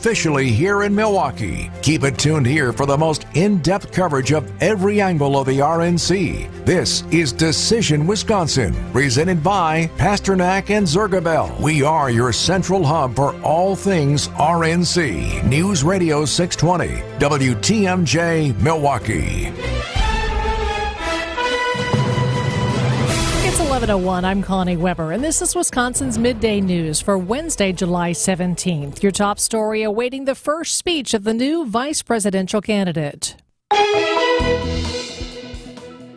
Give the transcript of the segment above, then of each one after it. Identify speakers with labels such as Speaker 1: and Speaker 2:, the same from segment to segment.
Speaker 1: officially here in Milwaukee. Keep it tuned here for the most in-depth coverage of every angle of the RNC. This is Decision Wisconsin, presented by Pasternak and Zergabel. We are your central hub for all things RNC. News Radio 620, WTMJ, Milwaukee.
Speaker 2: It's 11:01. I'm Connie Weber, and this is Wisconsin's Midday News for Wednesday, July 17th. Your top story awaiting the first speech of the new vice presidential candidate.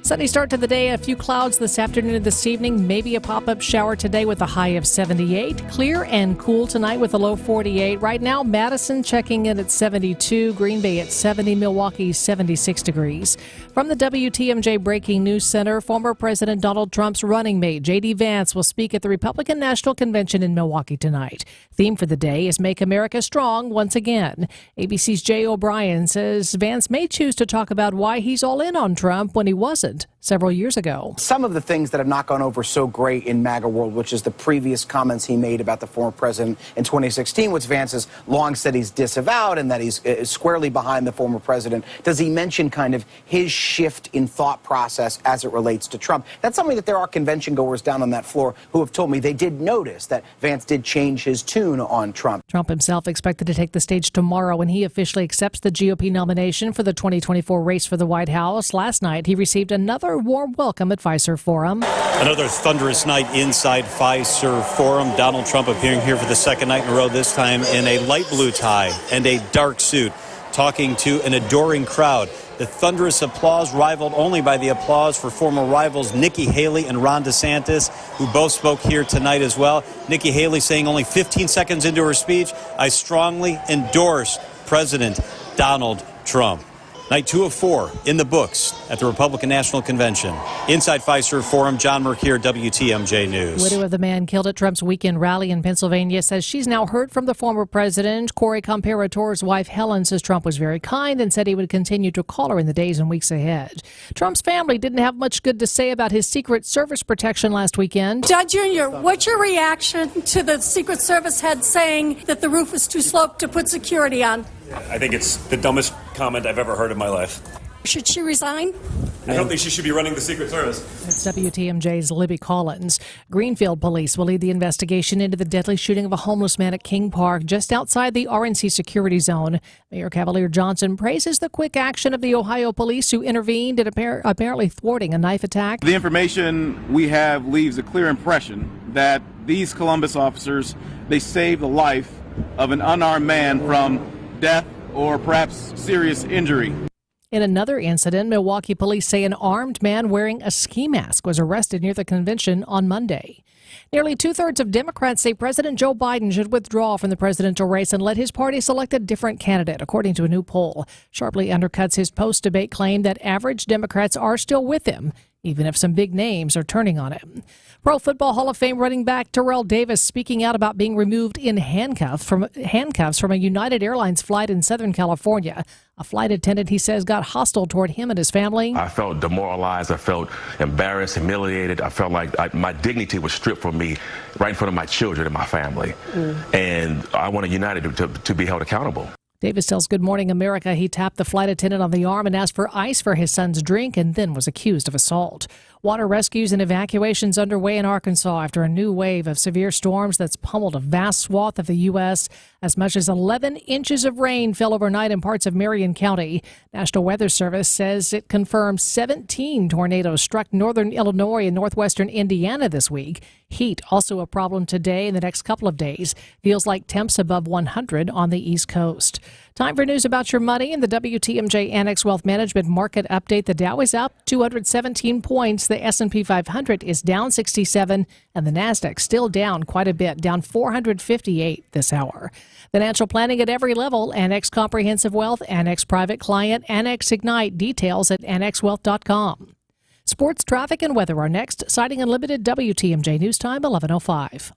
Speaker 2: Sunny start to the day. A few clouds this afternoon and this evening. Maybe a pop-up shower today with a high of 78. Clear and cool tonight with a low 48. Right now, Madison checking in at 72. Green Bay at 70. Milwaukee 76 degrees. From the WTMJ Breaking News Center, former President Donald Trump's running mate, J.D. Vance, will speak at the Republican National Convention in Milwaukee tonight. Theme for the day is Make America Strong Once Again. ABC's Jay O'Brien says Vance may choose to talk about why he's all in on Trump when he wasn't several years ago.
Speaker 3: Some of the things that have not gone over so great in MAGA world, which is the previous comments he made about the former president in 2016, which Vance has long said he's disavowed and that he's squarely behind the former president. Does he mention kind of his shift in thought process as it relates to Trump? That's something that there are convention goers down on that floor who have told me they did notice that Vance did change his tune on Trump.
Speaker 2: Trump himself expected to take the stage tomorrow when he officially accepts the GOP nomination for the 2024 race for the White House. Last night, he received another warm welcome at Fiserv Forum.
Speaker 4: Another thunderous night inside Fiserv Forum. Donald Trump appearing here for the second night in a row, this time in a light blue tie and a dark suit, talking to an adoring crowd. The thunderous applause rivaled only by the applause for former rivals Nikki Haley and Ron DeSantis, who both spoke here tonight as well. Nikki Haley saying only 15 seconds into her speech, "I strongly endorse President Donald Trump." Night 2 of 4 in the books at the Republican National Convention. Inside Fiserv Forum, John Mercier, WTMJ News.
Speaker 2: Widow of the man killed at Trump's weekend rally in Pennsylvania says she's now heard from the former president. Corey Comparator's wife Helen says Trump was very kind and said he would continue to call her in the days and weeks ahead. Trump's family didn't have much good to say about his Secret Service protection last weekend.
Speaker 5: Judge Jr., what's your reaction to the Secret Service head saying that the roof was too sloped to put security on?
Speaker 6: I think it's the dumbest comment I've ever heard in my life.
Speaker 5: Should she resign?
Speaker 6: I don't think she should be running the Secret Service.
Speaker 2: It's WTMJ's Libby Collins. Greenfield police will lead the investigation into the deadly shooting of a homeless man at King Park just outside the RNC security zone. Mayor Cavalier Johnson praises the quick action of the Ohio police who intervened in apparently thwarting a knife attack.
Speaker 7: The information we have leaves a clear impression that these Columbus officers, they saved the life of an unarmed man from death or perhaps serious injury.
Speaker 2: In another incident, Milwaukee police say an armed man wearing a ski mask was arrested near the convention on Monday. Nearly two-thirds of Democrats say President Joe Biden should withdraw from the presidential race and let his party select a different candidate, according to a new poll. Sharply undercuts his post-debate claim that average Democrats are still with him, even if some big names are turning on him. Pro Football Hall of Fame running back Terrell Davis speaking out about being removed in handcuffs from a United Airlines flight in Southern California. A flight attendant, he says, got hostile toward him and his family.
Speaker 8: I felt demoralized. I felt embarrassed, humiliated. I felt like my dignity was stripped from me right in front of my children and my family. And I wanted United to be held accountable.
Speaker 2: Davis tells Good Morning America he tapped the flight attendant on the arm and asked for ice for his son's drink and then was accused of assault. Water rescues and evacuations underway in Arkansas after a new wave of severe storms that's pummeled a vast swath of the U.S. As much as 11 inches of rain fell overnight in parts of Marion County. National Weather Service says it confirmed 17 tornadoes struck northern Illinois and northwestern Indiana this week. Heat also a problem today and the next couple of days. Feels like temps above 100 on the East Coast. Time for news about your money in the WTMJ Annex Wealth Management Market Update. The Dow is up 217 points. The S&P 500 is down 67, and the Nasdaq still down quite a bit, down 458 this hour. Financial planning at every level. Annex Comprehensive Wealth, Annex Private Client, Annex Ignite. Details at annexwealth.com. Sports, traffic, and weather are next. Citing Unlimited, WTMJ News Time, 11:05.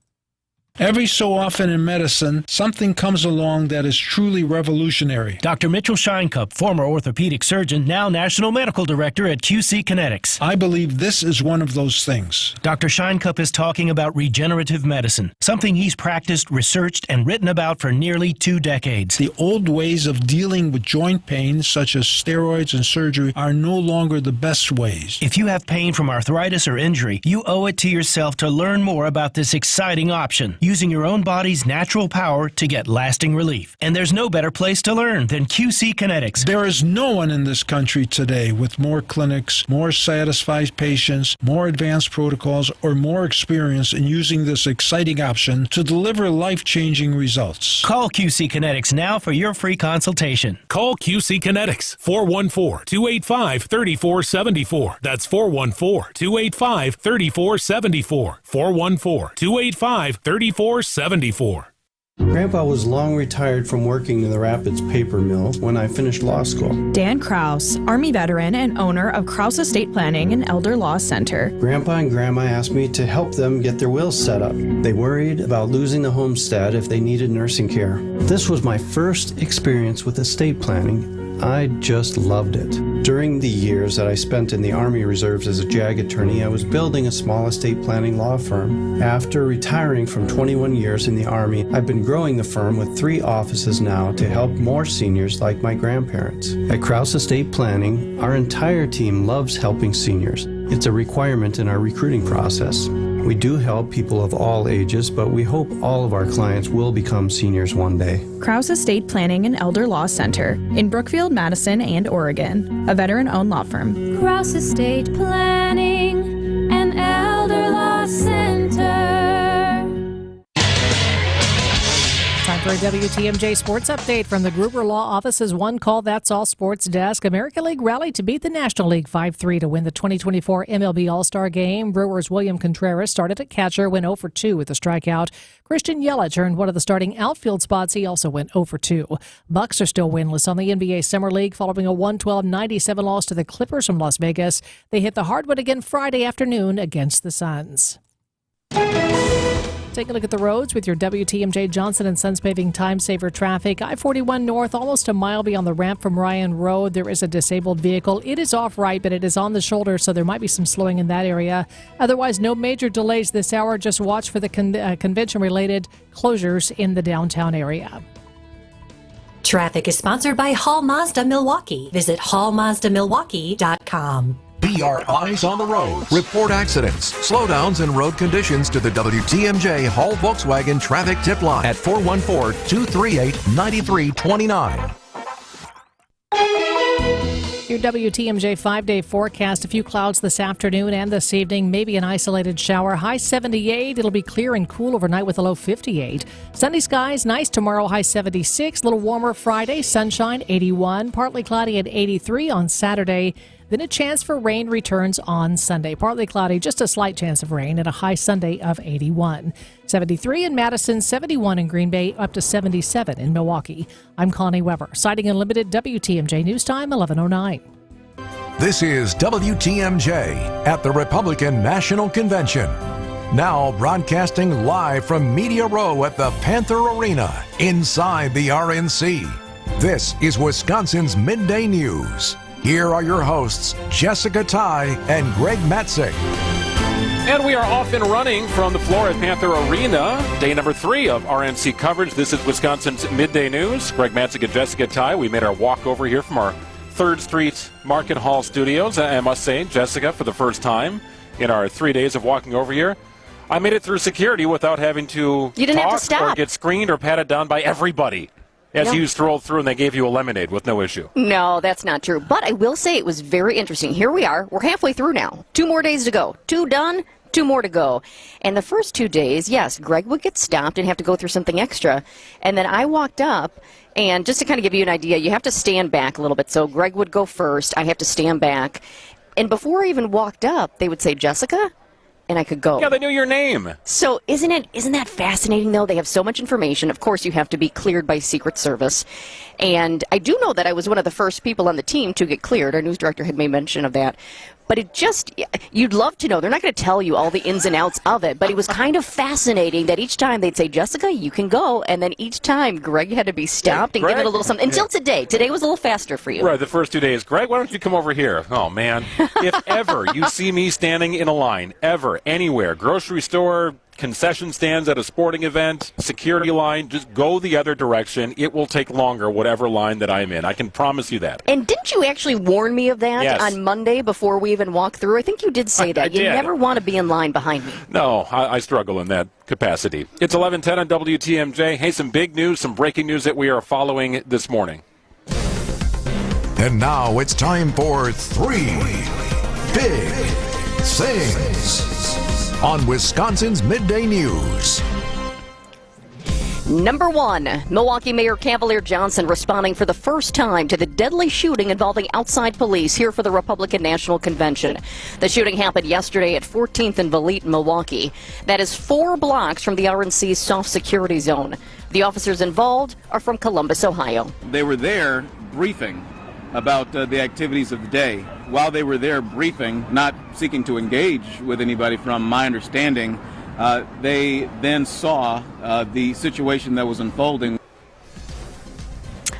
Speaker 9: Every so often in medicine, something comes along that is truly revolutionary.
Speaker 10: Dr. Mitchell Scheinkup, former orthopedic surgeon, now National Medical Director at QC Kinetics.
Speaker 9: I believe this is one of those things.
Speaker 10: Dr. Scheinkup is talking about regenerative medicine, something he's practiced, researched, and written about for nearly 2 decades.
Speaker 9: The old ways of dealing with joint pain, such as steroids and surgery, are no longer the best ways.
Speaker 10: If you have pain from arthritis or injury, you owe it to yourself to learn more about this exciting option, using your own body's natural power to get lasting relief. And there's no better place to learn than QC Kinetics.
Speaker 9: There is no one in this country today with more clinics, more satisfied patients, more advanced protocols, or more experience in using this exciting option to deliver life-changing results.
Speaker 10: Call QC Kinetics now for your free consultation.
Speaker 11: Call QC Kinetics, 414-285-3474. That's 414-285-3474. 414-285-3474.
Speaker 12: Grandpa was long retired from working in the Rapids paper mill when I finished law school.
Speaker 13: Dan Krause, Army veteran and owner of Krause Estate Planning and Elder Law Center.
Speaker 12: Grandpa and Grandma asked me to help them get their wills set up. They worried about losing the homestead if they needed nursing care. This was my first experience with estate planning. I just loved it. During the years that I spent in the Army Reserves as a JAG attorney, I was building a small estate planning law firm. After retiring from 21 years in the Army, I've been growing the firm with 3 offices now to help more seniors like my grandparents. At Krause Estate Planning, our entire team loves helping seniors. It's a requirement in our recruiting process. We do help people of all ages, but we hope all of our clients will become seniors one day.
Speaker 13: Krause Estate Planning and Elder Law Center in Brookfield, Madison, and Oregon. A veteran-owned law firm.
Speaker 14: Krause Estate Planning and Elder Law Center.
Speaker 2: Time for a WTMJ Sports Update from the Gruber Law Office's One Call That's All Sports Desk. American League rallied to beat the National League 5-3 to win the 2024 MLB All-Star Game. Brewers' William Contreras started at catcher, went 0-for-2 with a strikeout. Christian Yelich earned one of the starting outfield spots. He also went 0-for-2. Bucks are still winless on the NBA Summer League following a 112-97 loss to the Clippers from Las Vegas. They hit the hardwood again Friday afternoon against the Suns. Take a look at the roads with your WTMJ Johnson & Sons Paving Time Saver traffic. I-41 North, almost a mile beyond the ramp from Ryan Road. There is a disabled vehicle. It is off right, but it is on the shoulder, so there might be some slowing in that area. Otherwise, no major delays this hour. Just watch for the convention-related closures in the downtown area.
Speaker 15: Traffic is sponsored by Hall Mazda Milwaukee. Visit hallmazdamilwaukee.com.
Speaker 1: Be our eyes on the road. Report accidents, slowdowns, and road conditions to the WTMJ Hall Volkswagen Traffic Tip Line at 414-238-9329.
Speaker 2: Your WTMJ 5-day forecast. A few clouds this afternoon and this evening. Maybe an isolated shower. High 78. It'll be clear and cool overnight with a low 58. Sunny skies. Nice tomorrow. High 76. A little warmer Friday. Sunshine 81. Partly cloudy at 83 on Saturday. Then a chance for rain returns on Sunday. Partly cloudy, just a slight chance of rain, and a high Sunday of 81. 73 in Madison, 71 in Green Bay, up to 77 in Milwaukee. I'm Connie Weber, Sighting Unlimited, WTMJ News Time, 11:09.
Speaker 1: This is WTMJ at the Republican National Convention. Now broadcasting live from Media Row at the Panther Arena inside the RNC. This is Wisconsin's Midday News. Here are your hosts, Jessica Ty and Greg Matzik.
Speaker 16: And we are off and running from the floor at Panther Arena. Day number 3 of RNC coverage. This is Wisconsin's Midday News. Greg Matzik and Jessica Ty. We made our walk over here from our 3rd Street Market Hall studios. I must say, Jessica, for the first time in our 3 days of walking over here, I made it through security without having to talk or get screened or patted down by everybody. As you strolled through and they gave you a lemonade with no issue.
Speaker 17: No, that's not true. But I will say it was very interesting. Here we are. We're halfway through now. 2 more days to go. 2 done, 2 more to go. And the first 2 days, yes, Greg would get stopped and have to go through something extra. And then I walked up, and just to kind of give you an idea, you have to stand back a little bit. So Greg would go first. I have to stand back. And before I even walked up, they would say, Jessica? And I could go.
Speaker 16: Yeah, they knew your name.
Speaker 17: So isn't that fascinating, though? They have so much information. Of course, you have to be cleared by Secret Service. And I do know that I was one of the first people on the team to get cleared. Our news director had made mention of that. but you'd love to know. They're not going to tell you all the ins and outs of it, but it was kind of fascinating that each time they'd say, Jessica, you can go, and then each time Greg had to be stopped and give it a little something. Until today. Today was a little faster for you.
Speaker 16: Right, the first 2 days. Greg, why don't you come over here? Oh, man. If ever you see me standing in a line, ever, anywhere, grocery store, concession stands at a sporting event, security line, just go the other direction. It will take longer, whatever line that I'm in. I can promise you that.
Speaker 17: And didn't you actually warn me of that on Monday before we even walked through? I think you did say that. You never want to be in line behind me.
Speaker 16: No, I struggle in that capacity. It's 11:10 on WTMJ. Hey, some big news, some breaking news that we are following this morning.
Speaker 1: And now it's time for 3 Big Things on Wisconsin's Midday News.
Speaker 17: Number 1, Milwaukee Mayor Cavalier Johnson responding for the first time to the deadly shooting involving outside police here for the Republican National Convention. The shooting happened yesterday at 14th and Valete in Milwaukee. That is 4 blocks from the RNC's soft security zone. The officers involved are from Columbus, Ohio.
Speaker 7: They were there briefing about the activities of the day. While they were there briefing, not seeking to engage with anybody from my understanding, they then saw the situation that was unfolding.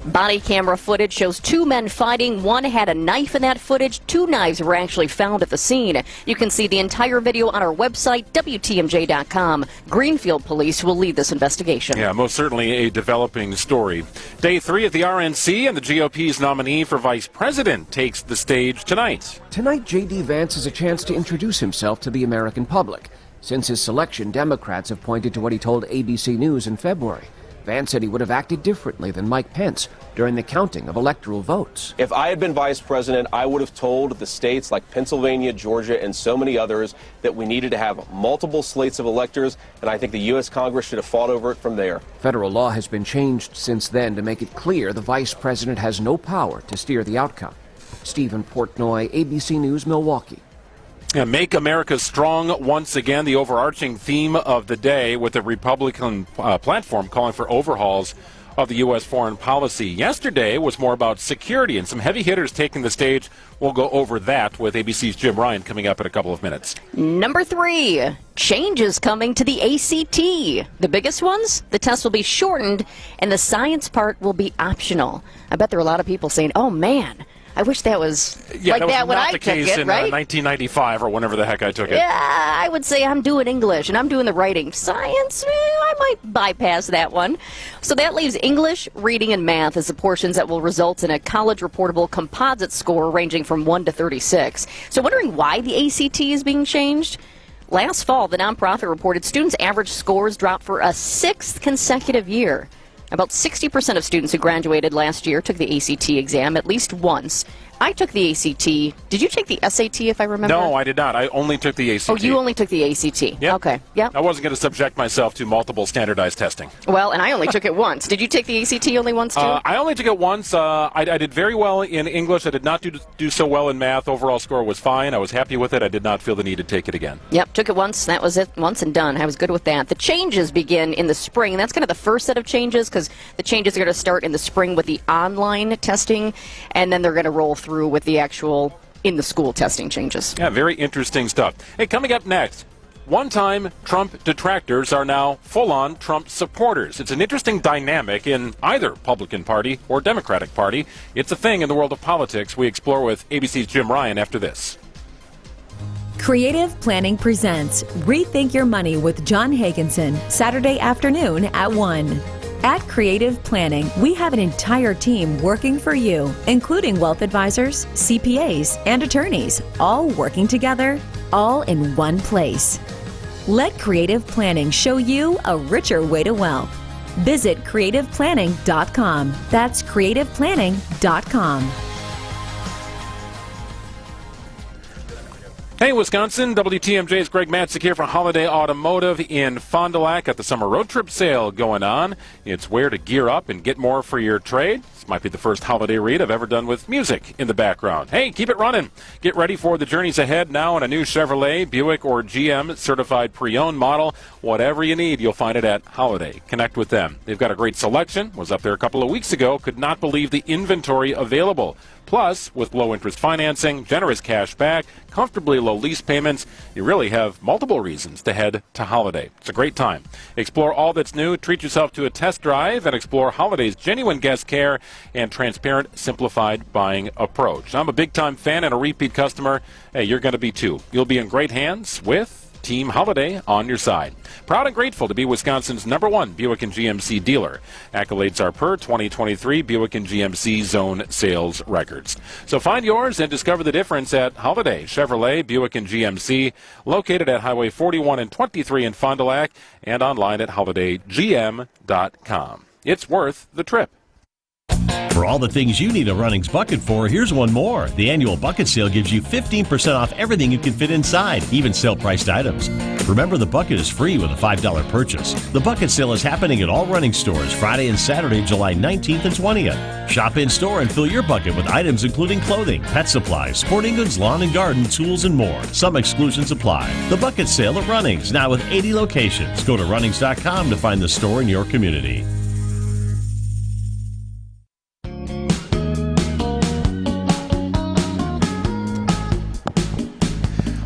Speaker 17: Body camera footage shows 2 men fighting. One had a knife in that footage. 2 knives were actually found at the scene. You can see the entire video on our website, WTMJ.com. Greenfield Police will lead this investigation.
Speaker 16: Yeah, most certainly a developing story. Day 3 at the RNC, and the GOP's nominee for vice president takes the stage tonight.
Speaker 18: Tonight, J.D. Vance has a chance to introduce himself to the American public. Since his selection, Democrats have pointed to what he told ABC News in February. Vance said he would have acted differently than Mike Pence during the counting of electoral votes.
Speaker 19: If I had been vice president, I would have told the states like Pennsylvania, Georgia, and so many others that we needed to have multiple slates of electors, and I think the U.S. Congress should have fought over it from there.
Speaker 18: Federal law has been changed since then to make it clear the vice president has no power to steer the outcome. Stephen Portnoy, ABC News, Milwaukee.
Speaker 16: Make America Strong once again, the overarching theme of the day, with the Republican platform calling for overhauls of the U.S. foreign policy. Yesterday was more about security and some heavy hitters taking the stage. We'll go over that with ABC's Jim Ryan coming up in a couple of minutes.
Speaker 17: Number 3, changes coming to the ACT. The biggest ones, the test will be shortened and the science part will be optional. I bet there are a lot of people saying, oh man, I wish that was like that when I took it, right?
Speaker 16: Yeah, that was not the case in 1995 or whenever the heck I took it.
Speaker 17: Yeah, I would say I'm doing English and I'm doing the writing. Science, I might bypass that one. So that leaves English, reading, and math as the portions that will result in a college-reportable composite score ranging from 1 to 36. So wondering why the ACT is being changed? Last fall, the nonprofit reported students' average scores dropped for a 6th consecutive year. About 60% of students who graduated last year took the ACT exam at least once. I took the ACT. Did you take the SAT, if I remember?
Speaker 16: No, I did not. I only took the ACT.
Speaker 17: Oh, you only took the ACT.
Speaker 16: Yep.
Speaker 17: Okay, yep.
Speaker 16: I wasn't going to subject myself to multiple standardized testing.
Speaker 17: Well, and I only took it once. Did you take the ACT only once, too?
Speaker 16: I only took it once. I did very well in English. I did not do so well in math. Overall score was fine. I was happy with it. I did not feel the need to take it again.
Speaker 17: Yep, took it once. That was it. Once and done. I was good with that. The changes begin in the spring. That's kind of the first set of changes, because the changes are going to start in the spring with the online testing, and then they're going to roll through with the actual in-the-school testing changes.
Speaker 16: Yeah, very interesting stuff. Hey, coming up next, one-time Trump detractors are now full-on Trump supporters. It's an interesting dynamic in either Republican Party or Democratic Party. It's a thing in the world of politics. We explore with ABC's Jim Ryan after this.
Speaker 20: Creative Planning presents Rethink Your Money with John Hagenson, Saturday afternoon at 1. At Creative Planning, we have an entire team working for you, including wealth advisors, CPAs, and attorneys, all working together, all in one place. Let Creative Planning show you a richer way to wealth. Visit creativeplanning.com. That's creativeplanning.com.
Speaker 16: Hey, Wisconsin, WTMJ's Greg Matzik here from Holiday Automotive in Fond du Lac. Got the summer road trip sale going on. It's where to gear up and get more for your trade. This might be the first holiday read I've ever done with music in the background. Hey, keep it running. Get ready for the journeys ahead now in a new Chevrolet, Buick, or GM certified pre-owned model. Whatever you need, you'll find it at Holiday. Connect with them. They've got a great selection. Was up there a couple of weeks ago. Could not believe the inventory available. Plus, with low-interest financing, generous cash back, comfortably low lease payments, you really have multiple reasons to head to Holiday. It's a great time. Explore all that's new, treat yourself to a test drive, and explore Holiday's genuine guest care and transparent, simplified buying approach. I'm a big-time fan and a repeat customer. Hey, you're going to be too. You'll be in great hands with Team Holiday on your side. Proud and grateful to be Wisconsin's #1 Buick and GMC dealer. Accolades are per 2023 Buick and GMC zone sales records. So find yours and discover the difference at Holiday Chevrolet, Buick and GMC, located at Highway 41 and 23 in Fond du Lac, and online at holidaygm.com. It's worth the trip.
Speaker 21: For all the things you need a Runnings bucket for, here's one more. The annual bucket sale gives you 15% off everything you can fit inside, even sale-priced items. Remember, the bucket is free with a $5 purchase. The bucket sale is happening at all Running stores Friday and Saturday, July 19th and 20th. Shop in-store and fill your bucket with items including clothing, pet supplies, sporting goods, lawn and garden, tools, and more. Some exclusions apply. The bucket sale at Runnings, now with 80 locations. Go to Runnings.com to find the store in your community.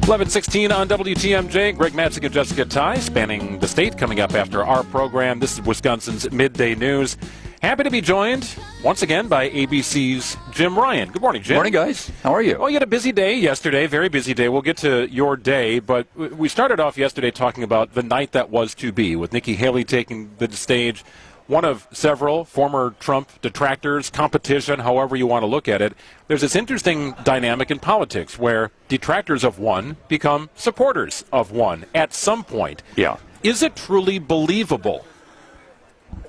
Speaker 16: 11:16 on WTMJ. Greg Matzik and Jessica Ty spanning the state coming up after our program. This is Wisconsin's Midday News. Happy to be joined once again by ABC's Jim Ryan. Good morning, Jim.
Speaker 22: Morning, guys. How are you?
Speaker 16: Well, you had a busy day yesterday, very busy day. We'll get to your day, but we started off yesterday talking about the night that was to be, with Nikki Haley taking the stage. One of several former Trump detractors, competition, however you want to look at it. There's this interesting dynamic in politics where detractors of one become supporters of one at some point.
Speaker 22: Yeah.
Speaker 16: Is it truly believable?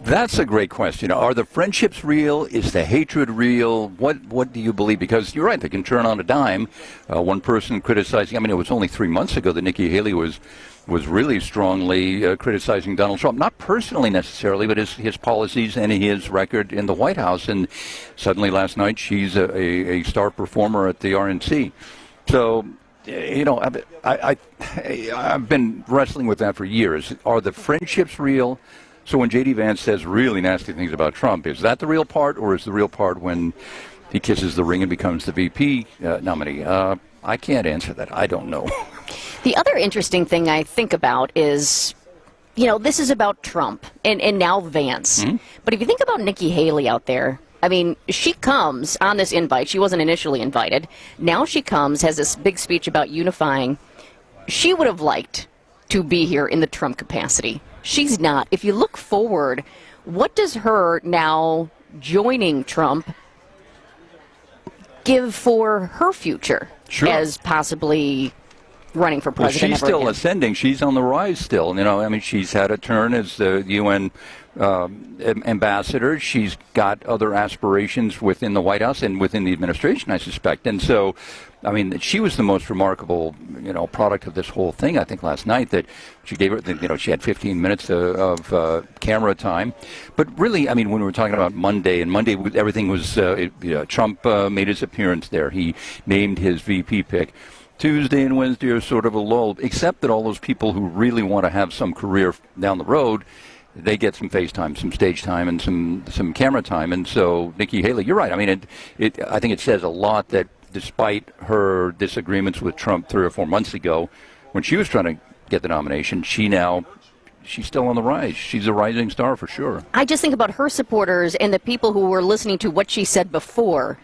Speaker 22: That's a great question. Are the friendships real? Is the hatred real? What do you believe? Because you're right, they can turn on a dime. One person criticizing, it was only 3 months ago that Nikki Haley was really strongly criticizing Donald Trump, not personally necessarily, but his policies and his record in the White House. And suddenly last night she's a star performer at the RNC. So, I've been wrestling with that for years. Are the friendships real? So when J.D. Vance says really nasty things about Trump, is that the real part, or is the real part when he kisses the ring and becomes the VP nominee? I can't answer that. I don't know.
Speaker 17: The other interesting thing I think about is, this is about Trump and now Vance. Mm-hmm. But if you think about Nikki Haley out there, she comes on this invite. She wasn't initially invited. Now she comes, has this big speech about unifying. She would have liked to be here in the Trump capacity. She's not. If you look forward, what does her now joining Trump give for her future as possibly running for president?
Speaker 22: Well, she's still ascending. She's on the rise still. She's had a turn as the UN ambassador. She's got other aspirations within the White House and within the administration, I suspect. And so, she was the most remarkable, product of this whole thing, I think, last night, that she gave her, she had 15 minutes of camera time. But really, when we were talking about Monday, and Monday everything was, Trump made his appearance there. He named his VP pick. Tuesday and Wednesday are sort of a lull, except that all those people who really want to have some career down the road, they get some face time, some stage time, and some camera time. And so Nikki Haley, you're right. I think it says a lot that despite her disagreements with Trump 3 or 4 months ago, when she was trying to get the nomination, she's still on the rise. She's a rising star for sure.
Speaker 17: I just think about her supporters and the people who were listening to what she said before.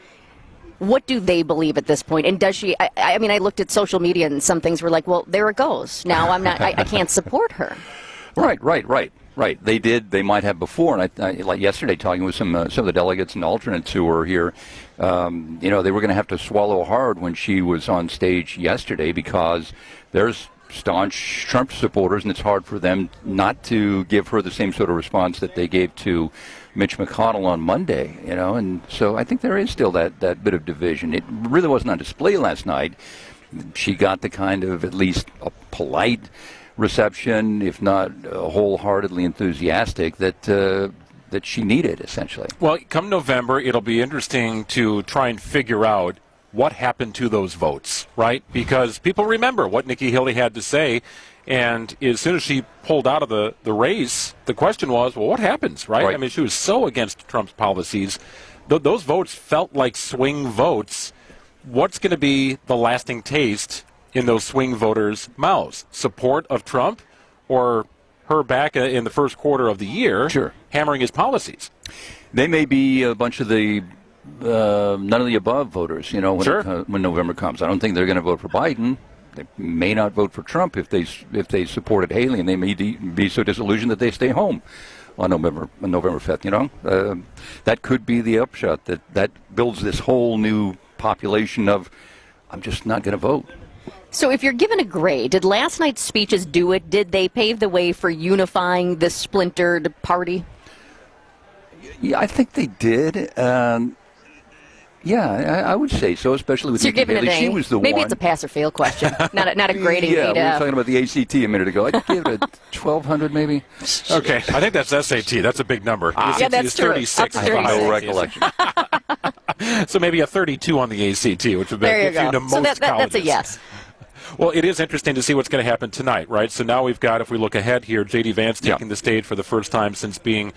Speaker 17: What do they believe at this point? And does she? I looked at social media and some things were like, well, there it goes. Now I'm not. I can't support her.
Speaker 22: Right. They did. They might have before. And I like yesterday, talking with some of the delegates and alternates who were here. They were going to have to swallow hard when she was on stage yesterday, because there's staunch Trump supporters, and it's hard for them not to give her the same sort of response that they gave to Mitch McConnell on Monday, and so I think there is still that bit of division. It really wasn't on display last night, she got the kind of at least a polite reception, if not wholeheartedly enthusiastic, that she needed, essentially.
Speaker 16: Well, come November, it'll be interesting to try and figure out what happened to those votes, right? Because people remember what Nikki Haley had to say, and as soon as she pulled out of the race, the question was, well, what happens, right? I mean, she was so against Trump's policies. Those votes felt like swing votes. What's going to be the lasting taste in those swing voters' mouths? Support of Trump, or her back in the first quarter of the year, hammering his policies?
Speaker 22: They may be a bunch of the none of the above voters, when November comes. I don't think they're going to vote for Biden. They may not vote for Trump if they supported Haley, and they may be so disillusioned that they stay home on November 5th. That could be the upshot. That builds this whole new population of, I'm just not going to vote.
Speaker 17: So if you're given a grade, did last night's speeches do it? Did they pave the way for unifying the splintered party?
Speaker 22: Yeah, I think they did. Yeah, I would say so, especially with Nikki Haley. She was the one.
Speaker 17: Maybe it's a pass or fail question, not a grading.
Speaker 22: Yeah, we were talking about the ACT a minute ago. I'd give it a 1,200, maybe.
Speaker 16: Okay, I think that's SAT. That's a big number.
Speaker 17: Yeah, that's true.
Speaker 16: 36.
Speaker 22: I have no recollection.
Speaker 16: So maybe a 32 on the ACT, which would
Speaker 17: there you
Speaker 16: get you to
Speaker 17: go. So
Speaker 16: most colleges.
Speaker 17: that's a yes.
Speaker 16: Well, it is interesting to see what's going to happen tonight, right? So now we've got, if we look ahead here, J.D. Vance taking the stage for the first time since being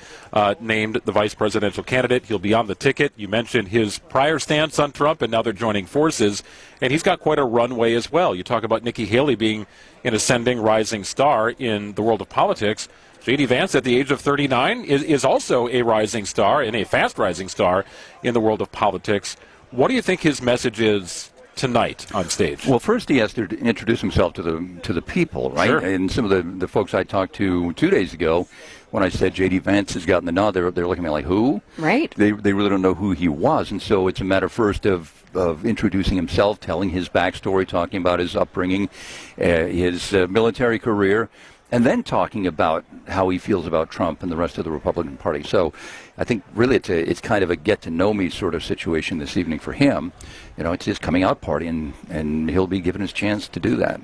Speaker 16: named the vice presidential candidate. He'll be on the ticket. You mentioned his prior stance on Trump, and now they're joining forces. And he's got quite a runway as well. You talk about Nikki Haley being an ascending, rising star in the world of politics. J.D. Vance, at the age of 39, is also a rising star and a fast rising star in the world of politics. What do you think his message is tonight on stage?
Speaker 22: Well, first he has to introduce himself to the people, right?
Speaker 16: Sure.
Speaker 22: And some of the folks I talked to 2 days ago, when I said J.D. Vance has gotten the nod, they're looking at me like, who?
Speaker 17: Right.
Speaker 22: They really don't know who he was, and so it's a matter first of introducing himself, telling his backstory, talking about his upbringing, his military career, and then talking about how he feels about Trump and the rest of the Republican Party. So I think really it's kind of a get-to-know-me sort of situation this evening for him. It's his coming-out party, and he'll be given his chance to do that.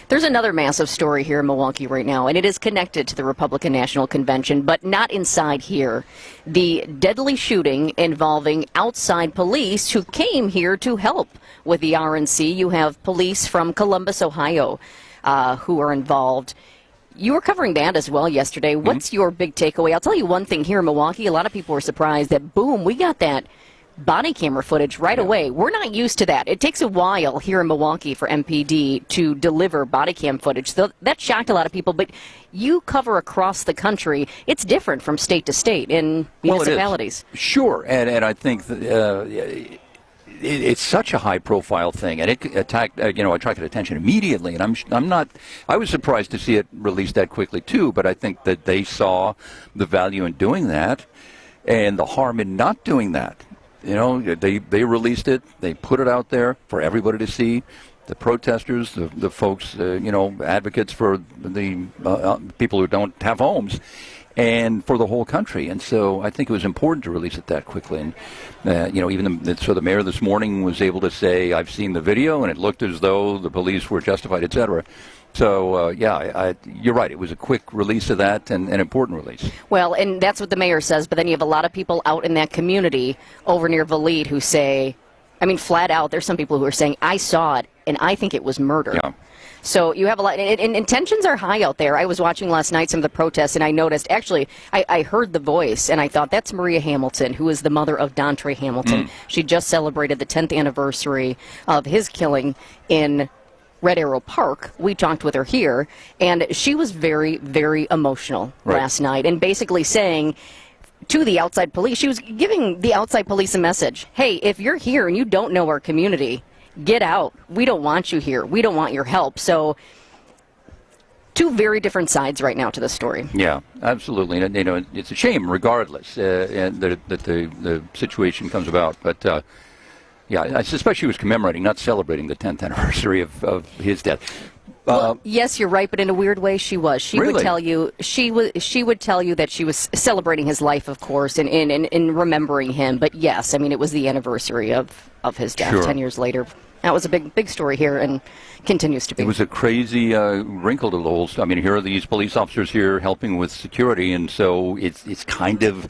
Speaker 17: There's another massive story here in Milwaukee right now, and it is connected to the Republican National Convention, but not inside here. The deadly shooting involving outside police who came here to help with the RNC. You have police from Columbus, Ohio, who are involved. You were covering that as well yesterday. What's your big takeaway? I'll tell you one thing here in Milwaukee. A lot of people were surprised that, boom, we got that body camera footage right away. We're not used to that. It takes a while here in Milwaukee for MPD to deliver body cam footage. So that shocked a lot of people. But you cover across the country. It's different from state to state in municipalities.
Speaker 22: Well, sure, and I think that it's such a high-profile thing, and it attracted attention immediately. And I was surprised to see it released that quickly too. But I think that they saw the value in doing that, and the harm in not doing that. They released it. They put it out there for everybody to see. The protesters, the folks, advocates for the people who don't have homes, and for the whole country. And so I think it was important to release it that quickly. And, even the mayor this morning was able to say, I've seen the video, and it looked as though the police were justified, et cetera. So, you're right. It was a quick release of that and an important release.
Speaker 17: Well, and that's what the mayor says, but then you have a lot of people out in that community over near Valide who say, flat out, there's some people who are saying, I saw it, and I think it was murder.
Speaker 22: Yeah.
Speaker 17: So you have a lot, and tensions are high out there. I was watching last night some of the protests, and I noticed, actually, I heard the voice, and I thought, that's Maria Hamilton, who is the mother of Dontre Hamilton. She just celebrated the 10th anniversary of his killing in Red Arrow Park. We talked with her here, and she was very, very emotional last night, and basically saying to the outside police, she was giving the outside police a message. Hey, if you're here and you don't know our community, get out. We don't want you here. We don't want your help. So two very different sides right now to the story.
Speaker 22: Yeah, absolutely. And, it's a shame, regardless, that the situation comes about. But I suspect she was commemorating, not celebrating the 10th anniversary of his death.
Speaker 17: Well, yes, you're right, but in a weird way, she was. She
Speaker 22: really?
Speaker 17: would tell you she would tell you that she was celebrating his life, of course, and remembering him. But yes, it was the anniversary of his death 10 years later. That was a big story here and continues to be.
Speaker 22: It was a crazy wrinkle to the whole. I mean, here are these police officers here helping with security, and so it's kind of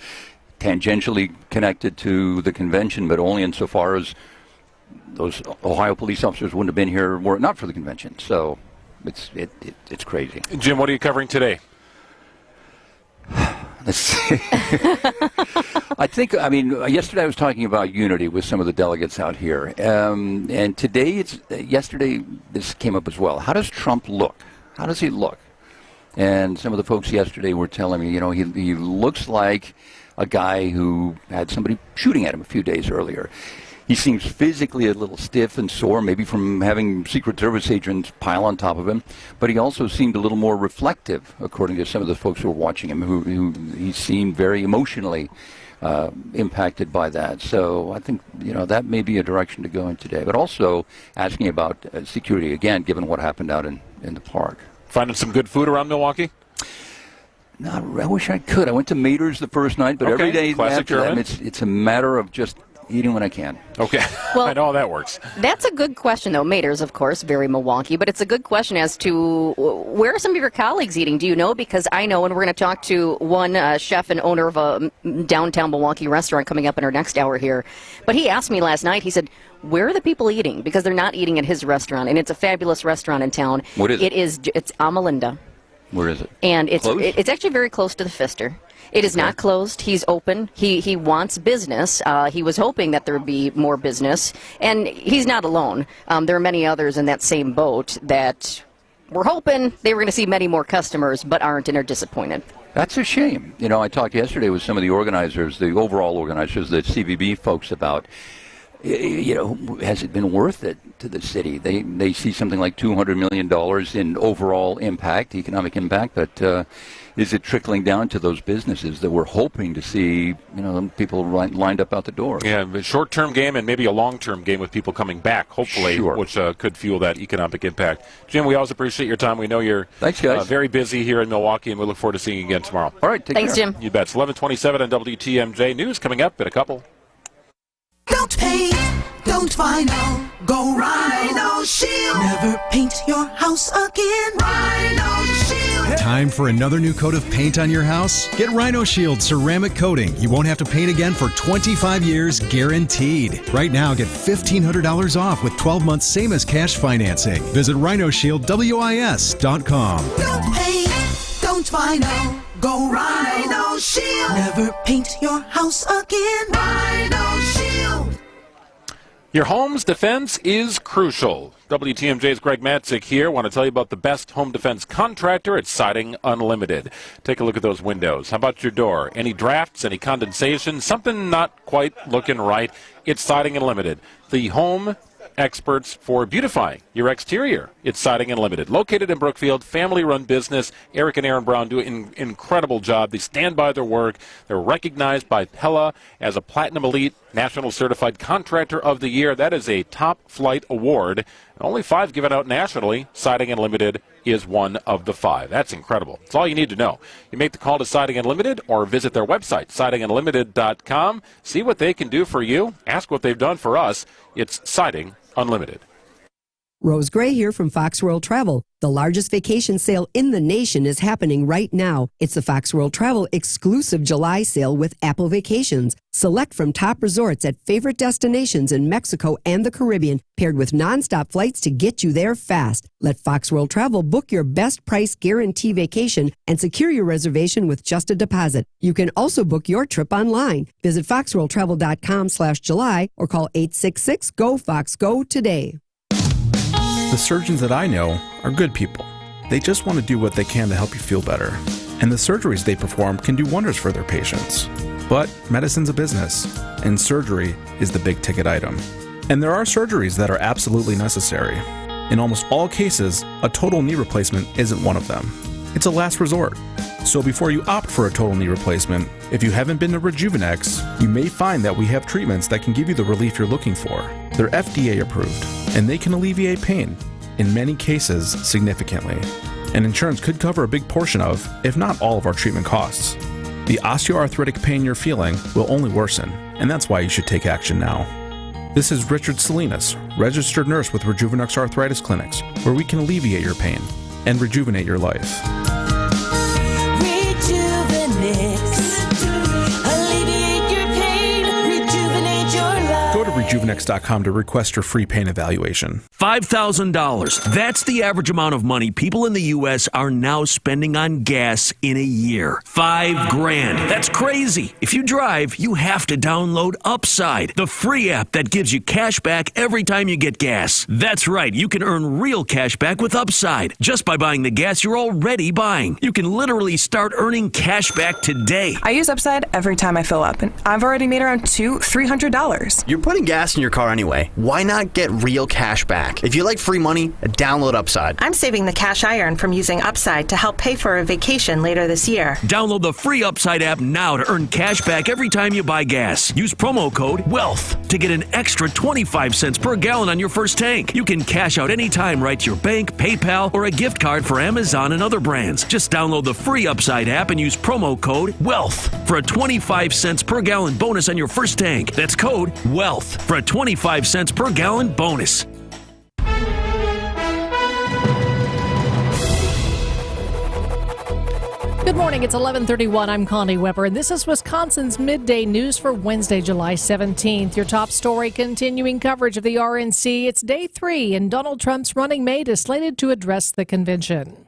Speaker 22: tangentially connected to the convention, but only insofar as those Ohio police officers wouldn't have been here were it not for the convention. So it's crazy.
Speaker 16: Jim, what are you covering today?
Speaker 22: Let's see. Yesterday I was talking about unity with some of the delegates out here. And today, yesterday, this came up as well. How does Trump look? How does he look? And some of the folks yesterday were telling me, he looks like a guy who had somebody shooting at him a few days earlier. He seems physically a little stiff and sore, maybe from having Secret Service agents pile on top of him. But he also seemed a little more reflective, according to some of the folks who were watching him, who he seemed very emotionally impacted by that. So I think, that may be a direction to go in today. But also asking about security, again, given what happened out in the park.
Speaker 16: Finding some good food around Milwaukee?
Speaker 22: No, I wish I could. I went to Mater's the first night, but every day after that, it's a matter of just eating when I can.
Speaker 16: Okay.
Speaker 17: Well,
Speaker 16: I know how that works.
Speaker 17: That's a good question, though. Mater's, of course, very Milwaukee, but it's a good question as to where are some of your colleagues eating? Do you know? Because I know, and we're going to talk to one chef and owner of a downtown Milwaukee restaurant coming up in our next hour here. But he asked me last night, he said, where are the people eating? Because they're not eating at his restaurant, and it's a fabulous restaurant in town.
Speaker 22: What is it?
Speaker 17: It's Amalinda.
Speaker 22: Where is it?
Speaker 17: And it's actually very close to the Pfister. It is not closed. He's open. He wants business. He was hoping that there would be more business. And he's not alone. There are many others in that same boat that were hoping they were going to see many more customers, but aren't and are disappointed.
Speaker 22: That's a shame. I talked yesterday with some of the organizers, the overall organizers, the CVB folks about, has it been worth it to the city? They see something like $200 million in overall impact, economic impact, but is it trickling down to those businesses that we're hoping to see, people lined up out the door?
Speaker 16: Yeah, a short-term game and maybe a long-term game with people coming back, hopefully,
Speaker 22: Sure.
Speaker 16: which could fuel that economic impact. Jim, we always appreciate your time. We know you're
Speaker 22: Thanks, guys.
Speaker 16: Very busy here in Milwaukee, and we look forward to seeing you again tomorrow.
Speaker 22: All right,
Speaker 17: Thanks,
Speaker 22: care.
Speaker 17: Jim.
Speaker 16: You bet. It's 11:27 on WTMJ. News coming up in a couple.
Speaker 3: Don't paint, don't vinyl, go Rhino Shield. Never paint your house again. Rhino Shield.
Speaker 4: Time for another new coat of paint on your house? Get Rhino Shield ceramic coating. You won't have to paint again for 25 years guaranteed. Right now, get $1,500 off with 12 months same as cash financing. Visit RhinoShieldWIS.com.
Speaker 3: Don't paint, don't vinyl, go Rhino Shield. Never paint your house again. Rhino Shield.
Speaker 16: Your home's defense is crucial. WTMJ's Greg Matzik here. I want to tell you about the best home defense contractor at Siding Unlimited. Take a look at those windows. How about your door? Any drafts, any condensation, something not quite looking right? It's Siding Unlimited, the home experts for beautifying your exterior. It's Siding Unlimited. Located in Brookfield, family-run business. Eric and Aaron Brown do an incredible job. They stand by their work. They're recognized by Pella as a Platinum Elite National Certified Contractor of the Year. That is a top-flight award. Only 5 given out nationally. Siding Unlimited is one of the 5. That's incredible. That's all you need to know. You make the call to Siding Unlimited or visit their website, sidingunlimited.com. See what they can do for you. Ask what they've done for us. It's Siding Unlimited.
Speaker 23: Rose Gray here from Fox World Travel. The largest vacation sale in the nation is happening right now. It's the Fox World Travel exclusive July sale with Apple Vacations. Select from top resorts at favorite destinations in Mexico and the Caribbean, paired with nonstop flights to get you there fast. Let Fox World Travel book your best price guarantee vacation and secure your reservation with just a deposit. You can also book your trip online. Visit foxworldtravel.com/July or call 866-GO-FOX-GO today.
Speaker 24: The surgeons that I know are good people. They just want to do what they can to help you feel better. And the surgeries they perform can do wonders for their patients. But medicine's a business, and surgery is the big ticket item. And there are surgeries that are absolutely necessary. In almost all cases, a total knee replacement isn't one of them. It's a last resort. So before you opt for a total knee replacement, if you haven't been to Rejuvenex, you may find that we have treatments that can give you the relief you're looking for. They're FDA approved, and they can alleviate pain, in many cases significantly. And insurance could cover a big portion of, if not all of our treatment costs. The osteoarthritic pain you're feeling will only worsen, and that's why you should take action now. This is Richard Salinas, registered nurse with Rejuvenix Arthritis Clinics, where we can alleviate your pain and rejuvenate your life.
Speaker 3: Alleviate your pain, rejuvenate your life.
Speaker 24: Go to Rejuvenix.com to request your free pain evaluation.
Speaker 5: $5,000. That's the average amount of money people in the U.S. are now spending on gas in a year. $5,000. That's crazy. If you drive, you have to download Upside, the free app that gives you cash back every time you get gas. That's right. You can earn real cash back with Upside just by buying the gas you're already buying. You can literally start earning cash back today.
Speaker 6: I use Upside every time I fill up, and I've already made around $200-$300.
Speaker 8: You're putting gas in your car anyway. Why not get real cash back? If you like free money, download Upside.
Speaker 6: I'm saving the cash I earn from using Upside to help pay for a vacation later this year.
Speaker 5: Download the free Upside app now to earn cash back every time you buy gas. Use promo code WEALTH to get an extra 25 cents per gallon on your first tank. You can cash out anytime right to your bank, PayPal, or a gift card for Amazon and other brands. Just download the free Upside app and use promo code WEALTH for a 25 cents per gallon bonus on your first tank. That's code WEALTH for a 25 cents per gallon bonus.
Speaker 2: Good morning. It's 11:31. I'm Connie Weber, and this is Wisconsin's Midday News for Wednesday, July 17th. Your top story, continuing coverage of the RNC. It's day 3, and Donald Trump's running mate is slated to address the convention.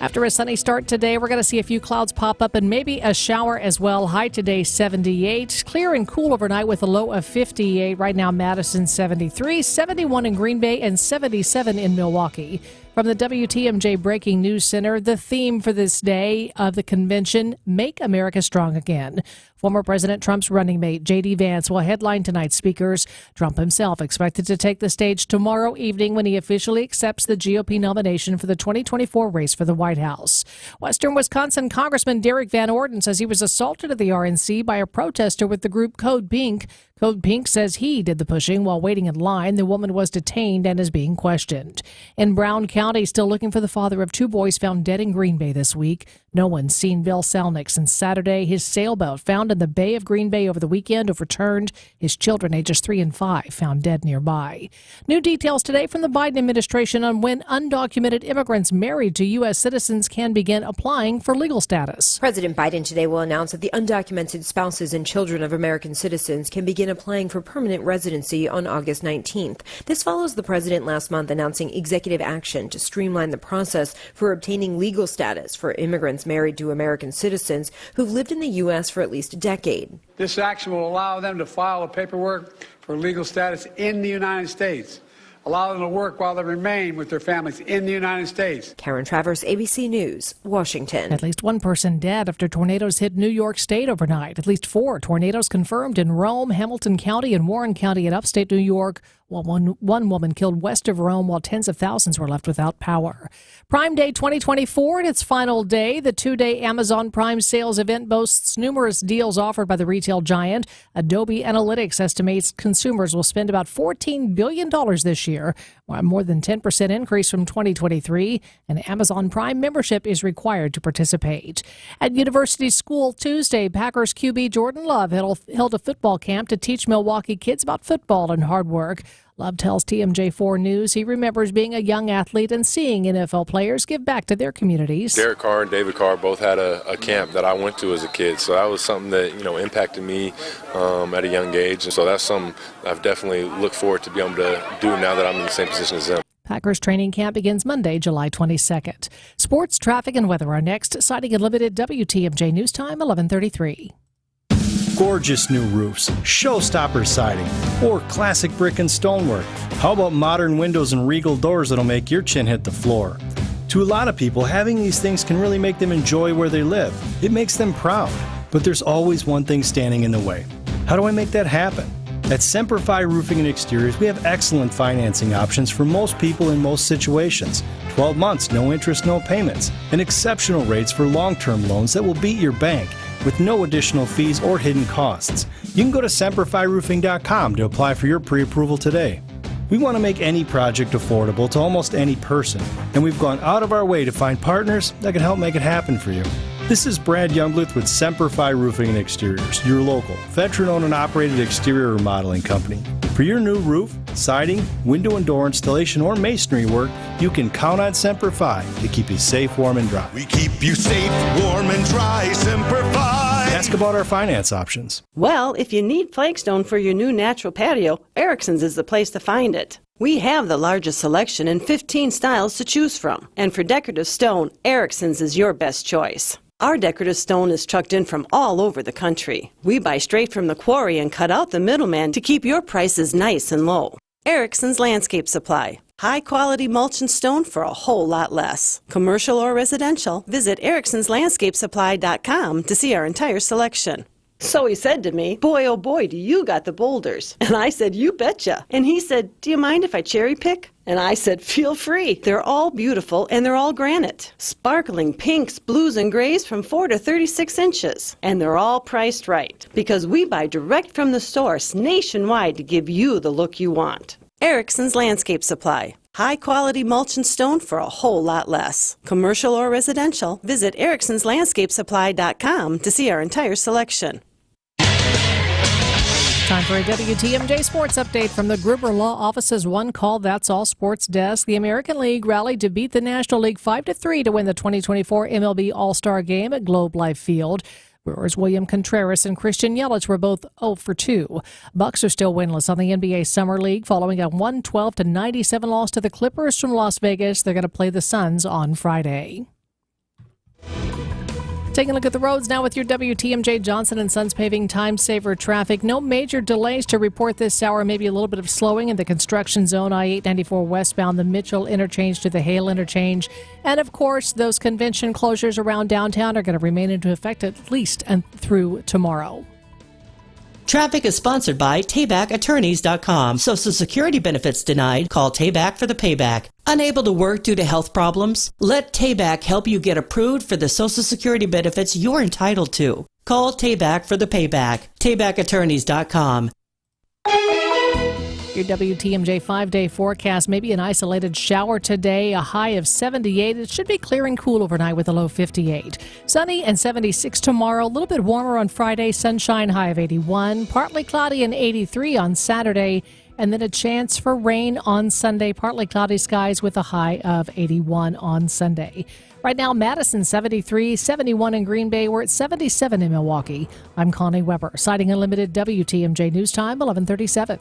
Speaker 2: After a sunny start today, we're going to see a few clouds pop up and maybe a shower as well. High today, 78. Clear and cool overnight with a low of 58. Right now, Madison, 73. 71 in Green Bay and 77 in Milwaukee. From the WTMJ Breaking News Center, the theme for this day of the convention, Make America Strong Again. Former President Trump's running mate, J.D. Vance, will headline tonight's speakers. Trump himself expected to take the stage tomorrow evening when he officially accepts the GOP nomination for the 2024 race for the White House. Western Wisconsin Congressman Derek Van Orden says he was assaulted at the RNC by a protester with the group Code Pink. Code Pink says he did the pushing while waiting in line. The woman was detained and is being questioned. In Brown County, still looking for the father of 2 boys found dead in Green Bay this week. No one's seen Bill Salnick since Saturday. His sailboat found in the Bay of Green Bay over the weekend overturned. His children, ages 3 and 5, found dead nearby. New details today from the Biden administration on when undocumented immigrants married to U.S. citizens can begin applying for legal status.
Speaker 9: President Biden today will announce that the undocumented spouses and children of American citizens can begin applying for permanent residency on August 19th. This follows the president last month announcing executive action to streamline the process for obtaining legal status for immigrants married to American citizens who've lived in the U.S. for at least a decade.
Speaker 25: This action will allow them to file the paperwork for legal status in the United States, allow them to work while they remain with their families in the United States.
Speaker 9: Karen Travers, ABC News, Washington.
Speaker 2: At least 1 person dead after tornadoes hit New York State overnight. At least 4 tornadoes confirmed in Rome, Hamilton County, and Warren County in upstate New York. Well, one woman killed west of Rome while tens of thousands were left without power. Prime Day 2024 in its final day. The 2-day Amazon Prime sales event boasts numerous deals offered by the retail giant. Adobe Analytics estimates consumers will spend about $14 billion this year, a more than 10% increase from 2023. And Amazon Prime membership is required to participate. At University School Tuesday, Packers QB Jordan Love held a football camp to teach Milwaukee kids about football and hard work. Love tells TMJ4 News he remembers being a young athlete and seeing NFL players give back to their communities.
Speaker 26: Derek Carr and David Carr both had a camp that I went to as a kid, so that was something that impacted me at a young age, and so that's something I've definitely looked forward to be able to do now that I'm in the same position as them.
Speaker 2: Packers training camp begins Monday, July 22nd. Sports, traffic, and weather are next. Citing a limited WTMJ News Time, 11:33.
Speaker 27: Gorgeous new roofs, showstopper siding, or classic brick and stonework. How about modern windows and regal doors that'll make your chin hit the floor? To a lot of people, having these things can really make them enjoy where they live. It makes them proud. But there's always one thing standing in the way. How do I make that happen? At Semperfi Roofing and Exteriors, we have excellent financing options for most people in most situations. 12 months, no interest, no payments, and exceptional rates for long-term loans that will beat your bank with no additional fees or hidden costs. You can go to SemperfiRoofing.com to apply for your pre-approval today. We want to make any project affordable to almost any person, and we've gone out of our way to find partners that can help make it happen for you. This is Brad Youngbluth with Semper Fi Roofing and Exteriors, your local, veteran-owned and operated exterior remodeling company. For your new roof, siding, window and door installation, or masonry work, you can count on Semper Fi to keep you safe, warm, and dry.
Speaker 1: We keep you safe, warm, and dry, Semper Fi.
Speaker 27: Ask about our finance options.
Speaker 10: Well, if you need flagstone for your new natural patio, Erickson's is the place to find it. We have the largest selection and 15 styles to choose from. And for decorative stone, Erickson's is your best choice. Our decorative stone is trucked in from all over the country. We buy straight from the quarry and cut out the middleman to keep your prices nice and low. Erickson's Landscape Supply. High-quality mulch and stone for a whole lot less. Commercial or residential, visit ericksonslandscapesupply.com to see our entire selection. So he said to me, "Boy, oh boy, do you got the boulders." And I said, "You betcha." And he said, "Do you mind if I cherry pick?" And I said, "Feel free. They're all beautiful and they're all granite. Sparkling pinks, blues, and grays from 4 to 36 inches. And they're all priced right because we buy direct from the source nationwide to give you the look you want." Erickson's Landscape Supply. High-quality mulch and stone for a whole lot less. Commercial or residential, visit ericksonslandscapesupply.com to see our entire selection.
Speaker 2: Time for a WTMJ Sports Update from the Gruber Law Office's One Call That's All Sports Desk. The American League rallied to beat the National League 5-3 to win the 2024 MLB All-Star Game at Globe Life Field. Brewers' William Contreras and Christian Yelich were both 0 for 2. Bucks are still winless on the NBA Summer League following a 112-97 loss to the Clippers from Las Vegas. They're going to play the Suns on Friday. Taking a look at the roads now with your WTMJ Johnson & Sons Paving Time Saver traffic. No major delays to report this hour. Maybe a little bit of slowing in the construction zone. I-894 westbound, the Mitchell interchange to the Hale interchange. And, of course, those convention closures around downtown are going to remain into effect at least and through tomorrow.
Speaker 11: Traffic is sponsored by TaybackAttorneys.com. Social Security benefits denied? Call Tayback for the payback. Unable to work due to health problems? Let Tayback help you get approved for the Social Security benefits you're entitled to. Call Tayback for the payback. TaybackAttorneys.com.
Speaker 2: Your WTMJ 5-day forecast, maybe an isolated shower today, a high of 78. It should be clear and cool overnight with a low 58. Sunny and 76 tomorrow, a little bit warmer on Friday, sunshine, high of 81. Partly cloudy and 83 on Saturday, and then a chance for rain on Sunday. Partly cloudy skies with a high of 81 on Sunday. Right now, Madison 73, 71 in Green Bay. We're at 77 in Milwaukee. I'm Connie Weber, Citing Unlimited WTMJ News Time, 11:37.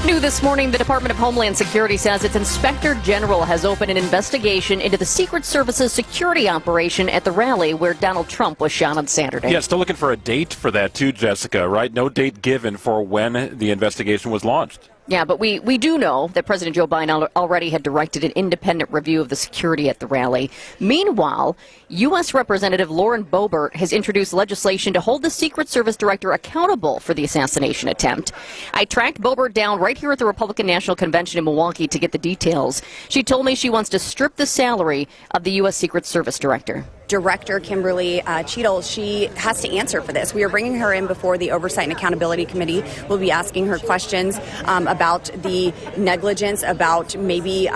Speaker 17: New this morning, the Department of Homeland Security says its Inspector General has opened an investigation into the Secret Service's security operation at the rally where Donald Trump was shot on Saturday.
Speaker 16: Yeah, still looking for a date for that too, Jessica, right? No date given for when the investigation was launched.
Speaker 17: Yeah, but we do know that President Joe Biden already had directed an independent review of the security at the rally. Meanwhile, U.S. Representative Lauren Boebert has introduced legislation to hold the Secret Service director accountable for the assassination attempt. I tracked Boebert down right here at the Republican National Convention in Milwaukee to get the details. She told me she wants to strip the salary of the U.S. Secret Service director.
Speaker 12: Director Kimberly Cheadle, she has to answer for this. We are bringing her in before the Oversight and Accountability Committee. We'll be asking her questions about the negligence, about maybe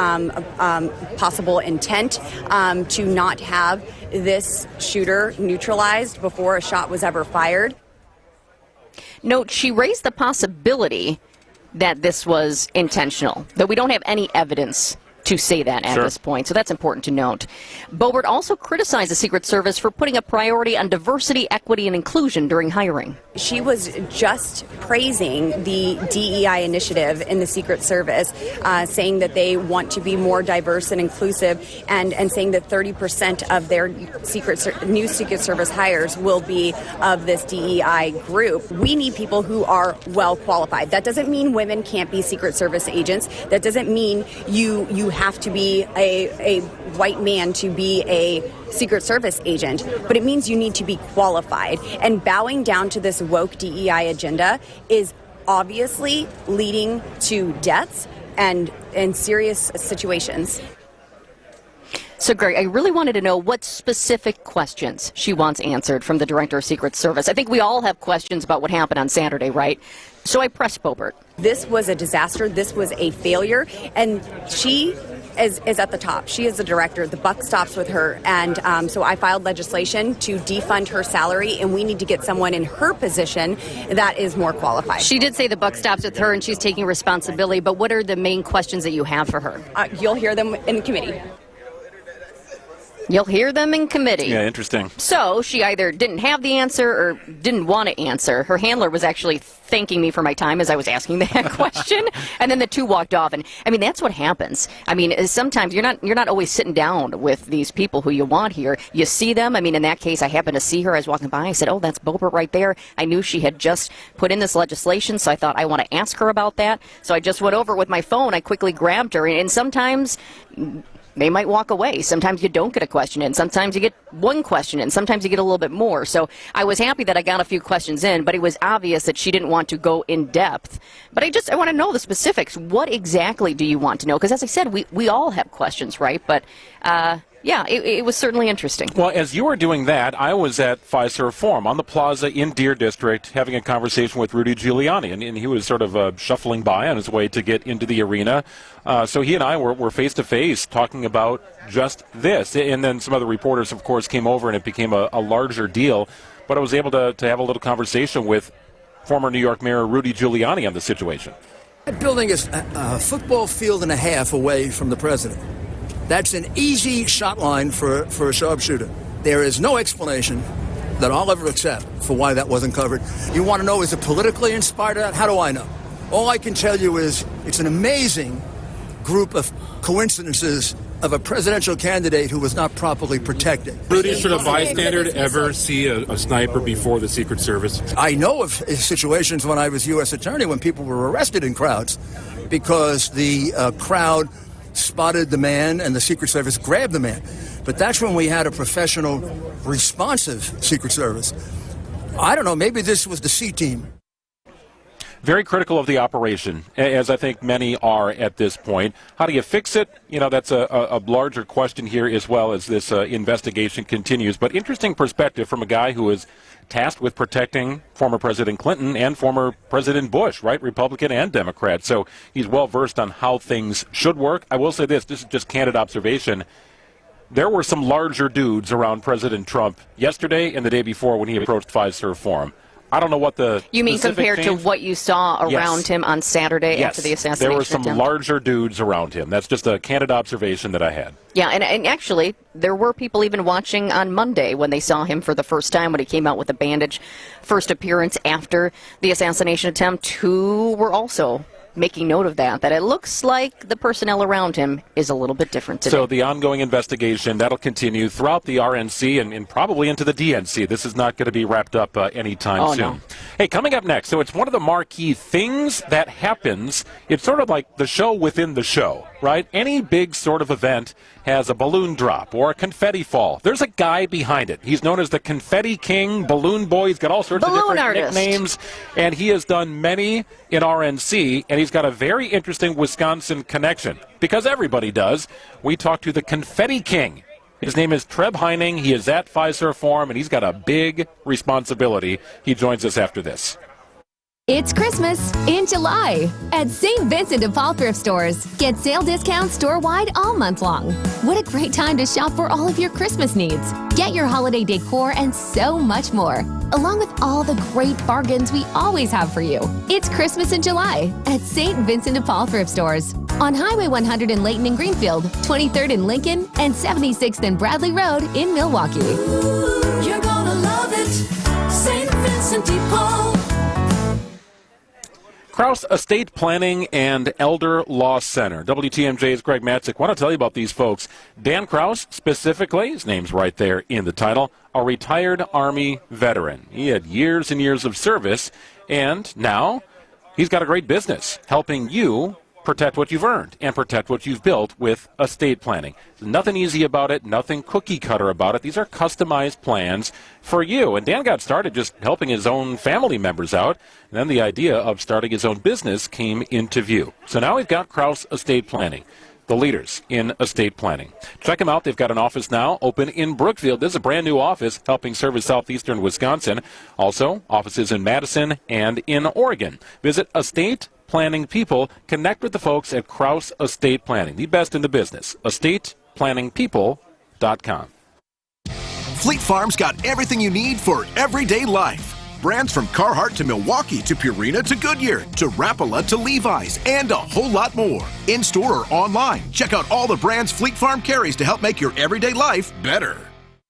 Speaker 12: possible intent to not have this shooter neutralized before a shot was ever fired.
Speaker 17: Note, she raised the possibility that this was intentional, though we don't have any evidence to say that at this point, so that's important to note. Boebert also criticized the Secret Service for putting a priority on diversity, equity, and inclusion during hiring.
Speaker 12: She was just praising the DEI initiative in the Secret Service, saying that they want to be more diverse and inclusive, and saying that 30% of their new Secret Service hires will be of this DEI group. We need people who are well qualified. That doesn't mean women can't be Secret Service agents. That doesn't mean you have to be a white man to be a Secret Service agent, but it means you need to be qualified. And bowing down to this woke DEI agenda is obviously leading to deaths and serious situations.
Speaker 17: So, Greg, I really wanted to know what specific questions she wants answered from the Director of Secret Service. I think we all have questions about what happened on Saturday, right? So I pressed Boebert.
Speaker 12: This was a disaster. This was a failure. And she is at the top. She is the director. The buck stops with her. And so I filed legislation to defund her salary, and we need to get someone in her position that is more qualified.
Speaker 17: She did say the buck stops with her and she's taking responsibility, but what are the main questions that you have for her?
Speaker 12: You'll hear them in committee.
Speaker 17: You'll hear them in committee.
Speaker 16: Yeah, interesting.
Speaker 17: So she either didn't have the answer or didn't want to answer. Her handler was actually thanking me for my time as I was asking that question, and then the two walked off. And I mean, that's what happens. I mean, sometimes you're not always sitting down with these people who you want here. You see them. I mean, in that case, I happened to see her. I was walking by. I said, "Oh, that's Boebert right there." I knew she had just put in this legislation, so I thought I want to ask her about that. So I just went over with my phone. I quickly grabbed her, and sometimes they might walk away. Sometimes you don't get a question in. Sometimes you get one question in. Sometimes you get a little bit more. So I was happy that I got a few questions in, but it was obvious that she didn't want to go in depth. But I want to know the specifics. What exactly do you want to know? Because as I said, we all have questions, right? But yeah, it was certainly interesting.
Speaker 16: Well, as you were doing that, I was at Fiserv Forum on the plaza in Deer District having a conversation with Rudy Giuliani, and he was sort of shuffling by on his way to get into the arena. So he and I were face-to-face talking about just this. And then some other reporters, of course, came over, and it became a larger deal. But I was able to have a little conversation with former New York Mayor Rudy Giuliani on the situation.
Speaker 7: That building is a football field and a half away from the president. That's an easy shot line for a sharpshooter. There is no explanation that I'll ever accept for why that wasn't covered. You want to know, is it politically inspired? How do I know? All I can tell you is it's an amazing group of coincidences of a presidential candidate who was not properly protected.
Speaker 13: Rudy, should a bystander ever see a sniper before the Secret Service?
Speaker 7: I know of situations when I was U.S. attorney when people were arrested in crowds because the crowd spotted the man and the Secret Service grabbed the man. But that's when we had a professional, responsive Secret Service. I don't know, maybe this was the C team.
Speaker 16: Very critical of the operation, as I think many are at this point. How do you fix it? You know, that's a larger question here as well as this investigation continues. But interesting perspective from a guy who is tasked with protecting former President Clinton and former President Bush, right? Republican and Democrat. So he's well versed on how things should work. I will say this is just candid observation. There were some larger dudes around President Trump yesterday and the day before when he approached Fiserv Forum. I don't know what the
Speaker 17: You mean compared to what you saw around him on Saturday after the assassination
Speaker 16: there were some
Speaker 17: attempt?
Speaker 16: larger dudes around him. That's just a candid observation that I had.
Speaker 17: Yeah, and actually, there were people even watching on Monday when they saw him for the first time when he came out with a bandage, first appearance after the assassination attempt, who were also making note of that it looks like the personnel around him is a little bit different today.
Speaker 16: So the ongoing investigation, that'll continue throughout the RNC and probably into the DNC. This is not going to be wrapped up anytime soon.
Speaker 17: No.
Speaker 16: Hey, coming up next, so it's one of the marquee things that happens. It's sort of like the show within the show, right? Any big sort of event has a balloon drop or a confetti fall. There's a guy behind it. He's known as the Confetti King, Balloon Boy. He's got all sorts of different nicknames, and he has done many in RNC, and he's got a very interesting Wisconsin connection, because everybody does. We talked to the Confetti King. His name is Treb Heining. He is at Fiserv Forum, and he's got a big responsibility. He joins us after this.
Speaker 14: It's Christmas in July at St. Vincent de Paul thrift stores. Get sale discounts store-wide all month long. What a great time to shop for all of your Christmas needs. Get your holiday decor and so much more, along with all the great bargains we always have for you. It's Christmas in July at St. Vincent de Paul thrift stores on Highway 100 in Layton and Greenfield, 23rd in Lincoln, and 76th and Bradley Road in Milwaukee.
Speaker 3: Ooh, you're gonna love it, St. Vincent de Paul.
Speaker 16: Krause Estate Planning and Elder Law Center. WTMJ's Greg Matzik. Want to tell you about these folks. Dan Krause, specifically, his name's right there in the title, a retired Army veteran. He had years and years of service, and now he's got a great business helping you protect what you've earned and protect what you've built with estate planning. There's nothing easy about it, nothing cookie cutter about it. These are customized plans for you. And Dan got started just helping his own family members out. And then the idea of starting his own business came into view. So now we've got Krause Estate Planning, the leaders in estate planning. Check them out. They've got an office now open in Brookfield. This is a brand new office helping service southeastern Wisconsin. Also, offices in Madison and in Oregon. Visit estate planning people. Connect with the folks at Kraus Estate Planning, the best in the business. EstatePlanningPeople.com.
Speaker 4: Fleet Farm's got everything you need for everyday life. Brands from Carhartt to Milwaukee to Purina to Goodyear to Rapala to Levi's and a whole lot more. In-store or online, check out all the brands Fleet Farm carries to help make your everyday life better.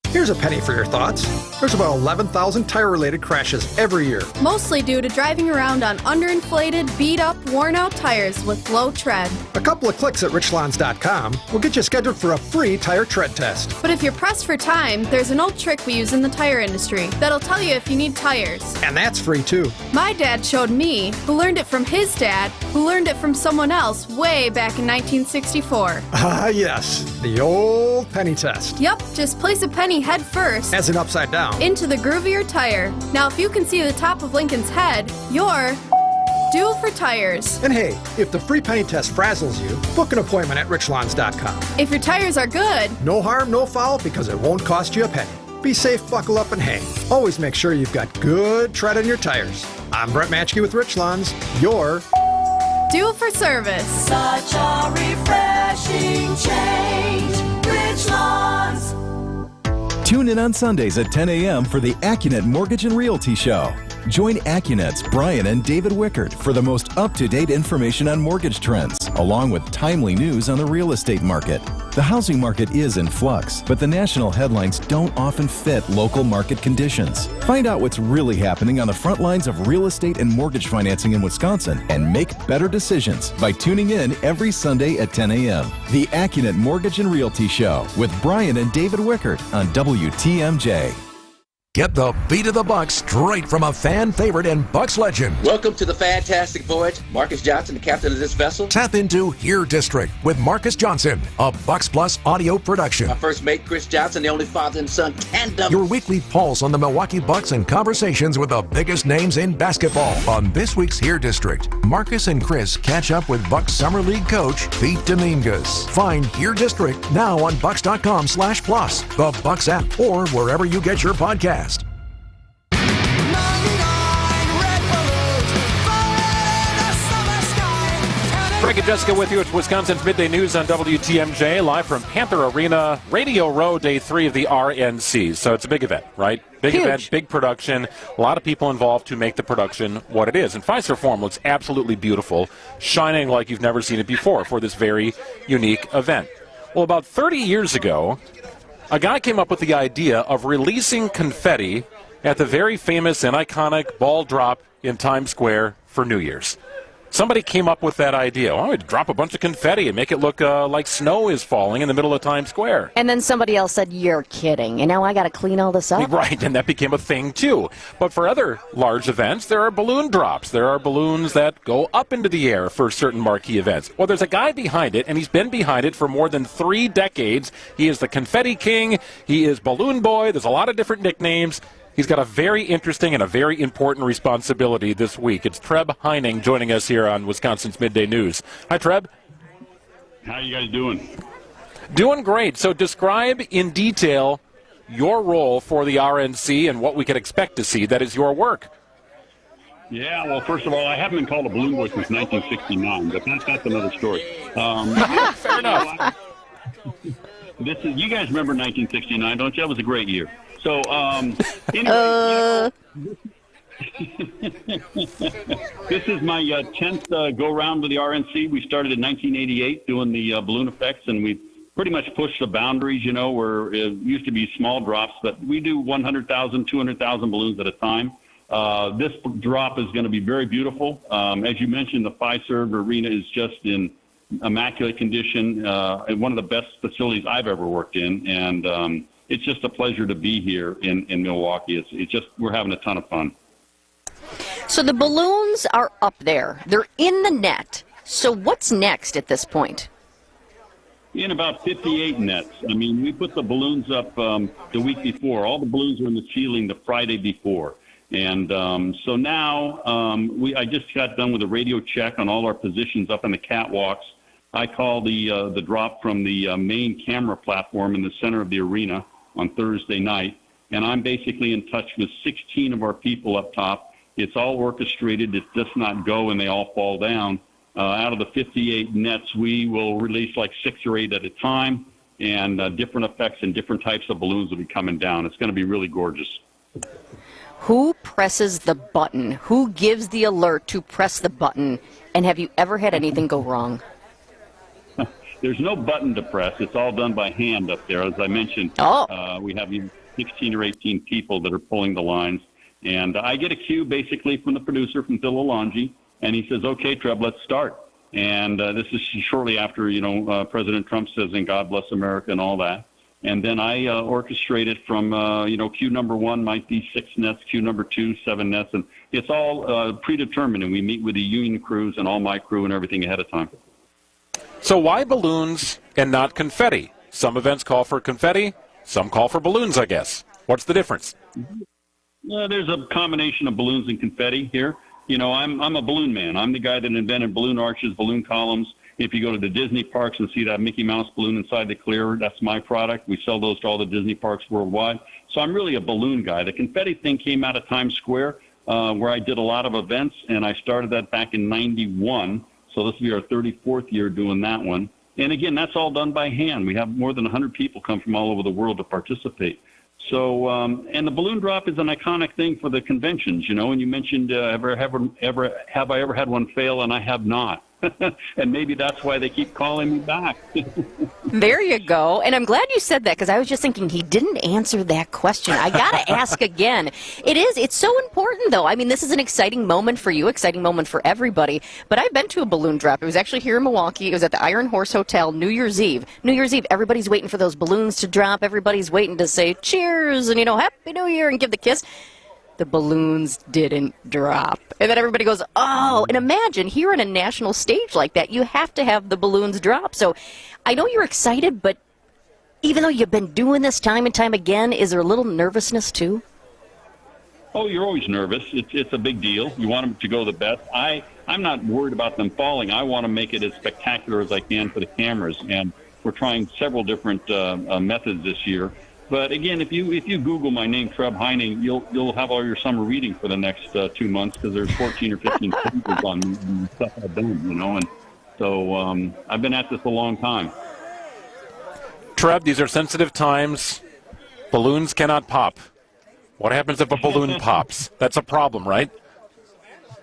Speaker 15: Here's a penny for your thoughts. There's about 11,000 tire-related crashes every year.
Speaker 18: Mostly due to driving around on underinflated, beat-up, worn-out tires with low tread.
Speaker 15: A couple of clicks at richlawns.com will get you scheduled for a free tire tread test.
Speaker 18: But if you're pressed for time, there's an old trick we use in the tire industry that'll tell you if you need tires.
Speaker 15: And that's free, too.
Speaker 18: My dad showed me, who learned it from his dad, who learned it from someone else way back in 1964.
Speaker 15: Ah, yes. The old penny test.
Speaker 18: Yep, just place a penny head first.
Speaker 15: As in upside down.
Speaker 18: Into the groove of your tire. Now, if you can see the top of Lincoln's head, you're due for tires.
Speaker 15: And hey, if the free penny test frazzles you, book an appointment at richlawns.com.
Speaker 18: If your tires are good,
Speaker 15: no harm, no foul, because it won't cost you a penny. Be safe, buckle up, and hang. Always make sure you've got good tread on your tires. I'm Brett Matchke with Rich Lawns. You're
Speaker 18: due for service.
Speaker 3: Such a refreshing change. Rich Lawns.
Speaker 19: Tune in on Sundays at 10 a.m. for the AccuNet Mortgage and Realty Show. Join AccuNet's Brian and David Wickert for the most up-to-date information on mortgage trends, along with timely news on the real estate market. The housing market is in flux, but the national headlines don't often fit local market conditions. Find out what's really happening on the front lines of real estate and mortgage financing in Wisconsin and make better decisions by tuning in every Sunday at 10 a.m. The AccuNet Mortgage and Realty Show with Brian and David Wickert on WTMJ.
Speaker 20: Get the beat of the Bucks straight from a fan favorite and Bucks legend.
Speaker 21: Welcome to the fantastic voyage. Marcus Johnson, the captain of this vessel.
Speaker 20: Tap into Here District with Marcus Johnson, a Bucks Plus audio production.
Speaker 21: My first mate, Chris Johnson, the only father and son tandem.
Speaker 20: Your weekly pulse on the Milwaukee Bucks and conversations with the biggest names in basketball. On this week's Here District, Marcus and Chris catch up with Bucks Summer League coach Pete Dominguez. Find Here District now on Bucks.com/plus, the Bucks app, or wherever you get your podcast.
Speaker 16: Greg and Jessica with you. It's Wisconsin's Midday News on WTMJ, live from Panther Arena, Radio Row, Day 3 of the RNC. So it's a big event, right? Big
Speaker 17: Huge.
Speaker 16: Event, big production, a lot of people involved to make the production what it is. And Fiserv Forum looks absolutely beautiful, shining like you've never seen it before for this very unique event. Well, about 30 years ago, a guy came up with the idea of releasing confetti at the very famous and iconic ball drop in Times Square for New Year's. Somebody came up with that idea. Well, we'd drop a bunch of confetti and make it look like snow is falling in the middle of Times Square.
Speaker 17: And then somebody else said, "You're kidding." And now I got to clean all this up?
Speaker 16: Right, and that became a thing, too. But for other large events, there are balloon drops. There are balloons that go up into the air for certain marquee events. Well, there's a guy behind it, and he's been behind it for more than 3 decades. He is the Confetti King. He is Balloon Boy. There's a lot of different nicknames. He's got a very interesting and a very important responsibility this week. It's Treb Heining joining us here on Wisconsin's Midday News. Hi, Treb.
Speaker 22: How you guys doing?
Speaker 16: Doing great. So describe in detail your role for the RNC and what we can expect to see. That is your work.
Speaker 22: Yeah, well, first of all, I haven't been called a balloon boy since 1969, but that's another story.
Speaker 16: Fair enough.
Speaker 22: You guys remember 1969, don't you? That was a great year. So, anyway, this is my 10th go-round with the RNC. We started in 1988 doing the balloon effects, and we pretty much pushed the boundaries, where it used to be small drops, but we do 100,000, 200,000 balloons at a time. This drop is going to be very beautiful. As you mentioned, the Fiserv Arena is just in immaculate condition, and one of the best facilities I've ever worked in, and it's just a pleasure to be here in Milwaukee. It's just, we're having a ton of fun.
Speaker 17: So the balloons are up there. They're in the net. So what's next at this point?
Speaker 22: In about 58 nets. I mean, we put the balloons up the week before. All the balloons were in the ceiling the Friday before. And so now I just got done with a radio check on all our positions up in the catwalks. I call the drop from the main camera platform in the center of the arena on Thursday night, and I'm basically in touch with 16 of our people up top, It's all orchestrated. It's just not go and they all fall down. Out of the 58 nets, we will release like 6 or 8 at a time, and different effects and different types of balloons will be coming down. It's going to be really gorgeous.
Speaker 17: Who presses the button? Who gives the alert to press the button? And have you ever had anything go wrong?
Speaker 22: There's no button to press. It's all done by hand up there. As I mentioned, we have 16 or 18 people that are pulling the lines. And I get a cue basically from the producer, from Phil Alonji, and he says, "Okay, Trev, let's start." And this is shortly after, President Trump says, "And God bless America," and all that. And then I orchestrate it from, cue number 1 might be 6 nets, cue number 2, 7 nets. And it's all predetermined, and we meet with the union crews and all my crew and everything ahead of time.
Speaker 16: So why balloons and not confetti? Some events call for confetti, some call for balloons, I guess. What's the difference?
Speaker 22: There's a combination of balloons and confetti here. I'm a balloon man. I'm the guy that invented balloon arches, balloon columns. If you go to the Disney parks and see that Mickey Mouse balloon inside the clear, that's my product. We sell those to all the Disney parks worldwide. So I'm really a balloon guy. The confetti thing came out of Times Square, where I did a lot of events, and I started that back in 91. So this will be our 34th year doing that one. And again, that's all done by hand. We have more than 100 people come from all over the world to participate. So, and the balloon drop is an iconic thing for the conventions, and you mentioned, have I ever had one fail? And I have not. And maybe that's why they keep calling me back.
Speaker 17: There you go. And I'm glad you said that, because I was just thinking he didn't answer that question. I got to ask again. It's so important, though. I mean, this is an exciting moment for you, exciting moment for everybody. But I've been to a balloon drop. It was actually here in Milwaukee. It was at the Iron Horse Hotel, New Year's Eve. New Year's Eve, everybody's waiting for those balloons to drop. Everybody's waiting to say cheers and, Happy New Year and give the kiss. The balloons didn't drop. And then everybody goes, oh, and imagine here on a national stage like that, you have to have the balloons drop. So I know you're excited, but even though you've been doing this time and time again, is there a little nervousness too?
Speaker 22: Oh, you're always nervous. It's a big deal. You want them to go the best. I'm not worried about them falling. I want to make it as spectacular as I can for the cameras. And we're trying several different methods this year. But again, if you Google my name, Trev Heining, you'll have all your summer reading for the next 2 months, because there's 14 or 15 papers on the stuff I've done, And so I've been at this a long time.
Speaker 16: Trev, these are sensitive times. Balloons cannot pop. What happens if a balloon pops? That's a problem, right?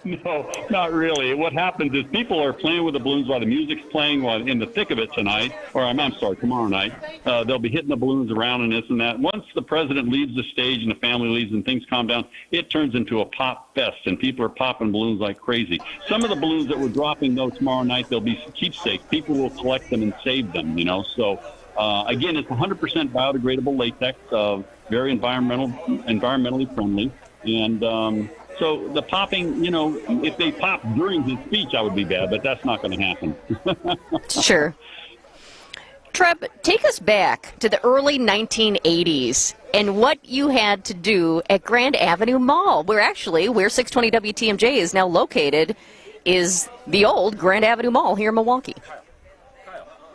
Speaker 22: No, not really. What happens is people are playing with the balloons while the music's playing, while in the thick of it tonight, or I'm sorry, tomorrow night. They'll be hitting the balloons around and this and that. Once the president leaves the stage and the family leaves and things calm down, it turns into a pop fest, and people are popping balloons like crazy. Some of the balloons that we're dropping, though, tomorrow night, they'll be keepsakes. People will collect them and save them, So, again, it's 100% biodegradable latex, very environmentally friendly, and so the popping, if they pop during his speech, I would be bad, but that's not going to happen.
Speaker 17: Sure. Trev, take us back to the early 1980s and what you had to do at Grand Avenue Mall, where 620 WTMJ is now located, is the old Grand Avenue Mall here in Milwaukee.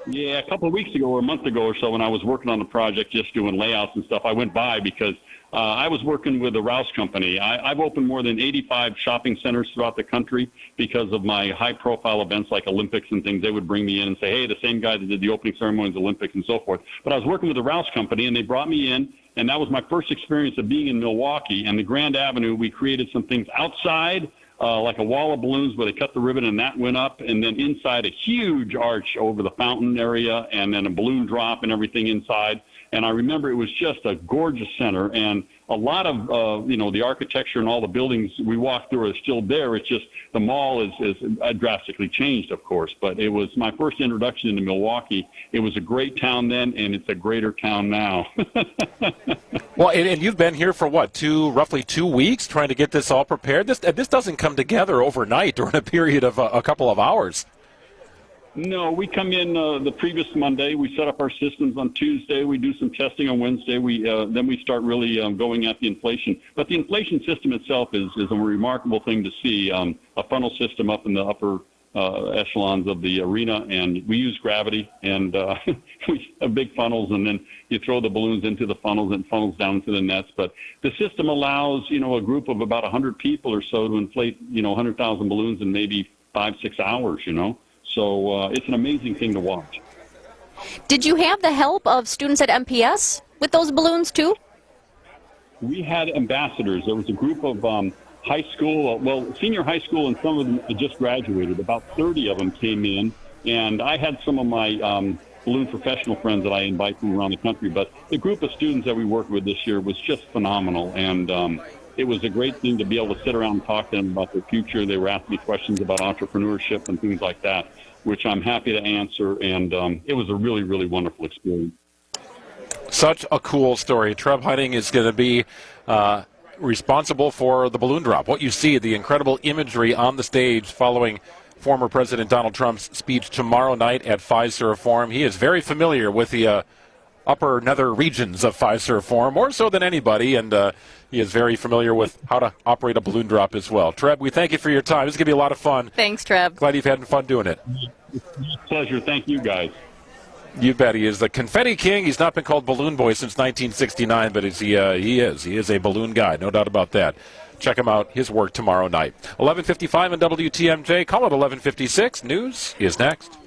Speaker 22: Yeah, a couple of weeks ago or a month ago or so, when I was working on the project, just doing layouts and stuff, I went by because I was working with the Rouse Company. I've opened more than 85 shopping centers throughout the country because of my high-profile events like Olympics and things. They would bring me in and say, hey, the same guy that did the opening ceremonies, Olympics, and so forth. But I was working with the Rouse Company, and they brought me in, and that was my first experience of being in Milwaukee. And the Grand Avenue, we created some things outside, like a wall of balloons where they cut the ribbon and that went up, and then inside a huge arch over the fountain area, and then a balloon drop and everything inside. And I remember it was just a gorgeous center, and a lot of, the architecture and all the buildings we walked through are still there. It's just the mall is drastically changed, of course. But it was my first introduction into Milwaukee. It was a great town then, and it's a greater town now.
Speaker 16: Well, and you've been here for roughly 2 weeks trying to get this all prepared? This doesn't come together overnight or in a period of a couple of hours.
Speaker 22: No, we come in the previous Monday. We set up our systems on Tuesday. We do some testing on Wednesday. Then we start really going at the inflation. But the inflation system itself is a remarkable thing to see. A funnel system up in the upper echelons of the arena, and we use gravity, and we have big funnels, and then you throw the balloons into the funnels and funnels down to the nets. But the system allows, a group of about 100 people or so to inflate, 100,000 balloons in maybe 5-6 hours, So it's an amazing thing to watch.
Speaker 17: Did you have the help of students at MPS with those balloons too?
Speaker 22: We had ambassadors. There was a group of high school, senior high school, and some of them had just graduated. About 30 of them came in, and I had some of my balloon professional friends that I invite from around the country. But the group of students that we worked with this year was just phenomenal, and it was a great thing to be able to sit around and talk to them about their future. They were asking me questions about entrepreneurship and things like that, which I'm happy to answer, and it was a really, really wonderful experience.
Speaker 16: Such a cool story. Trev Heiting is going to be responsible for the balloon drop. What you see, the incredible imagery on the stage following former President Donald Trump's speech tomorrow night at Fiserv Forum. He is very familiar with the upper nether regions of Fiserv Forum, more so than anybody, and he is very familiar with how to operate a balloon drop as well. Trev, we thank you for your time. This is going to be a lot of fun.
Speaker 17: Thanks, Trev.
Speaker 16: Glad you've had fun doing it.
Speaker 22: Pleasure. Thank you, guys.
Speaker 16: You bet. He is the confetti king. He's not been called Balloon Boy since 1969, but he is. He is a balloon guy, no doubt about that. Check him out, his work tomorrow night. 11:55 on WTMJ. Call it 11:56. News is next.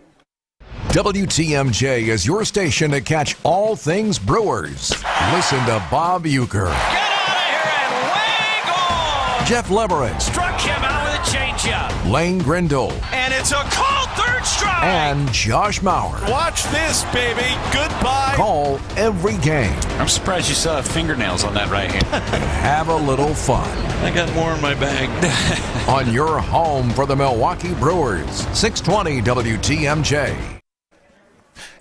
Speaker 20: WTMJ is your station to catch all things Brewers. Listen to Bob Uecker.
Speaker 5: Get out of here and way gone!
Speaker 20: Jeff Leverett.
Speaker 5: Struck him out with a changeup.
Speaker 20: Lane Grindle.
Speaker 5: And it's a called third strike!
Speaker 20: And Josh Mauer.
Speaker 5: Watch this, baby. Goodbye.
Speaker 20: Call every game.
Speaker 5: I'm surprised you still have fingernails on that right hand.
Speaker 20: Have a little fun.
Speaker 5: I got more in my bag.
Speaker 20: On your home for the Milwaukee Brewers. 620 WTMJ.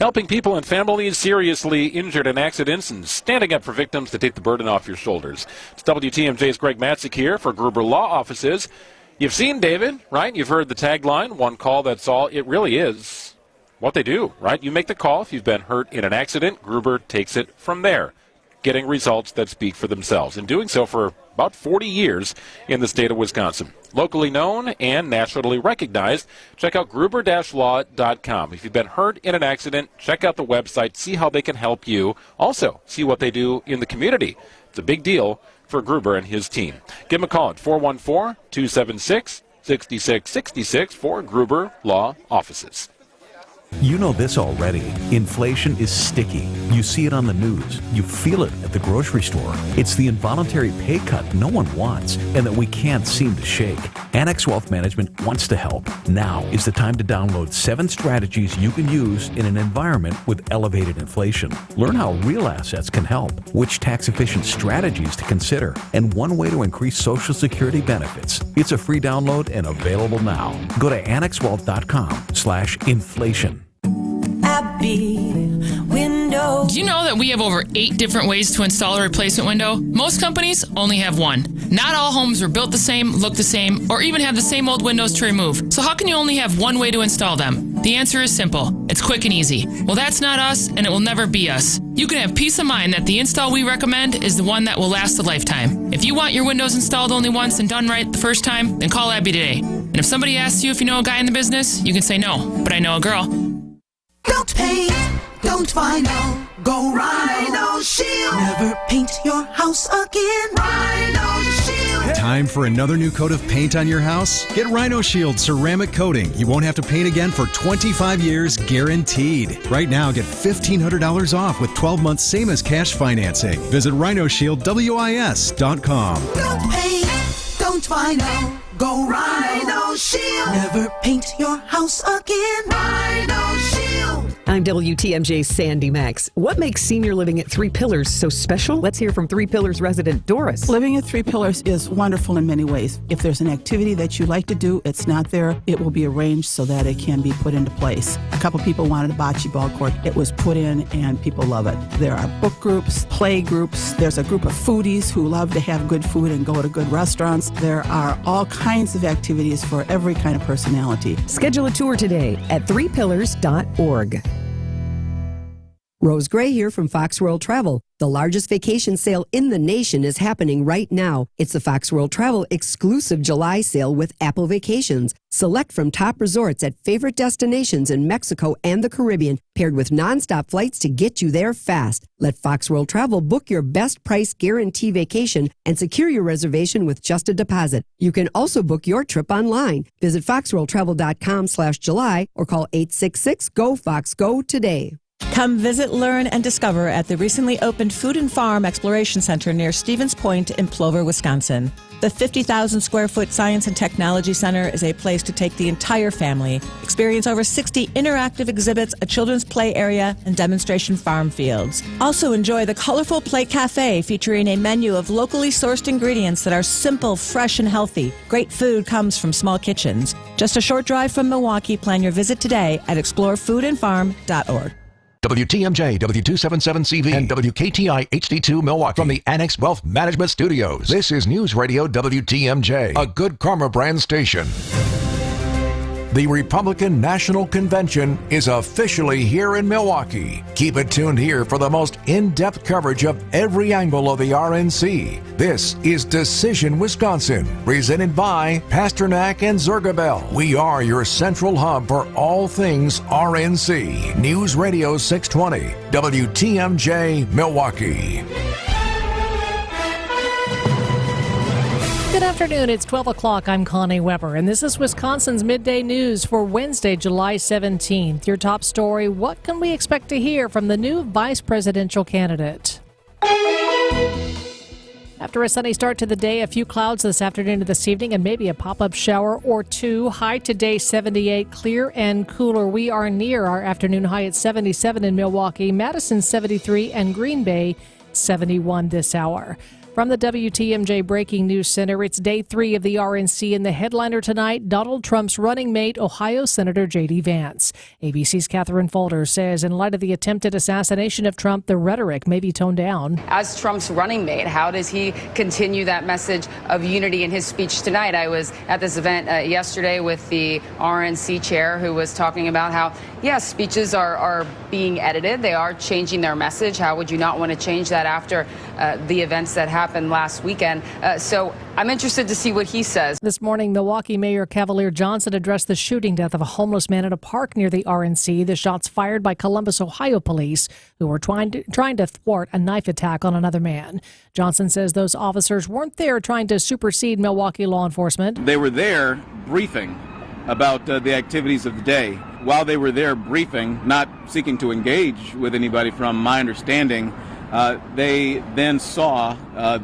Speaker 16: Helping people and families seriously injured in accidents and standing up for victims to take the burden off your shoulders. It's WTMJ's Greg Matzik here for Gruber Law Offices. You've seen David, right? You've heard the tagline, one call, that's all. It really is what they do, right? You make the call if you've been hurt in an accident. Gruber takes it from there, getting results that speak for themselves, and doing so for about 40 years in the state of Wisconsin. Locally known and nationally recognized. Check out gruber-law.com. If you've been hurt in an accident, check out the website, see how they can help you. Also, see what they do in the community. It's a big deal for Gruber and his team. Give him a call at 414-276-6666 for Gruber Law Offices.
Speaker 6: You know this already. Inflation is sticky. You see it on the news. You feel it at the grocery store. It's the involuntary pay cut no one wants and that we can't seem to shake. Annex Wealth Management wants to help. Now is the time to download 7 strategies you can use in an environment with elevated inflation. Learn how real assets can help, which tax-efficient strategies to consider, and one way to increase Social Security benefits. It's a free download and available now. Go to annexwealth.com/inflation.
Speaker 8: Window. Do you know that we have over 8 different ways to install a replacement window? Most companies only have one. Not all homes are built the same, look the same, or even have the same old windows to remove. So how can you only have one way to install them? The answer is simple. It's quick and easy. Well, that's not us, and it will never be us. You can have peace of mind that the install we recommend is the one that will last a lifetime. If you want your windows installed only once and done right the first time, then call Abby today. And if somebody asks you if you know a guy in the business, you can say no, but I know a girl.
Speaker 3: Don't paint, don't vinyl, go Rhino Shield. Never paint your house again. Rhino Shield.
Speaker 9: Time for another new coat of paint on your house? Get Rhino Shield ceramic coating. You won't have to paint again for 25 years guaranteed. Right now, get $1,500 off with 12 months same as cash financing. Visit RhinoShieldWIS.com.
Speaker 3: Don't paint, don't vinyl, go Rhino Shield. Never paint your house again. Rhino Shield.
Speaker 23: I'm WTMJ's Sandy Max. What makes senior living at 3 Pillars so special? Let's hear from 3 Pillars resident Doris.
Speaker 24: Living at 3 Pillars is wonderful in many ways. If there's an activity that you like to do, it's not there, it will be arranged so that it can be put into place. A couple people wanted a bocce ball court. It was put in and people love it. There are book groups, play groups. There's a group of foodies who love to have good food and go to good restaurants. There are all kinds of activities for every kind of personality.
Speaker 23: Schedule a tour today at 3pillars.org.
Speaker 1: Rose Gray here from Fox World Travel. The largest vacation sale in the nation is happening right now. It's the Fox World Travel exclusive July sale with Apple Vacations. Select from top resorts at favorite destinations in Mexico and the Caribbean, paired with nonstop flights to get you there fast. Let Fox World Travel book your best price guarantee vacation and secure your reservation with just a deposit. You can also book your trip online. Visit foxworldtravel.com/July or call 866-GO-FOX-GO today.
Speaker 2: Come visit, learn, and discover at the recently opened Food and Farm Exploration Center near Stevens Point in Plover, Wisconsin. The 50,000 square foot Science and Technology Center is a place to take the entire family. Experience over 60 interactive exhibits, a children's play area, and demonstration farm fields. Also enjoy the colorful Plate Cafe featuring a menu of locally sourced ingredients that are simple, fresh, and healthy. Great food comes from small kitchens. Just a short drive from Milwaukee. Plan your visit today at explorefoodandfarm.org.
Speaker 20: WTMJ, W277CV, and WKTI HD2 Milwaukee from the Annex Wealth Management Studios. This is News Radio WTMJ, a Good Karma brand station. The Republican National Convention is officially here in Milwaukee. Keep it tuned here for the most in-depth coverage of every angle of the RNC. This is Decision Wisconsin, presented by Pasternak and Zergabel. We are your central hub for all things RNC. News Radio 620, WTMJ, Milwaukee.
Speaker 10: Good afternoon. It's 12 o'clock. I'm Connie Weber, and this is Wisconsin's Midday News for Wednesday, July 17th. Your top story, what can we expect to hear from the new vice presidential candidate? After a sunny start to the day, a few clouds this afternoon to this evening and maybe a pop-up shower or two. High today, 78, clear and cooler. We are near our afternoon high at 77 in Milwaukee, Madison 73, and Green Bay 71 this hour. From the WTMJ Breaking News Center, it's day 3 of the RNC, and the headliner tonight, Donald Trump's running mate, Ohio Senator J.D. Vance. ABC's Catherine Folder says in light of the attempted assassination of Trump, the rhetoric may be toned down.
Speaker 11: As Trump's running mate, how does he continue that message of unity in his speech tonight? I was at this event yesterday with the RNC chair who was talking about how, yes, speeches are being edited. They are changing their message. How would you not want to change that after the events that happened last weekend? So I'm interested to see what he says.
Speaker 10: This morning, Milwaukee Mayor Cavalier Johnson addressed the shooting death of a homeless man at a park near the RNC. The shots fired by Columbus, Ohio police, who were trying to thwart a knife attack on another man. Johnson says those officers weren't there trying to supersede Milwaukee law enforcement.
Speaker 25: They were there briefing about the activities of the day. While they were there briefing, not seeking to engage with anybody from my understanding, they then saw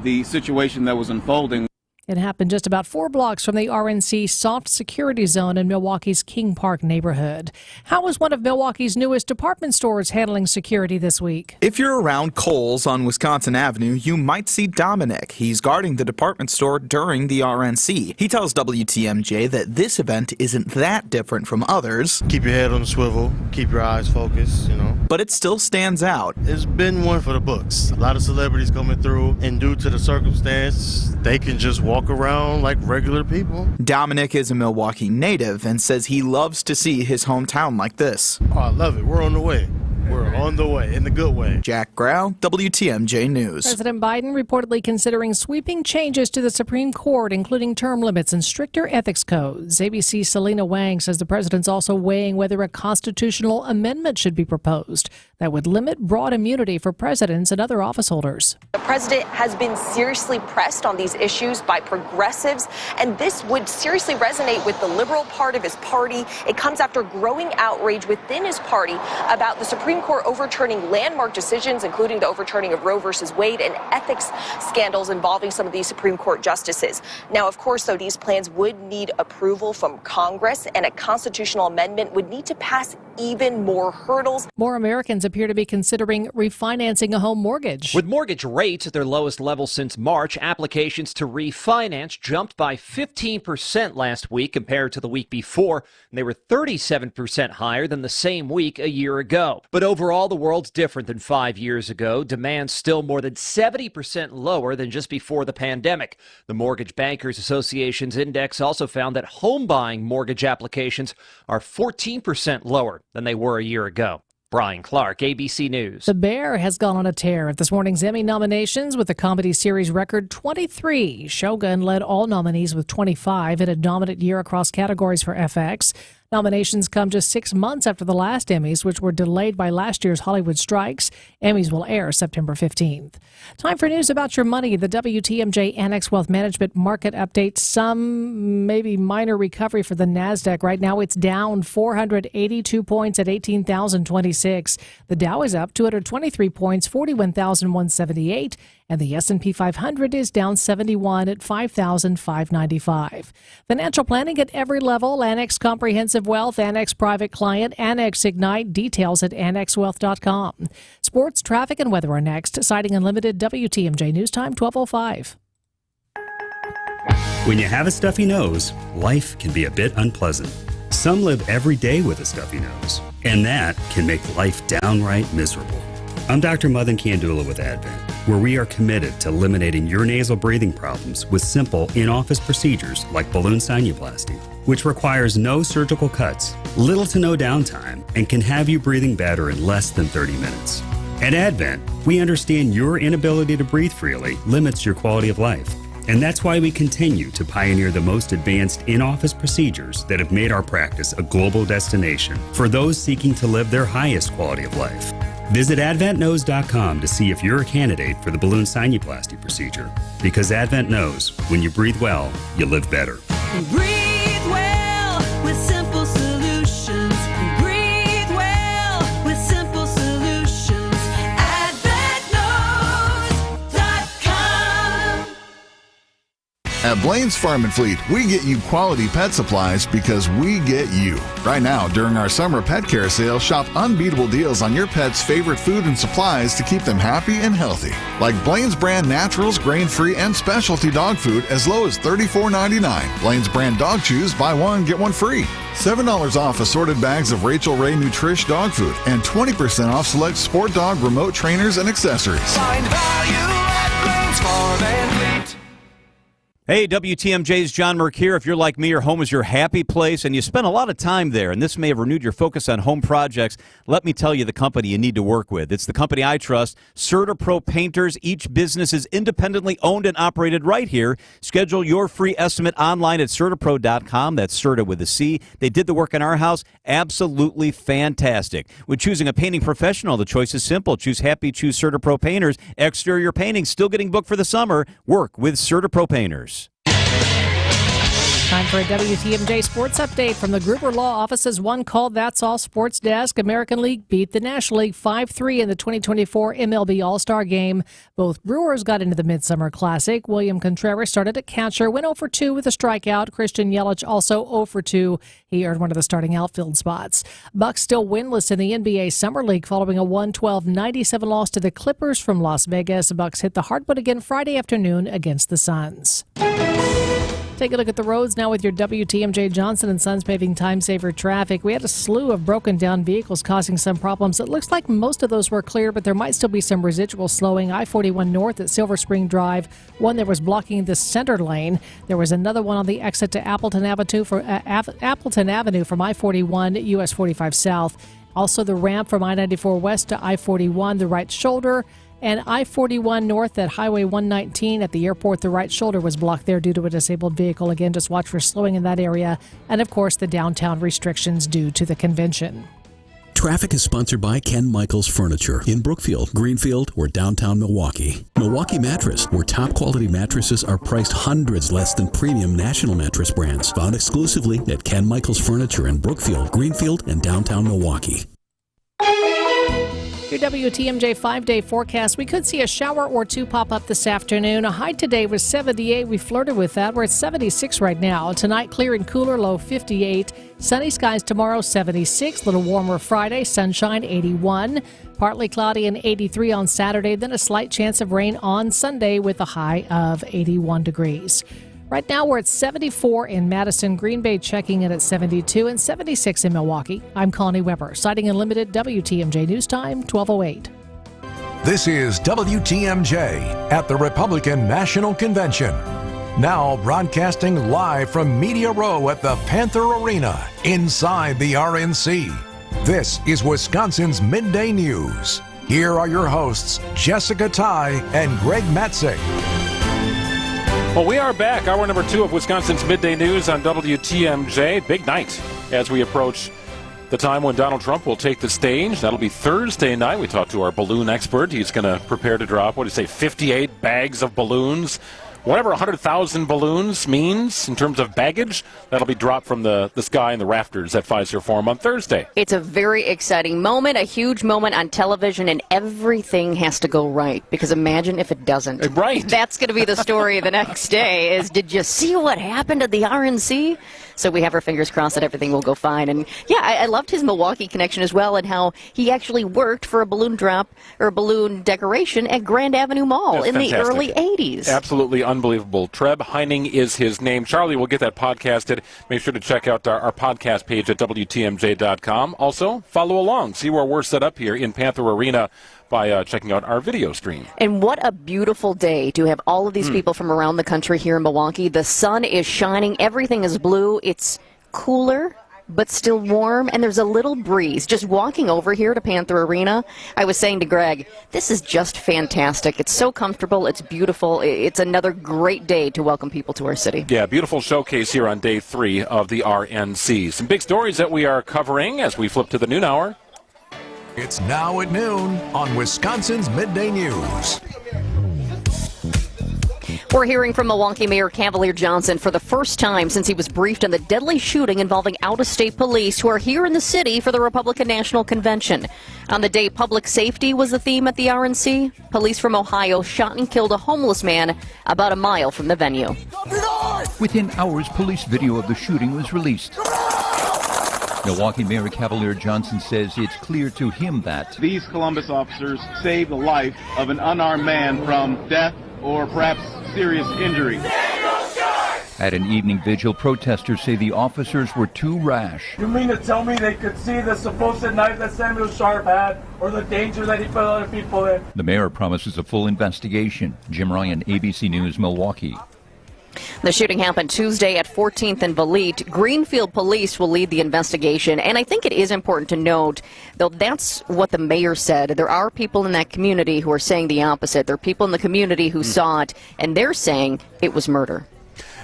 Speaker 25: the situation that was unfolding.
Speaker 10: It happened just about 4 blocks from the RNC soft security zone in Milwaukee's King Park neighborhood. How is one of Milwaukee's newest department stores handling security this week?
Speaker 26: If you're around Kohl's on Wisconsin Avenue, you might see Dominic. He's guarding the department store during the RNC. He tells WTMJ that this event isn't that different from others.
Speaker 27: Keep your head on the swivel, keep your eyes focused,
Speaker 26: But it still stands out.
Speaker 27: It's been one for the books. A lot of celebrities coming through, and due to the circumstance, they can just walk around like regular people.
Speaker 26: Dominic is a Milwaukee native and says he loves to see his hometown like this.
Speaker 27: Oh, I love it. We're on the way. We're on the way, in the good way.
Speaker 26: Jack Grau, WTMJ News.
Speaker 10: President Biden reportedly considering sweeping changes to the Supreme Court, including term limits and stricter ethics codes. ABC's Selena Wang says the president's also weighing whether a constitutional amendment should be proposed that would limit broad immunity for presidents and other office holders.
Speaker 28: The president has been seriously pressed on these issues by progressives, and this would seriously resonate with the liberal part of his party. It comes after growing outrage within his party about the Supreme Court overturning landmark decisions, including the overturning of Roe versus Wade and ethics scandals involving some of these Supreme Court justices. Now, of course, though, these plans would need approval from Congress, and a constitutional amendment would need to pass even more hurdles.
Speaker 10: More Americans appear to be considering refinancing a home mortgage.
Speaker 29: With mortgage rates at their lowest level since March, applications to refinance jumped by 15% last week compared to the week before, and they were 37% higher than the same week a year ago. But overall, the world's different than 5 years ago. Demand's still more than 70% lower than just before the pandemic. The Mortgage Bankers Association's index also found that home buying mortgage applications are 14% lower than they were a year ago. Brian Clark, ABC News.
Speaker 10: The Bear has gone on a tear at this morning's Emmy nominations with the comedy series record 23. Shogun led all nominees with 25 in a dominant year across categories for FX. Nominations come just 6 months after the last Emmys, which were delayed by last year's Hollywood strikes. Emmys will air September 15th. Time for news about your money. The WTMJ Annex Wealth Management Market update. Some maybe minor recovery for the NASDAQ. Right now it's down 482 points at 18,026. The Dow is up 223 points, 41,178. And the S&P 500 is down 71 at 5,595. Financial planning at every level. Annex Comprehensive Wealth, Annex Private Client, Annex Ignite. Details at annexwealth.com. Sports, traffic, and weather are next. Citing Unlimited, WTMJ News Time, 12:05.
Speaker 4: When you have a stuffy nose, life can be a bit unpleasant. Some live every day with a stuffy nose, and that can make life downright miserable. I'm Dr. Madan Kandula with Advent, where we are committed to eliminating your nasal breathing problems with simple in-office procedures like balloon sinuplasty, which requires no surgical cuts, little to no downtime, and can have you breathing better in less than 30 minutes. At Advent, we understand your inability to breathe freely limits your quality of life, and that's why we continue to pioneer the most advanced in-office procedures that have made our practice a global destination for those seeking to live their highest quality of life. Visit AdventKnows.com to see if you're a candidate for the balloon sinuplasty procedure. Because Advent knows when you breathe well, you live better.
Speaker 3: Breathe well with simple solutions. Breathe well with simple solutions. AdventKnows.com.
Speaker 7: At Blaine's Farm and Fleet, we get you quality pet supplies because we get you. Right now, during our summer pet care sale, shop unbeatable deals on your pet's favorite food and supplies to keep them happy and healthy. Like Blaine's brand naturals, grain-free, and specialty dog food as low as $34.99. Blaine's brand dog chews, buy one, get one free. $7 off assorted bags of Rachel Ray Nutrish dog food and 20% off select sport dog remote trainers and accessories.
Speaker 3: Find value at Blaine's Farm and Fleet.
Speaker 12: Hey, WTMJ's John Merck here. If you're like me, your home is your happy place, and you spend a lot of time there, and this may have renewed your focus on home projects, let me tell you the company you need to work with. It's the company I trust, CertaPro Painters. Each business is independently owned and operated right here. Schedule your free estimate online at CertaPro.com. That's Certa with a C. They did the work in our house. Absolutely fantastic. When choosing a painting professional, the choice is simple. Choose Happy, choose CertaPro Painters. Exterior painting, still getting booked for the summer. Work with CertaPro Painters.
Speaker 10: Time for a WTMJ Sports Update from the Gruber Law Office's One Call That's All Sports Desk. American League beat the National League 5-3 in the 2024 MLB All-Star Game. Both Brewers got into the Midsummer Classic. William Contreras started at catcher, went 0-for-2 with a strikeout. Christian Yelich also 0-for-2. He earned one of the starting outfield spots. Bucks still winless in the NBA Summer League following a 112-97 loss to the Clippers from Las Vegas. Bucks hit the hardwood again Friday afternoon against the Suns. Take a look at the roads now with your WTMJ Johnson & Sons Paving Time Saver traffic. We had a slew of broken down vehicles causing some problems. It looks like most of those were clear, but there might still be some residual slowing. I-41 North at Silver Spring Drive, one that was blocking the center lane. There was another one on the exit to Appleton Avenue from I-41 US 45 South. Also the ramp from I-94 West to I-41, the right shoulder. And I-41 North at Highway 119 at the airport, the right shoulder was blocked there due to a disabled vehicle. Again, just watch for slowing in that area. And, of course, the downtown restrictions due to the convention.
Speaker 13: Traffic is sponsored by Ken Michaels Furniture in Brookfield, Greenfield, or downtown Milwaukee. Milwaukee Mattress, where top-quality mattresses are priced hundreds less than premium national mattress brands. Found exclusively at Ken Michaels Furniture in Brookfield, Greenfield, and downtown Milwaukee.
Speaker 10: Your WTMJ 5-day forecast. We could see a shower or two pop up this afternoon. A high today was 78. We flirted with that. We're at 76 right now. Tonight, clear and cooler, low 58. Sunny skies tomorrow, 76. A little warmer Friday, sunshine, 81. Partly cloudy and 83 on Saturday. Then a slight chance of rain on Sunday with a high of 81 degrees. Right now, we're at 74 in Madison, Green Bay checking in at 72, and 76 in Milwaukee. I'm Connie Weber, citing Unlimited WTMJ News Time, 12:08.
Speaker 20: This is WTMJ at the Republican National Convention. Now broadcasting live from Media Row at the Panther Arena inside the RNC. This is Wisconsin's Midday News. Here are your hosts, Jessica Ty and Greg Matzek.
Speaker 5: Well, we are back. Hour number 2 of Wisconsin's Midday News on WTMJ. Big night as we approach the time when Donald Trump will take the stage. That'll be Thursday night. We talked to our balloon expert. He's going to prepare to drop, 58 bags of balloons. Whatever 100,000 balloons means in terms of baggage, that'll be dropped from the sky in the rafters at Pfizer Forum on Thursday.
Speaker 14: It's a very exciting moment, a huge moment on television, and everything has to go right, because imagine if it doesn't.
Speaker 5: Right.
Speaker 14: That's going to be the story the next day is, did you see what happened at the RNC? So we have our fingers crossed that everything will go fine. And yeah, I loved his Milwaukee connection as well, and how he actually worked for a balloon drop or a balloon decoration at Grand Avenue Mall in the early 80s.
Speaker 5: Absolutely unbelievable. Treb Heining is his name. Charlie will get that podcasted. Make sure to check out our podcast page at WTMJ.com. Also, follow along. See where we're set up here in Panther Arena by checking out our video stream.
Speaker 14: And what a beautiful day to have all of these people from around the country here in Milwaukee. The sun is shining. Everything is blue. It's cooler, but still warm, and there's a little breeze. Just walking over here to Panther Arena, I was saying to Greg, this is just fantastic. It's so comfortable. It's beautiful. It's another great day to welcome people to our city.
Speaker 5: Yeah, beautiful showcase here on day 3 of the RNC. Some big stories that we are covering as we flip to the noon hour.
Speaker 20: It's now at noon on Wisconsin's Midday News.
Speaker 14: We're hearing from Milwaukee Mayor Cavalier Johnson for the first time since he was briefed on the deadly shooting involving out-of-state police who are here in the city for the Republican National Convention. On the day, public safety was the theme at the RNC. Police from Ohio shot and killed a homeless man about a mile from the venue.
Speaker 15: Within hours, police video of the shooting was released. Milwaukee Mayor Cavalier Johnson says it's clear to him that
Speaker 25: these Columbus officers saved the life of an unarmed man from death or perhaps serious injury.
Speaker 15: At an evening vigil, protesters say the officers were too rash.
Speaker 16: You mean to tell me they could see the supposed knife that Samuel Sharp had, or the danger that he put other people in?
Speaker 15: The mayor promises a full investigation. Jim Ryan, ABC News, Milwaukee.
Speaker 14: The shooting happened Tuesday at 14th and Valete. Greenfield police will lead the investigation, and I think it is important to note, though that's what the mayor said. There are people in that community who are saying the opposite. There are people in the community who saw it, and they're saying it was murder.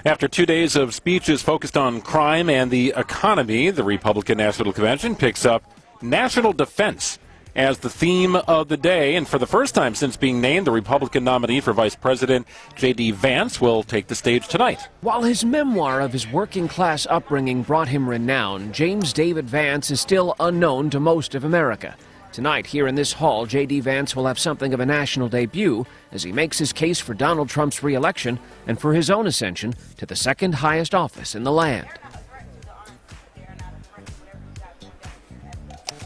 Speaker 5: After 2 days of speeches focused on crime and the economy, the Republican National Convention picks up national defense as the theme of the day. And for the first time since being named, the Republican nominee for Vice President J.D. Vance will take the stage tonight.
Speaker 17: While his memoir of his working-class upbringing brought him renown, James David Vance is still unknown to most of America. Tonight, here in this hall, J.D. Vance will have something of a national debut as he makes his case for Donald Trump's re-election and for his own ascension to the second highest office in the land.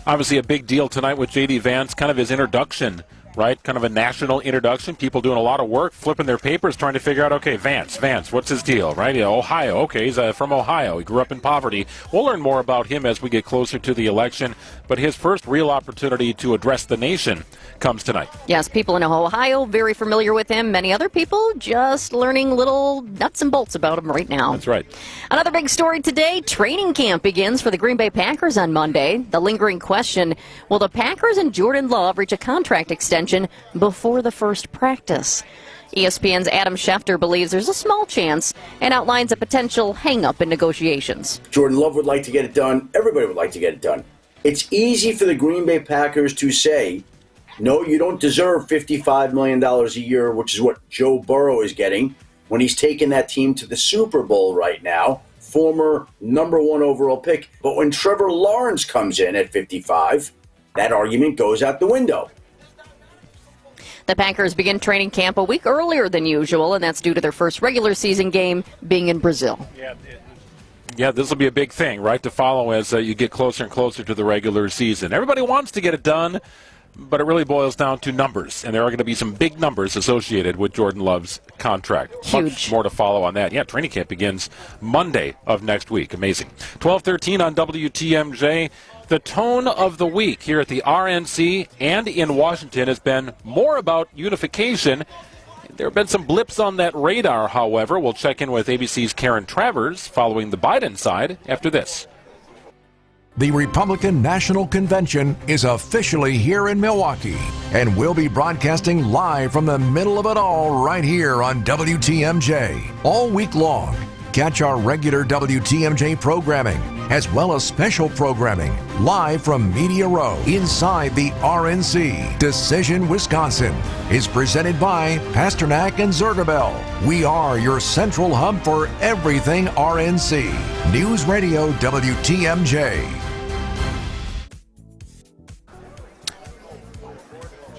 Speaker 5: Obviously a big deal tonight with J.D. Vance, kind of his introduction, right? Kind of a national introduction. People doing a lot of work, flipping their papers, trying to figure out, okay, Vance, what's his deal, right? Yeah, Ohio, okay, he's from Ohio. He grew up in poverty. We'll learn more about him as we get closer to the election, but his first real opportunity to address the nation comes tonight.
Speaker 14: Yes, people in Ohio very familiar with him. Many other people just learning little nuts and bolts about him right now.
Speaker 5: That's right.
Speaker 14: Another big story today, training camp begins for the Green Bay Packers on Monday. The lingering question, will the Packers and Jordan Love reach a contract extension before the first practice? ESPN's Adam Schefter believes there's a small chance and outlines a potential hang-up in negotiations.
Speaker 18: Jordan Love would like to get it done. Everybody would like to get it done. It's easy for the Green Bay Packers to say, no, you don't deserve $55 million a year, which is what Joe Burrow is getting when he's taking that team to the Super Bowl right now, former number 1 overall pick. But when Trevor Lawrence comes in at 55, that argument goes out the window.
Speaker 14: The Packers begin training camp a week earlier than usual, and that's due to their first regular season game being in Brazil.
Speaker 5: Yeah, this will be a big thing, right, to follow as you get closer and closer to the regular season. Everybody wants to get it done, but it really boils down to numbers, and there are going to be some big numbers associated with Jordan Love's contract.
Speaker 14: Huge.
Speaker 5: Much more to follow on that. Yeah, training camp begins Monday of next week. Amazing. 12:13 on WTMJ. The tone of the week here at the RNC and in Washington has been more about unification. There have been some blips on that radar, however. We'll check in with ABC's Karen Travers following the Biden side after this.
Speaker 20: The Republican National Convention is officially here in Milwaukee, and we'll be broadcasting live from the middle of it all right here on WTMJ all week long. Catch our regular WTMJ programming, as well as special programming, live from Media Row inside the RNC. Decision Wisconsin is presented by Pasternak and Zergabel. We are your central hub for everything RNC. News Radio WTMJ.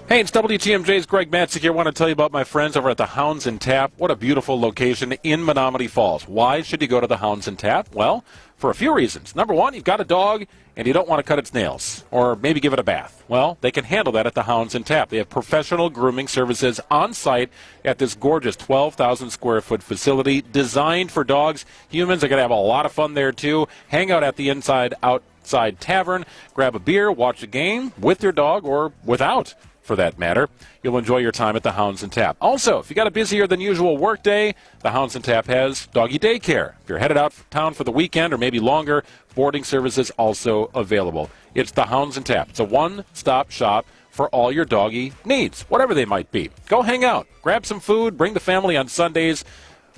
Speaker 5: Hey, it's WTMJ's Greg Matzik here. I want to tell you about my friends over at the Hounds and Tap. What a beautiful location in Menomonee Falls. Why should you go to the Hounds and Tap? Well, for a few reasons. Number one, you've got a dog and you don't want to cut its nails or maybe give it a bath. Well, they can handle that at the Hounds and Tap. They have professional grooming services on site at this gorgeous 12,000 square foot facility designed for dogs. Humans are going to have a lot of fun there too. Hang out at the outside tavern, grab a beer, watch a game with your dog or without, for that matter. You'll enjoy your time at the Hounds and Tap. Also, if you got a busier than usual work day, the Hounds and Tap has doggy daycare. If you're headed out of town for the weekend or maybe longer, boarding services also available. It's the Hounds and Tap. It's a one-stop shop for all your doggy needs, whatever they might be. Go hang out, grab some food, bring the family on Sundays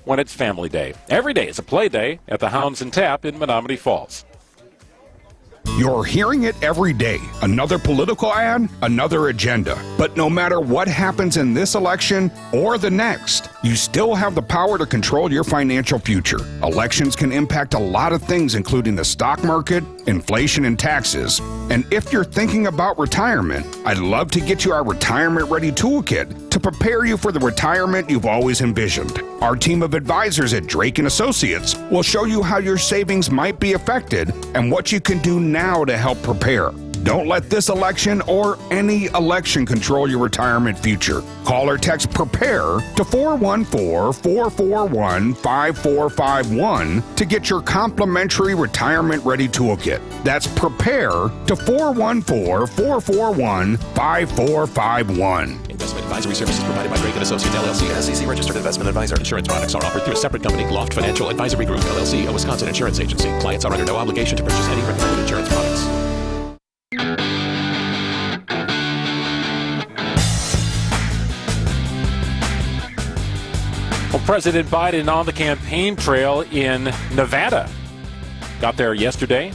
Speaker 5: when it's family day. Every day is a play day at the Hounds and Tap in Menomonee Falls.
Speaker 1: You're hearing it every day. Another political ad, another agenda. But no matter what happens in this election or the next, you still have the power to control your financial future. Elections can impact a lot of things, including the stock market, inflation, and taxes. And if you're thinking about retirement, I'd love to get you our Retirement Ready Toolkit to prepare you for the retirement you've always envisioned. Our team of advisors at Drake & Associates will show you how your savings might be affected and what you can do now to help prepare. Don't let this election or any election control your retirement future. Call or text PREPARE to 414-441-5451 to get your complimentary Retirement Ready Toolkit. That's PREPARE to 414-441-5451.
Speaker 6: Investment advisory services provided by Drake & Associates, LLC, an SEC registered investment advisor. Insurance products are offered through a separate company, Loft Financial Advisory Group, LLC, a Wisconsin insurance agency. Clients are under no obligation to purchase any recommended insurance products.
Speaker 5: Well, President Biden on the campaign trail in Nevada. Got there yesterday.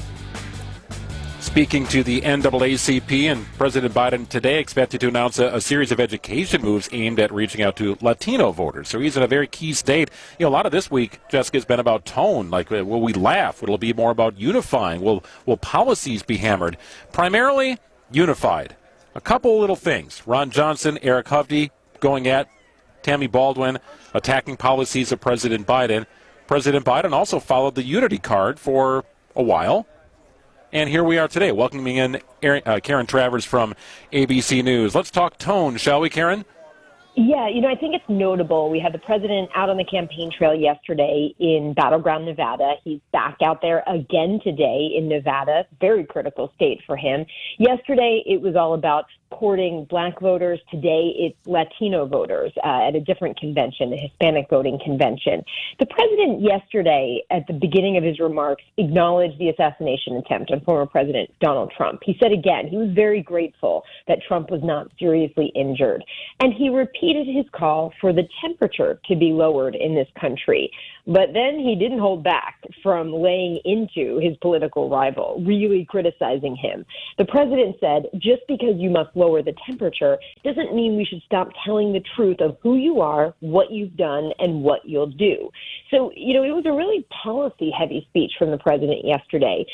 Speaker 5: Speaking to the NAACP, and President Biden today expected to announce a series of education moves aimed at reaching out to Latino voters. So he's in a very key state. You know, a lot of this week, Jessica, has been about tone. Like, will we laugh? Will it be more about unifying? Will policies be hammered? Primarily unified. A couple little things. Ron Johnson, Eric Hovde going at Tammy Baldwin, attacking policies of President Biden. President Biden also followed the unity card for a while. And here we are today, welcoming in Karen Travers from ABC News. Let's talk tone, shall we, Karen?
Speaker 8: Yeah, I think it's notable. We had the president out on the campaign trail yesterday in Battleground, Nevada. He's back out there again today in Nevada. Very critical state for him. Yesterday, it was all about courting black voters. Today, it's Latino voters at a different convention, the Hispanic voting convention. The president yesterday, at the beginning of his remarks, acknowledged the assassination attempt on former President Donald Trump. He said again, he was very grateful that Trump was not seriously injured. And he repeated his call for the temperature to be lowered in this country. But then he didn't hold back from laying into his political rival, really criticizing him. The president said, just because you must lower the temperature doesn't mean we should stop telling the truth of who you are, what you've done, and what you'll do. So, it was a really policy-heavy speech from the president yesterday,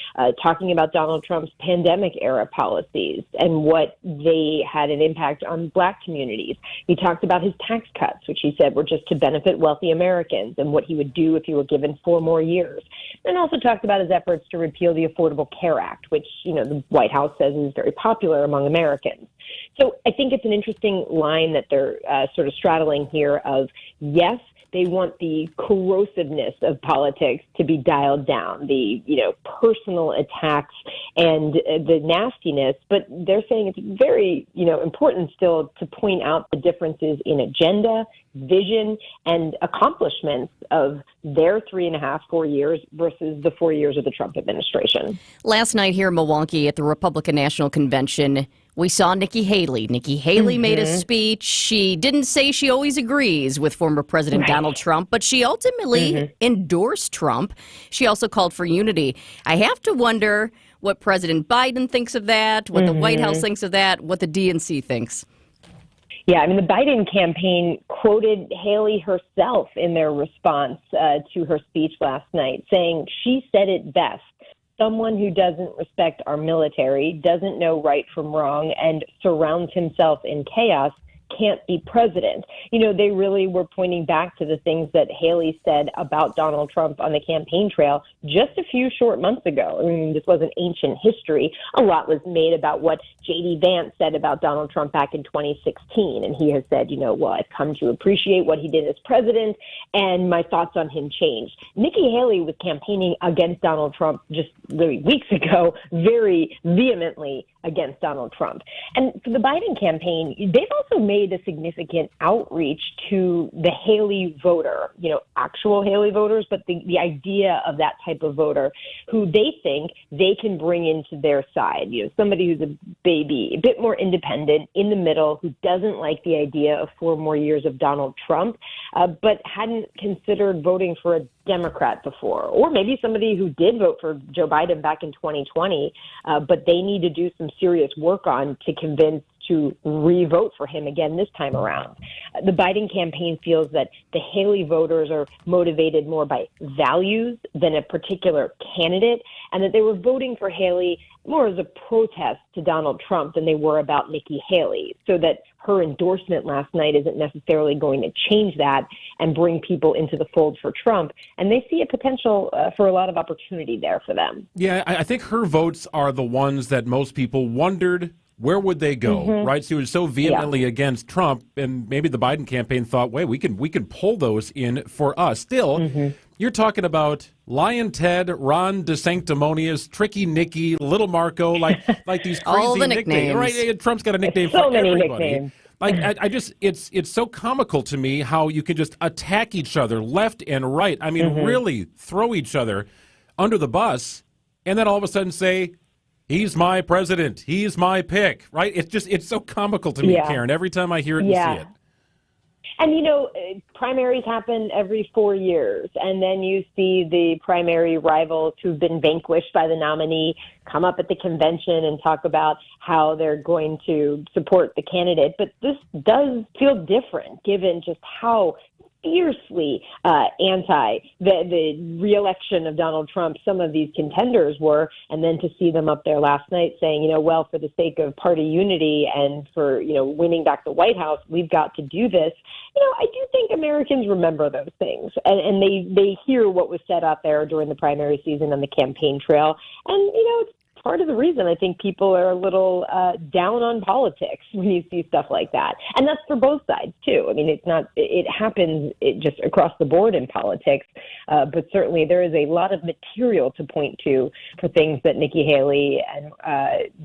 Speaker 8: talking about Donald Trump's pandemic-era policies and what they had an impact on black communities. He talked about his tax cuts, which he said were just to benefit wealthy Americans, and what he would do if he were given 4 more years. And also talked about his efforts to repeal the Affordable Care Act, which, the White House says is very popular among Americans. So I think it's an interesting line that they're sort of straddling here of, yes, They want the corrosiveness of politics to be dialed down, the, personal attacks and the nastiness. But they're saying it's very, important still to point out the differences in agenda, vision, and accomplishments of their 3.5, 4 years versus the 4 years of the Trump administration.
Speaker 14: Last night here in Milwaukee at the Republican National Convention, we saw Nikki Haley. Nikki Haley made a speech. She didn't say she always agrees with former President Donald Trump, but she ultimately endorsed Trump. She also called for unity. I have to wonder what President Biden thinks of that, what the White House thinks of that, what the DNC thinks.
Speaker 8: Yeah, the Biden campaign quoted Haley herself in their response to her speech last night, saying she said it best. Someone who doesn't respect our military, doesn't know right from wrong, and surrounds himself in chaos can't be president. They really were pointing back to the things that Haley said about Donald Trump on the campaign trail just a few short months ago. This wasn't ancient history. A lot was made about what J.D. Vance said about Donald Trump back in 2016. And he has said, well, I've come to appreciate what he did as president, and my thoughts on him changed. Nikki Haley was campaigning against Donald Trump just really weeks ago, very vehemently against Donald Trump. And for the Biden campaign, they've also made a significant outreach to the Haley voter, actual Haley voters, but the idea of that type of voter who they think they can bring into their side, somebody who's a baby, a bit more independent, in the middle, who doesn't like the idea of 4 more years of Donald Trump, but hadn't considered voting for a Democrat before, or maybe somebody who did vote for Joe Biden back in 2020, but they need to do some serious work on to convince to re-vote for him again this time around. The Biden campaign feels that the Haley voters are motivated more by values than a particular candidate, and that they were voting for Haley more as a protest to Donald Trump than they were about Nikki Haley, so that her endorsement last night isn't necessarily going to change that and bring people into the fold for Trump. And they see a potential for a lot of opportunity there for them.
Speaker 5: Yeah, I think her votes are the ones that most people wondered where would they go, right? She was so vehemently against Trump, and maybe the Biden campaign thought, wait, we can pull those in for us. Still, you're talking about Lion Ted, Ron DeSanctimonious, Tricky Nicky, Little Marco, like these crazy
Speaker 14: all the
Speaker 5: nicknames. Right? Trump's got a nickname
Speaker 8: so
Speaker 5: for
Speaker 8: many
Speaker 5: everybody.
Speaker 8: Nicknames.
Speaker 5: I just, it's so comical to me how you can just attack each other left and right. Really throw each other under the bus, and then all of a sudden say, he's my president. He's my pick, right? It's so comical to me, Karen, every time I hear it and see it.
Speaker 8: And, primaries happen every 4 years, and then you see the primary rivals who've been vanquished by the nominee come up at the convention and talk about how they're going to support the candidate. But this does feel different, given just how fiercely anti the reelection of Donald Trump some of these contenders were, and then to see them up there last night saying, well, for the sake of party unity and for, winning back the White House, we've got to do this. I do think Americans remember those things, and they hear what was said out there during the primary season on the campaign trail. And, it's part of the reason I think people are a little down on politics when you see stuff like that. And that's for both sides, too. It happens just across the board in politics, but certainly there is a lot of material to point to for things that Nikki Haley and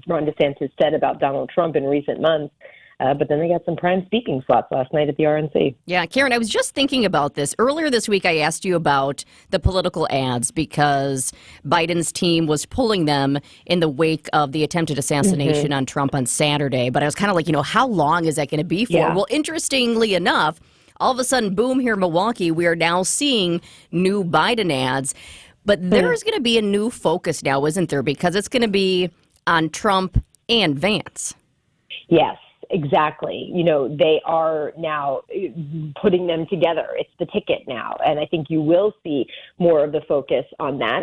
Speaker 8: Ron DeSantis said about Donald Trump in recent months. But then they got some prime speaking slots last night at the RNC.
Speaker 14: Yeah, Karen, I was just thinking about this. Earlier this week, I asked you about the political ads because Biden's team was pulling them in the wake of the attempted assassination on Trump on Saturday. But I was kind of like, how long is that going to be for?
Speaker 8: Yeah.
Speaker 14: Well, interestingly enough, all of a sudden, boom, here in Milwaukee, we are now seeing new Biden ads. But there's going to be a new focus now, isn't there? Because it's going to be on Trump and Vance.
Speaker 8: Yes. Exactly. They are now putting them together. It's the ticket now. And I think you will see more of the focus on that.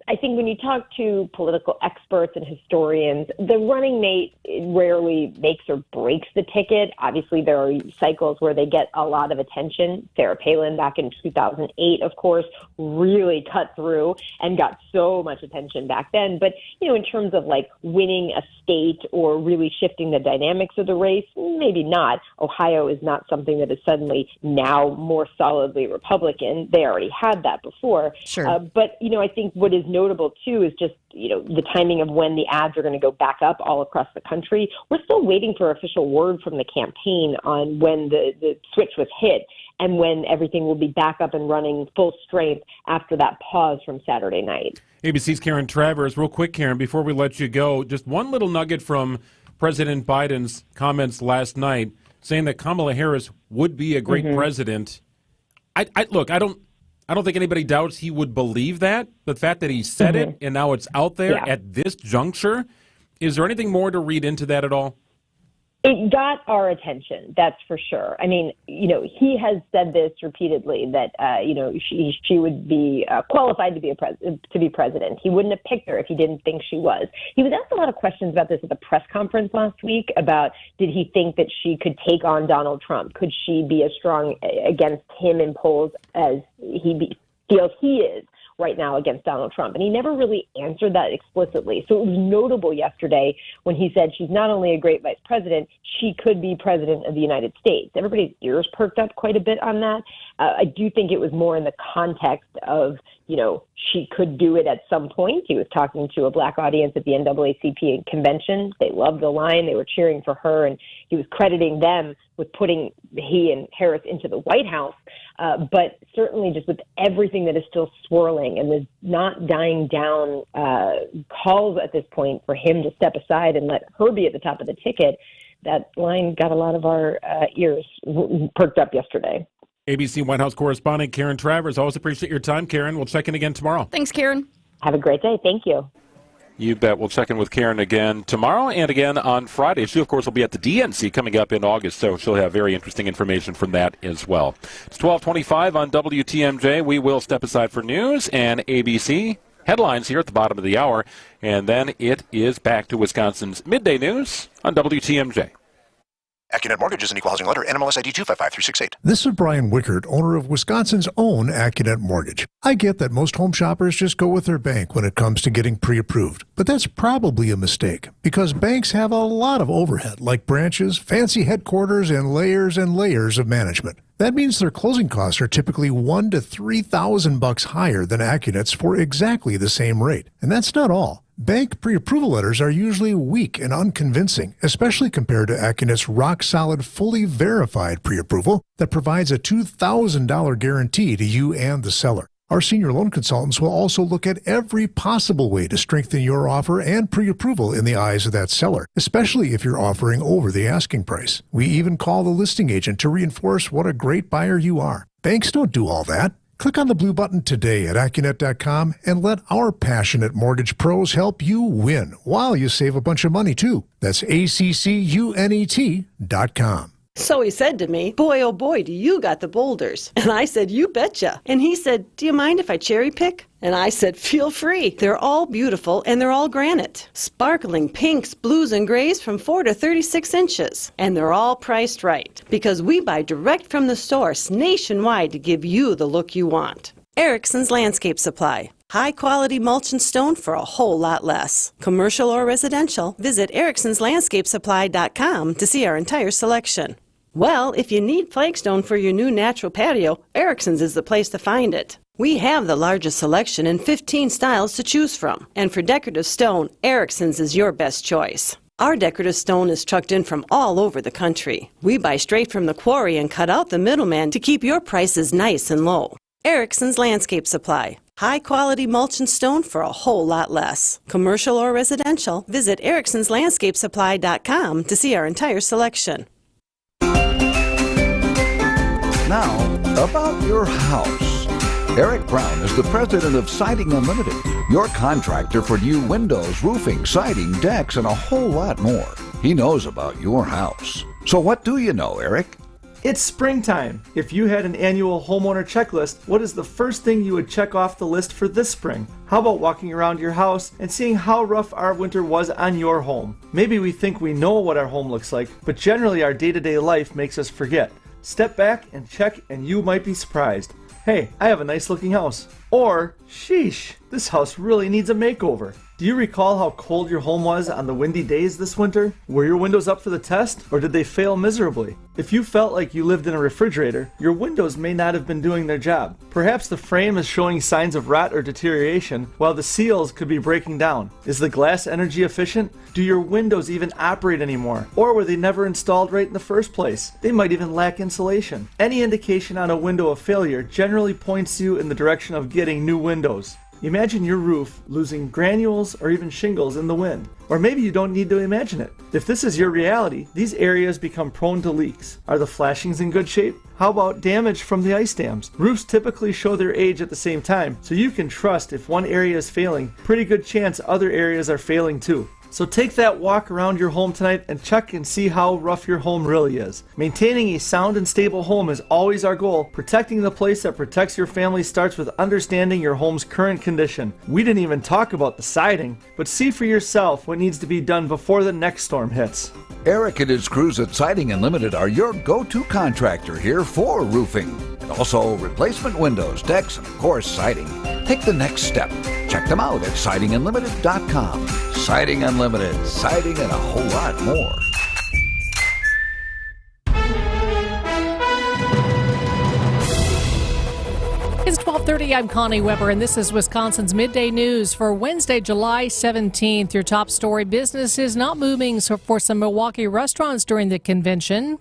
Speaker 8: I think when you talk to political experts and historians, the running mate rarely makes or breaks the ticket. Obviously, there are cycles where they get a lot of attention. Sarah Palin back in 2008, of course, really cut through and got so much attention back then. But, in terms of like winning a state or really shifting the dynamics of the race, maybe not. Ohio is not something that is suddenly now more solidly Republican. They already had that before.
Speaker 14: Sure.
Speaker 8: But, I think what is notable, too, is just, the timing of when the ads are going to go back up all across the country. We're still waiting for official word from the campaign on when the switch was hit and when everything will be back up and running full strength after that pause from Saturday night.
Speaker 5: ABC's Karen Travers. Real quick, Karen, before we let you go, just one little nugget from President Biden's comments last night saying that Kamala Harris would be a great president. I don't think anybody doubts he would believe that. The fact that he said it and now it's out there at this juncture, is there anything more to read into that at all?
Speaker 8: It got our attention, that's for sure. I mean, he has said this repeatedly that, she would be qualified to be president. He wouldn't have picked her if he didn't think she was. He was asked a lot of questions about this at the press conference last week about did he think that she could take on Donald Trump? Could she be as strong against him in polls as he feels he is right now against Donald Trump? And he never really answered that explicitly. So it was notable yesterday when he said she's not only a great vice president, she could be president of the United States. Everybody's ears perked up quite a bit on that. I do think it was more in the context of, she could do it at some point. He was talking to a black audience at the NAACP convention. They loved the line. They were cheering for her, and he was crediting them with putting he and Harris into the White House. But certainly just with everything that is still swirling and the not dying down calls at this point for him to step aside and let her be at the top of the ticket, that line got a lot of our ears perked up yesterday.
Speaker 5: ABC White House correspondent Karen Travers. Always appreciate your time, Karen. We'll check in again tomorrow.
Speaker 14: Thanks, Karen.
Speaker 8: Have a great day. Thank you.
Speaker 5: You bet. We'll check in with Karen again tomorrow and again on Friday. She, of course, will be at the DNC coming up in August, so she'll have very interesting information from that as well. It's 12:25 on WTMJ. We will step aside for news and ABC headlines here at the bottom of the hour, and then it is back to Wisconsin's Midday News on WTMJ.
Speaker 2: AccuNet Mortgage is an equal housing lender. NMLS ID 255368.
Speaker 9: This is Brian Wickert, owner of Wisconsin's own AccuNet Mortgage. I get that most home shoppers just go with their bank when it comes to getting pre-approved, but that's probably a mistake because banks have a lot of overhead, like branches, fancy headquarters, and layers of management. That means their closing costs are typically $1,000 to $3,000 higher than AccuNet's for exactly the same rate. And that's not all. Bank pre-approval letters are usually weak and unconvincing, especially compared to AccuNet's rock-solid, fully verified pre-approval that provides a $2,000 guarantee to you and the seller. Our senior loan consultants will also look at every possible way to strengthen your offer and pre-approval in the eyes of that seller, especially if you're offering over the asking price. We even call the listing agent to reinforce what a great buyer you are. Banks don't do all that. Click on the blue button today at AccuNet.com and let our passionate mortgage pros help you win while you save a bunch of money, too. That's ACCUNET.com.
Speaker 11: So he said to me, boy, oh boy, do you got the boulders. And I said, you betcha. And he said, do you mind if I cherry pick? And I said, feel free. They're all beautiful and they're all granite. Sparkling pinks, blues, and grays from 4 to 36 inches. And they're all priced right because we buy direct from the source nationwide to give you the look you want. Erickson's Landscape Supply. High-quality mulch and stone for a whole lot less. Commercial or residential, visit ericksonslandscapesupply.com to see our entire selection. Well, if you need flagstone for your new natural patio, Erickson's is the place to find it. We have the largest selection and 15 styles to choose from. And for decorative stone, Erickson's is your best choice. Our decorative stone is trucked in from all over the country. We buy straight from the quarry and cut out the middleman to keep your prices nice and low. Erickson's Landscape Supply. High-quality mulch and stone for a whole lot less. Commercial or residential, visit ericksonslandscapesupply.com to see our entire selection.
Speaker 19: Now, about your house. Eric Brown is the president of Siding Unlimited, your contractor for new windows, roofing, siding, decks, and a whole lot more. He knows about your house. So what do you know, Eric?
Speaker 4: It's springtime. If you had an annual homeowner checklist, what is the first thing you would check off the list for this spring? How about walking around your house and seeing how rough our winter was on your home? Maybe we think we know what our home looks like, but generally our day-to-day life makes us forget. Step back and check and you might be surprised. Hey, I have a nice looking house. Or, sheesh, this house really needs a makeover. Do you recall how cold your home was on the windy days this winter? Were your windows up for the test, or did they fail miserably? If you felt like you lived in a refrigerator, your windows may not have been doing their job. Perhaps the frame is showing signs of rot or deterioration, while the seals could be breaking down. Is the glass energy efficient? Do your windows even operate anymore? Or were they never installed right in the first place? They might even lack insulation. Any indication on a window of failure generally points you in the direction of getting new windows. Imagine your roof losing granules or even shingles in the wind. Or maybe you don't need to imagine it. If this is your reality, these areas become prone to leaks. Are the flashings in good shape? How about damage from the ice dams? Roofs typically show their age at the same time, so you can trust if one area is failing, pretty good chance other areas are failing too. So take that walk around your home tonight and check and see how rough your home really is. Maintaining a sound and stable home is always our goal. Protecting the place that protects your family starts with understanding your home's current condition. We didn't even talk about the siding, but see for yourself what needs to be done before the next storm hits.
Speaker 19: Eric and his crews at Siding Unlimited are your go-to contractor here for roofing. And also replacement windows, decks, and of course siding. Take the next step. Check them out at sidingunlimited.com. Siding Unlimited, siding and a whole lot more.
Speaker 10: It's 12:30. I'm Connie Weber, and this is Wisconsin's Midday News for Wednesday, July 17th. Your top story: business is not booming for some Milwaukee restaurants during the convention.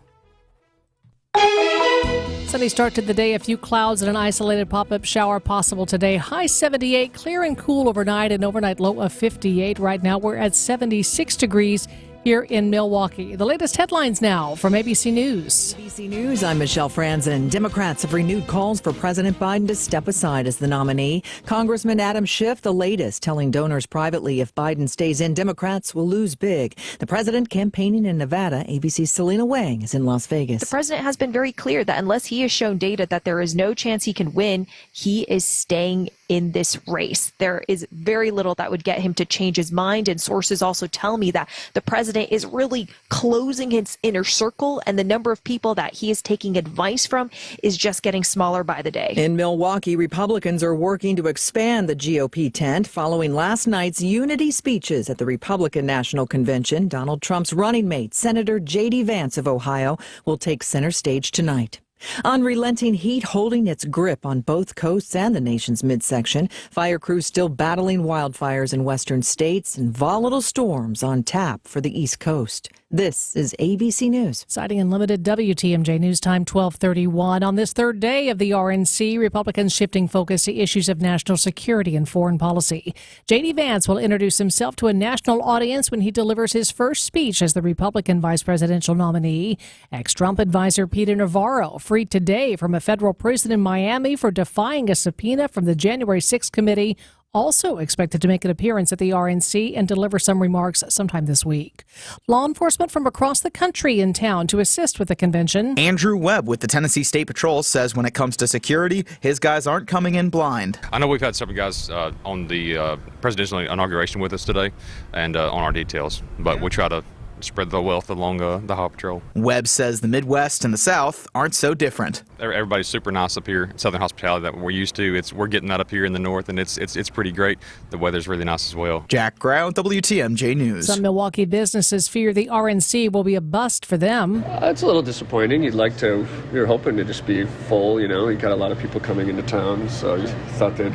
Speaker 10: Sunny start to the day. A few clouds and an isolated pop-up shower possible today. High 78, clear and cool overnight, an overnight low of 58. Right now we're at 76 degrees here in Milwaukee. The latest headlines now from ABC News.
Speaker 21: ABC News, I'm Michelle Franzen. Democrats have renewed calls for President Biden to step aside as the nominee. Congressman Adam Schiff, the latest, telling donors privately if Biden stays in, Democrats will lose big. The president campaigning in Nevada. ABC's Selena Wang is in Las Vegas.
Speaker 22: The president has been very clear that unless he has shown data that there is no chance he can win, he is staying in this race. There is very little that would get him to change his mind, and sources also tell me that the president is really closing his inner circle, and the number of people that he is taking advice from is just getting smaller by the day.
Speaker 21: In Milwaukee, Republicans are working to expand the GOP tent following last night's unity speeches at the Republican National Convention. Donald Trump's running mate, Senator J.D. Vance of Ohio, will take center stage tonight. Unrelenting heat holding its grip on both coasts and the nation's midsection. Fire crews still battling wildfires in western states and volatile storms on tap for the East Coast. This is ABC News.
Speaker 10: Siding Unlimited, WTMJ News Time 12:31. On this third day of the RNC, Republicans shifting focus to issues of national security and foreign policy. J.D. Vance will introduce himself to a national audience when he delivers his first speech as the Republican vice presidential nominee. Ex-Trump advisor Peter Navarro freed today from a federal prison in Miami for defying a subpoena from the January 6th committee. Also expected to make an appearance at the RNC and deliver some remarks sometime this week. Law enforcement from across the country in town to assist with the convention.
Speaker 23: Andrew Webb with the Tennessee State Patrol says when it comes to security, his guys aren't coming in blind.
Speaker 24: I know we've had several guys on the presidential inauguration with us today and on our details, but we try to spread the wealth along the Highway Patrol.
Speaker 23: Webb says the Midwest and the South aren't so different.
Speaker 24: Everybody's super nice up here. Southern hospitality that we're used to. We're getting that up here in the north, and it's pretty great. The weather's really nice as well.
Speaker 23: Jack Grau, WTMJ News.
Speaker 10: Some Milwaukee businesses fear the RNC will be a bust for them.
Speaker 26: It's a little disappointing. You're hoping to just be full, you got a lot of people coming into town, so you thought they'd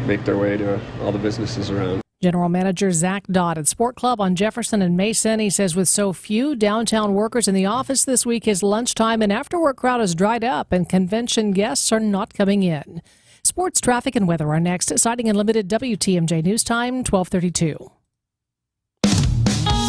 Speaker 26: make their way to all the businesses around.
Speaker 10: General Manager Zach Dodd at Sport Club on Jefferson and Mason. He says with so few downtown workers in the office this week, his lunchtime and after-work crowd has dried up and convention guests are not coming in. Sports, traffic, and weather are next. Siding Unlimited, WTMJ News Time, 12:32.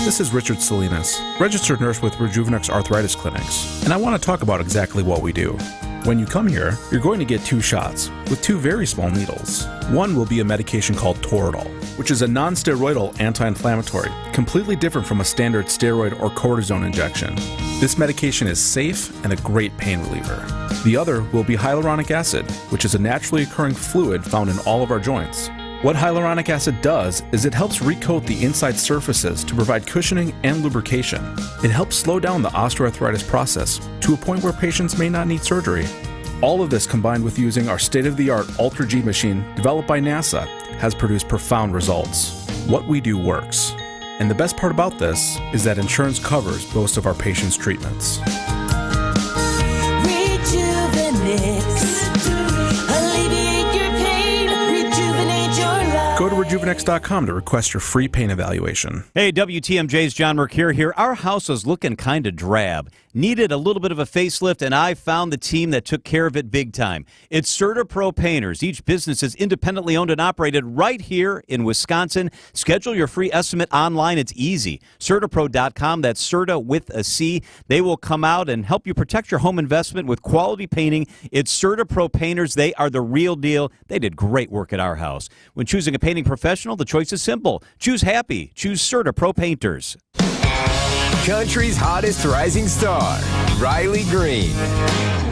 Speaker 27: This is Richard Salinas, registered nurse with Rejuvenex Arthritis Clinics, and I want to talk about exactly what we do. When you come here, you're going to get 2 shots with 2 very small needles. One will be a medication called Toradol, which is a non-steroidal anti-inflammatory, completely different from a standard steroid or cortisone injection. This medication is safe and a great pain reliever. The other will be hyaluronic acid, which is a naturally occurring fluid found in all of our joints. What hyaluronic acid does is it helps recoat the inside surfaces to provide cushioning and lubrication. It helps slow down the osteoarthritis process to a point where patients may not need surgery. All of this combined with using our state-of-the-art Ultra G machine developed by NASA has produced profound results. What we do works. And the best part about this is that insurance covers most of our patients' treatments. Go to Rejuvenex.com to request your free pain evaluation.
Speaker 3: Hey, WTMJ's John Mercure here. Our house was looking kind of drab. Needed a little bit of a facelift, and I found the team that took care of it big time. It's CertaPro Painters. Each business is independently owned and operated right here in Wisconsin. Schedule your free estimate online. It's easy. CertaPro.com. That's Certa with a C. They will come out and help you protect your home investment with quality painting. It's CertaPro Painters. They are the real deal. They did great work at our house. When choosing a painting professional, the choice is simple. Choose happy. Choose CertaPro Painters.
Speaker 7: Country's hottest rising star, Riley Green.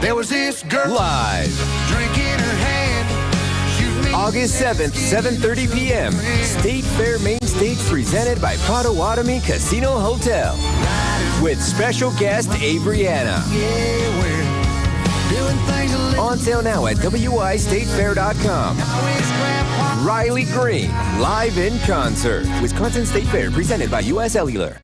Speaker 12: There was this girl
Speaker 7: live.
Speaker 12: Drink in her hand.
Speaker 7: August 7th, 7:30 p.m. State Fair Main Stage presented by Potawatomi Casino Hotel. With special guest Abriana.
Speaker 12: Yeah, we're doing things a little.
Speaker 7: On sale now at wistatefair.com. Riley Green, live in concert. Wisconsin State Fair presented by U.S. Cellular.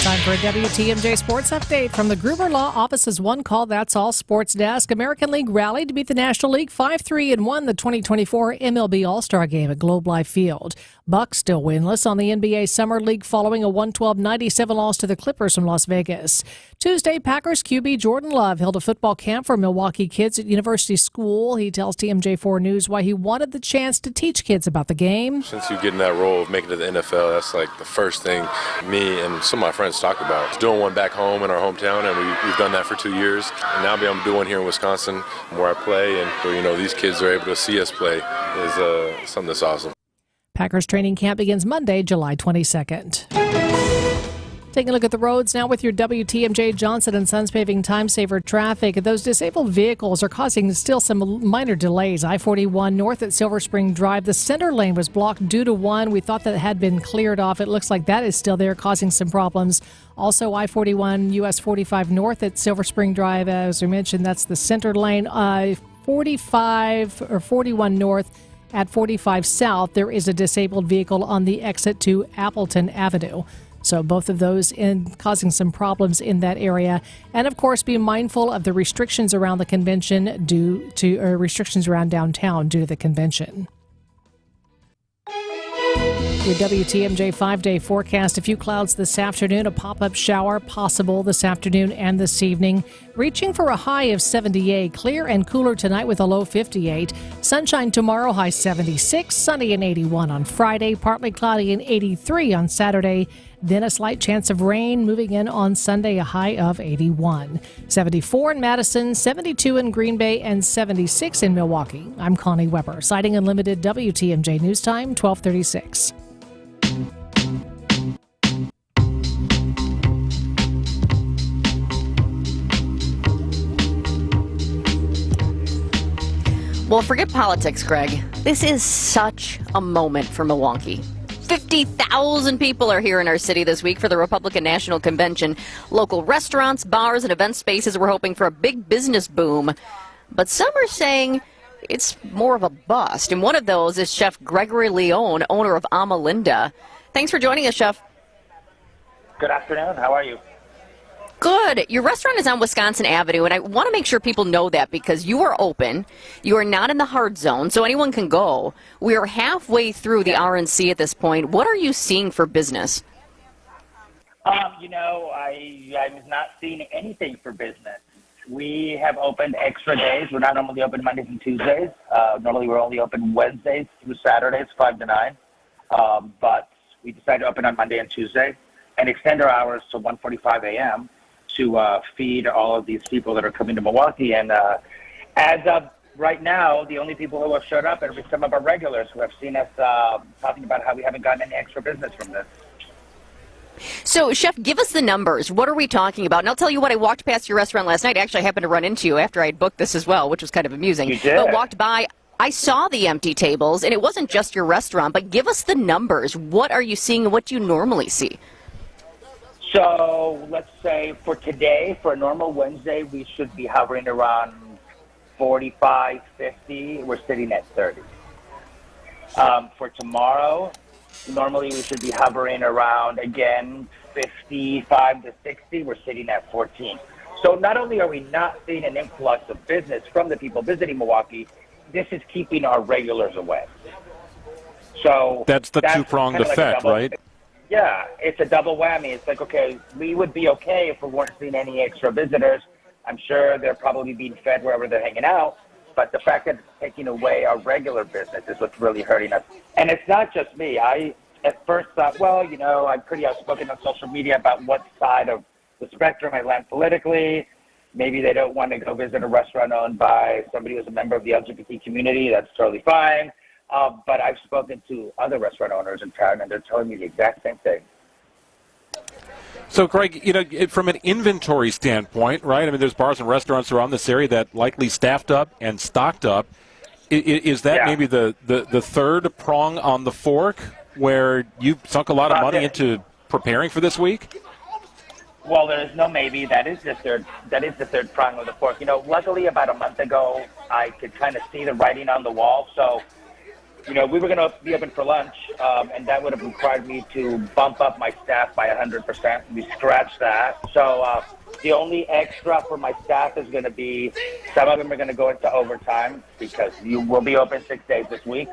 Speaker 10: Time for a WTMJ Sports Update from the Gruber Law Office's One Call That's All Sports Desk. American League rallied to beat the National League 5-3 and won the 2024 MLB All-Star Game at Globe Life Field. Bucks still winless on the NBA Summer League following a 112-97 loss to the Clippers from Las Vegas. Tuesday, Packers QB Jordan Love held a football camp for Milwaukee kids at University School. He tells TMJ4 News why he wanted the chance to teach kids about the game.
Speaker 13: Since you get in that role of making it to the NFL, that's like the first thing me and some of my friends talk about. Doing one back home in our hometown, and we've done that for 2 years. And now I'm doing here in Wisconsin where I play, and these kids are able to see us play is something that's awesome.
Speaker 10: Packers training camp begins Monday, July 22nd. Taking a look at the roads now with your WTMJ Johnson & Sons paving time saver traffic. Those disabled vehicles are causing still some minor delays. I-41 north at Silver Spring Drive. The center lane was blocked due to one. We thought that had been cleared off. It looks like that is still there, causing some problems. Also, I-41 US 45 north at Silver Spring Drive. As we mentioned, that's the center lane. 45 or 41 north at 45 south, there is a disabled vehicle on the exit to Appleton Avenue. So both of those causing some problems in that area. And of course, be mindful of the restrictions around the convention restrictions around downtown due to the convention. Your WTMJ 5-day forecast. A few clouds this afternoon. A pop-up shower possible this afternoon and this evening. Reaching for a high of 78. Clear and cooler tonight with a low 58. Sunshine tomorrow, high 76. Sunny and 81 on Friday. Partly cloudy and 83 on Saturday. Then a slight chance of rain moving in on Sunday, a high of 81. 74 in Madison, 72 in Green Bay, and 76 in Milwaukee. I'm Connie Weber. Sighting Unlimited WTMJ News Time, 12:36.
Speaker 14: Well, forget politics, Greg. This is such a moment for Milwaukee. 50,000 people are here in our city this week for the Republican National Convention. Local restaurants, bars, and event spaces were hoping for a big business boom. But some are saying it's more of a bust. And one of those is Chef Gregory Leone, owner of Amalinda. Thanks for joining us, Chef.
Speaker 15: Good afternoon. How are you?
Speaker 14: Good. Your restaurant is on Wisconsin Avenue, and I want to make sure people know that because you are open. You are not in the hard zone, so anyone can go. We are halfway through the RNC at this point. What are you seeing for business?
Speaker 15: I'm not seeing anything for business. We have opened extra days. We're not normally open Mondays and Tuesdays. Normally we're only open Wednesdays through Saturdays, 5 to 9. But we decided to open on Monday and Tuesday and extend our hours to 1:45 a.m. to feed all of these people that are coming to Milwaukee. And as of right now, the only people who have showed up are some of our regulars who have seen us talking about how we haven't gotten any extra business from this.
Speaker 14: So, Chef, give us the numbers. What are we talking about? And I'll tell you what, I walked past your restaurant last night. Actually, I happened to run into you after I had booked this as well, which was kind of amusing.
Speaker 15: You did?
Speaker 14: But walked by, I saw the empty tables, and it wasn't just your restaurant, but give us the numbers. What are you seeing and what do you normally see?
Speaker 15: So, let's say for today, for a normal Wednesday, we should be hovering around 45, 50. We're sitting at 30. For tomorrow, normally we should be hovering around, again, 55 to 60. We're sitting at 14. So not only are we not seeing an influx of business from the people visiting Milwaukee, this is keeping our regulars away. So
Speaker 5: that's the two-pronged
Speaker 15: kind of
Speaker 5: effect,
Speaker 15: like
Speaker 5: right?
Speaker 15: Yeah, it's a double whammy. It's like, okay, we would be okay if we weren't seeing any extra visitors. I'm sure they're probably being fed wherever they're hanging out. But the fact that it's taking away our regular business is what's really hurting us. And it's not just me. I at first thought, well, you know, I'm pretty outspoken on social media about what side of the spectrum I land politically. Maybe they don't want to go visit a restaurant owned by somebody who's a member of the LGBT community. That's totally fine. But I've spoken to other restaurant owners in town, and they're telling me the exact same thing.
Speaker 5: So, Greg, you know, from an inventory standpoint, right? I mean, there's bars and restaurants around this area that likely staffed up and stocked up. Is that maybe the third prong on the fork where you've sunk a lot of money into preparing for this week?
Speaker 15: Well, there is no maybe. That is the third prong of the fork. You know, luckily about a month ago, I could kind of see the writing on the wall. So, you know, we were going to be open for lunch, and that would have required me to bump up my staff by 100%. We scratched that. So the only extra for my staff is going to be some of them are going to go into overtime because you will be open 6 days this week.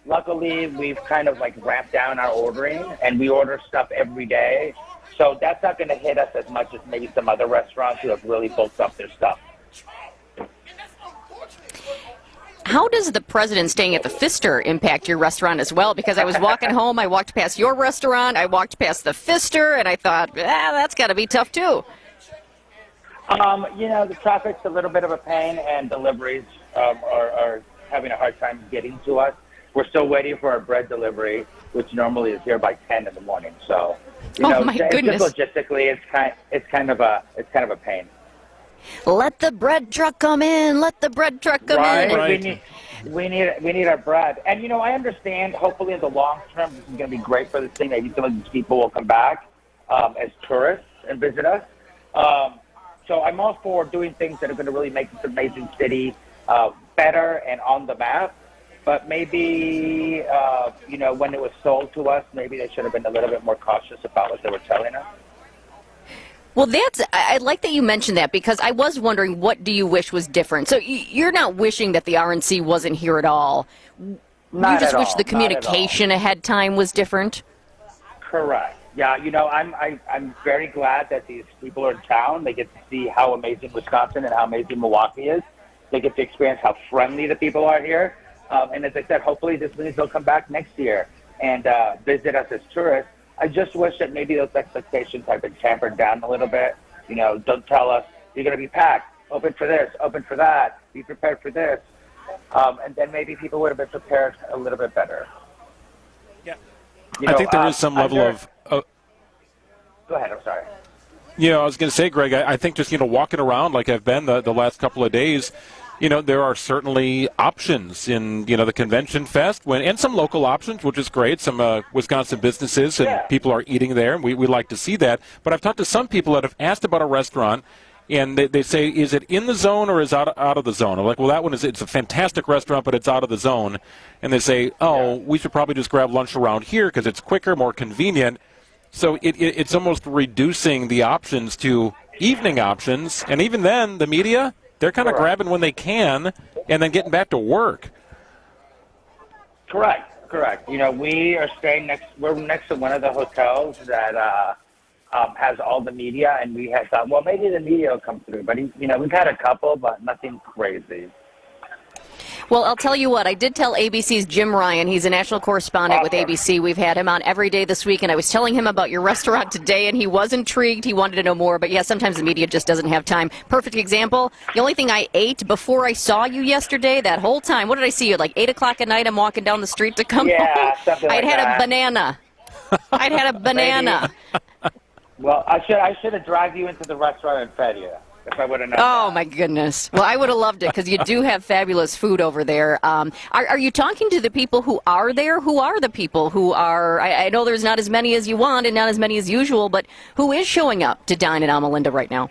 Speaker 15: Luckily, we've kind of like ramped down our ordering, and we order stuff every day. So that's not going to hit us as much as maybe some other restaurants who have really bulked up their stuff.
Speaker 14: How does the president staying at the Pfister impact your restaurant as well? Because I was walking home, I walked past your restaurant, I walked past the Pfister, and I thought, that's got to be tough too.
Speaker 15: You know, the traffic's a little bit of a pain, and deliveries are having a hard time getting to us. We're still waiting for our bread delivery, which normally is here by 10 in the morning. So, you know,
Speaker 14: my goodness.
Speaker 15: Just logistically, it's kind of a pain.
Speaker 14: Let the bread truck come in. Let the bread truck come in.
Speaker 15: Right. We need our bread. And, you know, I understand, hopefully in the long term, this is going to be great for this thing. Maybe some of these people will come back as tourists and visit us. So I'm all for doing things that are going to really make this amazing city better and on the map. But maybe, you know, when it was sold to us, maybe they should have been a little bit more cautious about what they were telling us.
Speaker 14: Well, I like that you mentioned that because I was wondering, what do you wish was different? So you're not wishing that the RNC wasn't here at all. You just wish the communication ahead time was different?
Speaker 15: Correct. Yeah, you know, I'm very glad that these people are in town. They get to see how amazing Wisconsin and how amazing Milwaukee is. They get to experience how friendly the people are here. And as I said, hopefully this means they'll come back next year and visit us as tourists. I just wish that maybe those expectations had been tampered down a little bit. You know, don't tell us you're going to be packed, open for this, open for that, be prepared for this. And then maybe people would have been prepared a little bit better.
Speaker 5: Yeah.
Speaker 15: You know,
Speaker 5: I think there is some level of...
Speaker 15: Go ahead, I'm sorry.
Speaker 5: Yeah, I was going to say, Greg, I think just, you know, walking around like I've been the last couple of days, you know, there are certainly options in, you know, the Convention Fest and some local options, which is great. Some Wisconsin businesses and people are eating there, and we like to see that. But I've talked to some people that have asked about a restaurant, and they say, is it in the zone or is out of the zone? I'm like, well, that one it's a fantastic restaurant, but it's out of the zone. And they say, we should probably just grab lunch around here because it's quicker, more convenient. So it's almost reducing the options to evening options. And even then, the media, they're kind of grabbing when they can and then getting back to work.
Speaker 15: Correct. You know, we're next to one of the hotels that has all the media, and we had thought, well, maybe the media will come through. But, you know, we've had a couple, but nothing crazy.
Speaker 14: Well, I'll tell you what. I did tell ABC's Jim Ryan. He's a national correspondent with ABC. We've had him on every day this week, and I was telling him about your restaurant today, and he was intrigued. He wanted to know more, but yeah, sometimes the media just doesn't have time. Perfect example. The only thing I ate before I saw you yesterday, that whole time, what did I see you? Like 8 o'clock at night, I'm walking down the street to come home.
Speaker 15: Something like
Speaker 14: I'd had
Speaker 15: that.
Speaker 14: a banana. I'd had a banana.
Speaker 15: Well, I should have dragged you into the restaurant and fed you if I would have known.
Speaker 14: Oh, my goodness. Well, I would have loved it because you do have fabulous food over there. Are you talking to the people who are there? Who are the people who are? I know there's not as many as you want and not as many as usual, but who is showing up to dine at Alma Linda right now?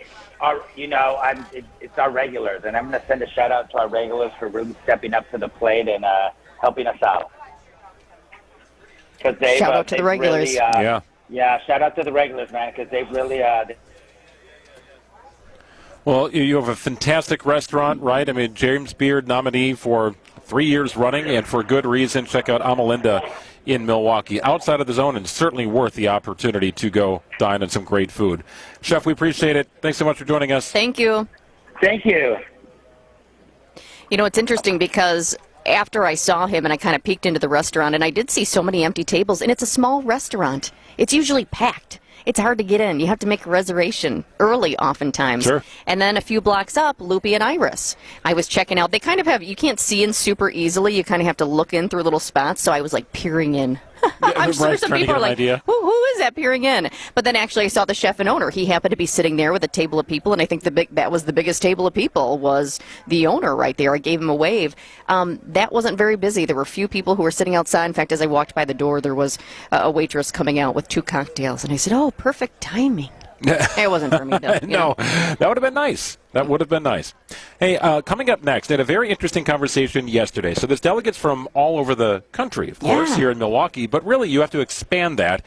Speaker 15: It's our regulars, and I'm going to send a shout-out to our regulars for really stepping up to the plate and helping us out.
Speaker 14: Shout out to the regulars.
Speaker 15: Really, yeah, shout out to the regulars, man, because they've really...
Speaker 5: Well, you have a fantastic restaurant, right? I mean, James Beard nominee for 3 years running, and for good reason. Check out Alma Linda in Milwaukee. Outside of the zone, and certainly worth the opportunity to go dine on some great food. Chef, we appreciate it. Thanks so much for joining us.
Speaker 14: Thank you.
Speaker 15: Thank you.
Speaker 14: You know, it's interesting because after I saw him and I kind of peeked into the restaurant, and I did see so many empty tables, and it's a small restaurant. It's usually packed. It's hard to get in. You have to make a reservation early oftentimes. Sure. And then a few blocks up, Loopy and Iris. I was checking out. They kind of have, you can't see in super easily. You kind of have to look in through little spots. So I was like peering in. I'm sure some people are like, who is that peering in? But then actually I saw the chef and owner. He happened to be sitting there with a table of people, and I think that was the biggest table of people was the owner right there. I gave him a wave. That wasn't very busy. There were a few people who were sitting outside. In fact, as I walked by the door, there was a waitress coming out with 2 cocktails, and I said, oh, perfect timing. It wasn't for me, though.
Speaker 5: No, that would have been nice. That would have been nice. Hey, coming up next, I had a very interesting conversation yesterday. So there's delegates from all over the country, of course, here in Milwaukee. But really, you have to expand that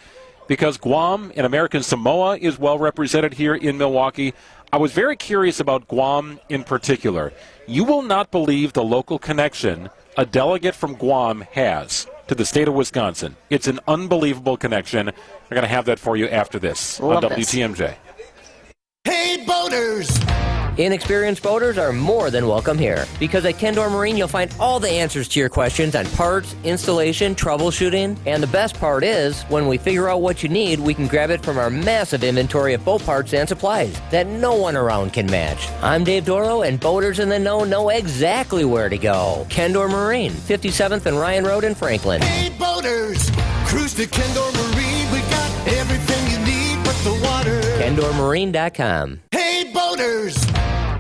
Speaker 5: because Guam and American Samoa is well represented here in Milwaukee. I was very curious about Guam in particular. You will not believe the local connection a delegate from Guam has to the state of Wisconsin. It's an unbelievable connection. We're going to have that for you after this on WTMJ.
Speaker 12: Hey, boaters!
Speaker 1: Inexperienced boaters are more than welcome here, because at Kendor Marine you'll find all the answers to your questions on parts, installation, troubleshooting, and the best part is, when we figure out what you need, we can grab it from our massive inventory of boat parts and supplies that no one around can match. I'm Dave Doro, and boaters in the know exactly where to go. Kendor Marine, 57th and Ryan Road in Franklin.
Speaker 12: Hey, boaters! Cruise to Kendor Marine, we got everything you need but the water.
Speaker 1: KendorMarine.com.
Speaker 12: Hey, boaters!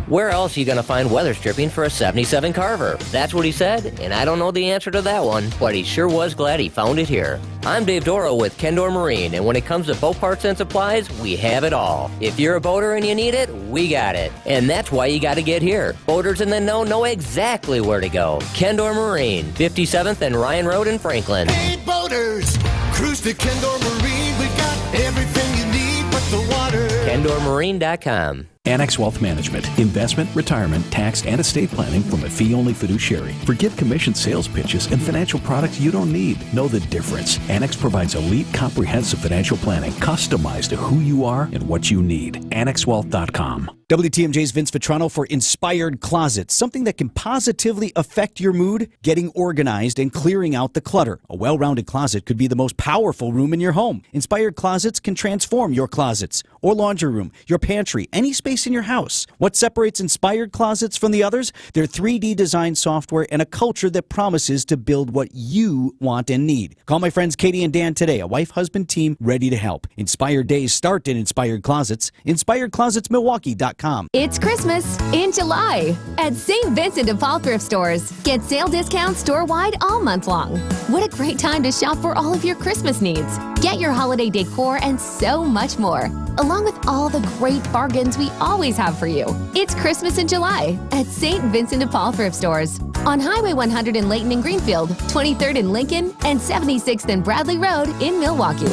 Speaker 1: Where else are you going to find weather stripping for a 77 Carver? That's what he said, and I don't know the answer to that one, but he sure was glad he found it here. I'm Dave Doro with Kendor Marine, and when it comes to boat parts and supplies, we have it all. If you're a boater and you need it, we got it. And that's why you got to get here. Boaters in the know exactly where to go. Kendor Marine, 57th and Ryan Road in Franklin.
Speaker 12: Hey, boaters! Cruise to Kendor Marine, we got everything you need but the water.
Speaker 1: KendorMarine.com.
Speaker 6: Annex Wealth Management, investment, retirement, tax, and estate planning from a fee-only fiduciary. Forget commission sales pitches and financial products you don't need. Know the difference. Annex provides elite, comprehensive financial planning customized to who you are and what you need. AnnexWealth.com.
Speaker 16: WTMJ's Vince Vitrano for Inspired Closet, something that can positively affect your mood, getting organized and clearing out the clutter. A well-rounded closet could be the most powerful room in your home. Inspired Closets can transform your closets or laundry room, your pantry, any space in your house. What separates Inspired Closets from the others? Their 3D design software and a culture that promises to build what you want and need. Call my friends Katie and Dan today, a wife-husband team ready to help. Inspired Days start in Inspired Closets. InspiredClosetsMilwaukee.com.
Speaker 17: It's Christmas in July at St. Vincent de Paul thrift stores. Get sale discounts store-wide all month long. What a great time to shop for all of your Christmas needs. Get your holiday decor and so much more, along with all the great bargains we always have for you. It's Christmas in July at St. Vincent de Paul thrift stores on Highway 100 in Layton and Greenfield, 23rd in Lincoln, and 76th and Bradley Road in Milwaukee.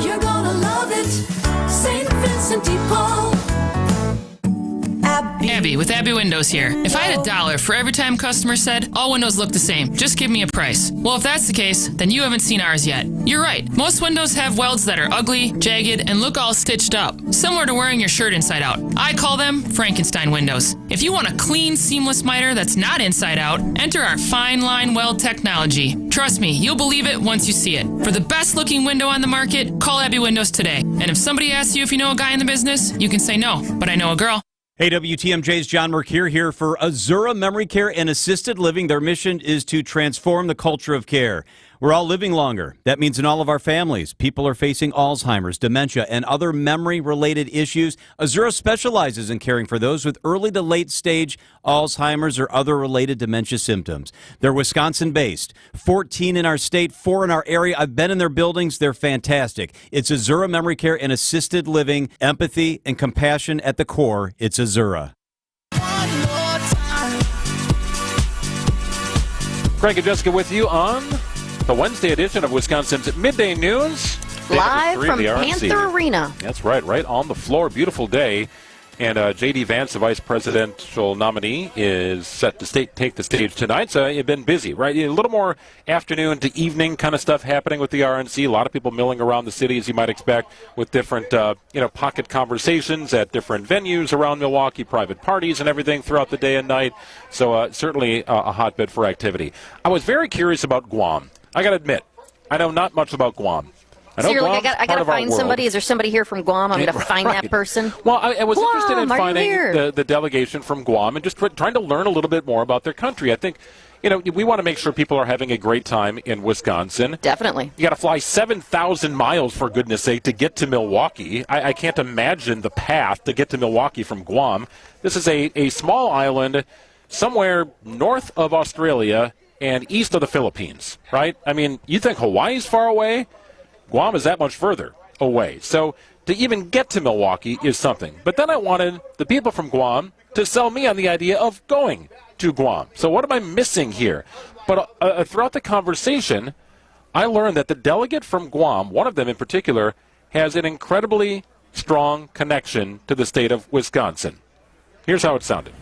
Speaker 12: You're gonna love it, St. Vincent de Paul.
Speaker 2: Abby with Abby Windows here. If I had $1 for every time customers said, all windows look the same, just give me a price. Well, if that's the case, then you haven't seen ours yet. You're right. Most windows have welds that are ugly, jagged, and look all stitched up, similar to wearing your shirt inside out. I call them Frankenstein windows. If you want a clean, seamless miter that's not inside out, enter our fine line weld technology. Trust me, you'll believe it once you see it. For the best looking window on the market, call Abby Windows today. And if somebody asks you if you know a guy in the business, you can say no, but I know a girl.
Speaker 3: Hey, WTMJ's John Mercure here for Azura Memory Care and Assisted Living. Their mission is to transform the culture of care. We're all living longer. That means in all of our families, people are facing Alzheimer's, dementia, and other memory-related issues. Azura specializes in caring for those with early to late stage Alzheimer's or other related dementia symptoms. They're Wisconsin-based, 14 in our state, 4 in our area. I've been in their buildings. They're fantastic. It's Azura Memory Care and Assisted Living, empathy and compassion at the core. It's Azura.
Speaker 5: Craig and Jessica with you on the Wednesday edition of Wisconsin's Midday News.
Speaker 14: Live from
Speaker 5: the RNC.
Speaker 14: Panther Arena.
Speaker 5: That's right on the floor. Beautiful day. And J.D. Vance, the vice presidential nominee, is set to take the stage tonight. So you've been busy, right? A little more afternoon to evening kind of stuff happening with the RNC. A lot of people milling around the city, as you might expect, with different, pocket conversations at different venues around Milwaukee, private parties and everything throughout the day and night. So certainly a hotbed for activity. I was very curious about Guam. I got to admit, I know not much about Guam.
Speaker 14: So you're like, I got to find somebody. Is there somebody here from Guam? I'm going to find that person.
Speaker 5: Well, I was
Speaker 14: Guam,
Speaker 5: interested in finding the delegation from Guam and just trying to learn a little bit more about their country. I think, we want to make sure people are having a great time in Wisconsin.
Speaker 14: Definitely.
Speaker 5: You got to fly 7,000 miles, for goodness sake, to get to Milwaukee. I can't imagine the path to get to Milwaukee from Guam. This is a small island somewhere north of Australia and east of the Philippines, right? I mean, you think Hawaii's far away? Guam is that much further away. So to even get to Milwaukee is something. But then I wanted the people from Guam to sell me on the idea of going to Guam. So what am I missing here? But throughout the conversation, I learned that the delegate from Guam, one of them in particular, has an incredibly strong connection to the state of Wisconsin. Here's how it sounded.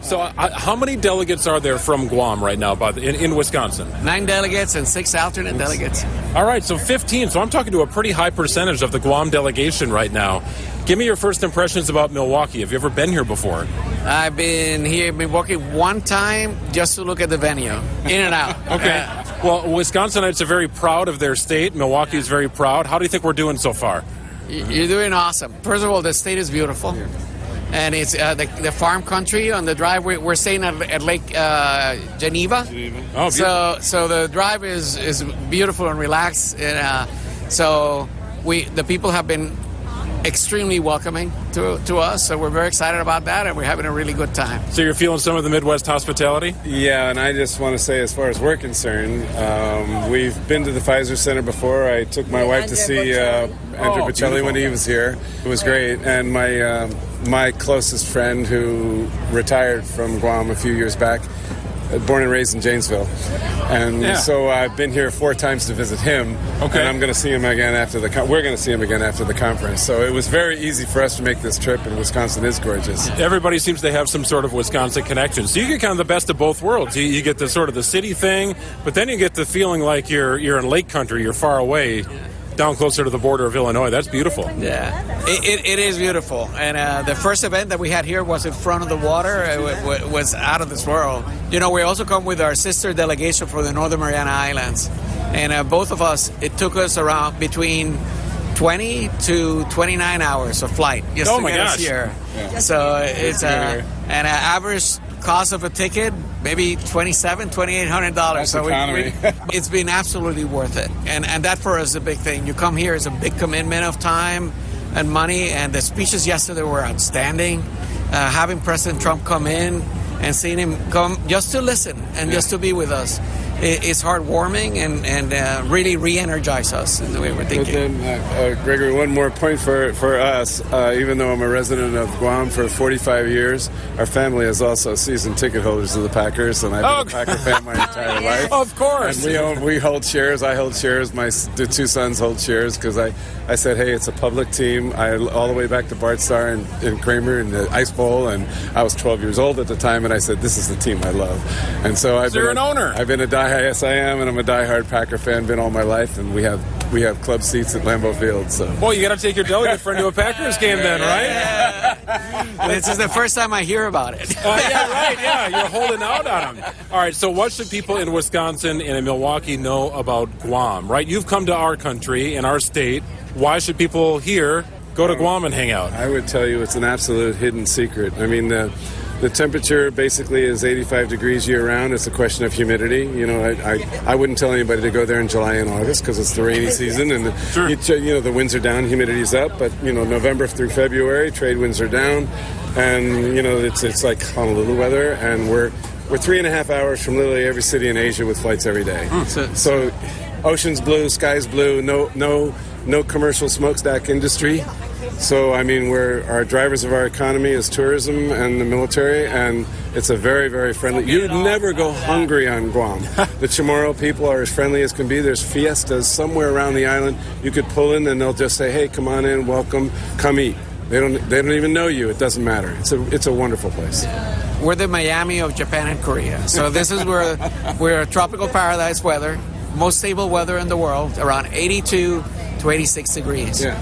Speaker 5: So how many delegates are there from Guam right now in Wisconsin?
Speaker 8: 9 delegates and 6 alternate delegates.
Speaker 5: All right, so 15. So I'm talking to a pretty high percentage of the Guam delegation right now. Give me your first impressions about Milwaukee. Have you ever been here before?
Speaker 8: I've been here in Milwaukee one time just to look at the venue, in and out.
Speaker 5: Okay. Well, Wisconsinites are very proud of their state. Milwaukee is very proud. How do you think we're doing so far?
Speaker 8: You're doing awesome. First of all, the state is beautiful. And it's the farm country on the drive. We're staying at Lake Geneva.
Speaker 5: Oh, beautiful.
Speaker 8: So the drive is beautiful and relaxed. And so the people have been extremely welcoming to us. So we're very excited about that, and we're having a really good time.
Speaker 5: So you're feeling some of the Midwest hospitality?
Speaker 9: Yeah, and I just want to say, as far as we're concerned, we've been to the Pfizer Center before. I took my wife to see Andrew Bocelli when he was here. It was great. And my closest friend who retired from Guam a few years back, born and raised in Janesville. And so I've been here 4 times to visit him. Okay. And I'm going to see him again we're going to see him again after the conference. So it was very easy for us to make this trip, and Wisconsin is gorgeous.
Speaker 5: Everybody seems to have some sort of Wisconsin connection. So you get kind of the best of both worlds. You get the sort of the city thing, but then you get the feeling like you're in lake country, you're far away. Down closer to the border of Illinois. That's beautiful.
Speaker 8: Yeah, it is beautiful. And the first event that we had here was in front of the water. It was out of this world. We also come with our sister delegation for the Northern Mariana Islands. And both of us, it took us around between 20 to 29 hours of flight just to get us here. Yeah. So it's an average cost of a ticket, maybe $2,800. So it's been absolutely worth it. And that for us is a big thing. You come here, it's a big commitment of time and money. And the speeches yesterday were outstanding. Having President Trump come in and seeing him come just to listen and just to be with us. is heartwarming and really re-energize us in the way we're thinking.
Speaker 9: But then, Gregory, one more point for us. Even though I'm a resident of Guam for 45 years, our family is also season ticket holders of the Packers, and I've been a Packer fan my entire life.
Speaker 5: Of course.
Speaker 9: And we hold shares. I hold shares. The two sons hold shares because I said, hey, it's a public team. All the way back to Bart Starr and Kramer in the Ice Bowl, and I was 12 years old at the time, and I said, this is the team I love. And so
Speaker 5: you're an owner.
Speaker 9: I've been yes, I am, and I'm a diehard Packer fan. Been all my life, and we have club seats at Lambeau Field. So,
Speaker 5: well, you got to take your delegate friend to a Packers game, then, right?
Speaker 8: This is the first time I hear about it.
Speaker 5: Yeah, right. Yeah, you're holding out on them. All right. So, what should people in Wisconsin and in Milwaukee know about Guam? Right? You've come to our country, in our state. Why should people here go to Guam and hang out?
Speaker 9: I would tell you it's an absolute hidden secret. I mean, the temperature basically is 85 degrees year-round. It's a question of humidity. You know, I wouldn't tell anybody to go there in July and August because it's the rainy season, and the winds are down, humidity's up. But November through February, trade winds are down, and it's like Honolulu weather, and we're 3.5 hours from literally every city in Asia with flights every day. So ocean's blue, sky's blue, no commercial smokestack industry. So, I mean, our drivers of our economy is tourism and the military, and it's a very, very friendly. You'd never go hungry on Guam. The Chamorro people are as friendly as can be. There's fiestas somewhere around the island. You could pull in, and they'll just say, hey, come on in, welcome, come eat. They don't even know you. It doesn't matter. It's a wonderful place.
Speaker 8: We're the Miami of Japan and Korea. So this is where we're tropical paradise weather, most stable weather in the world, around 82 to 86 degrees.
Speaker 9: Yeah.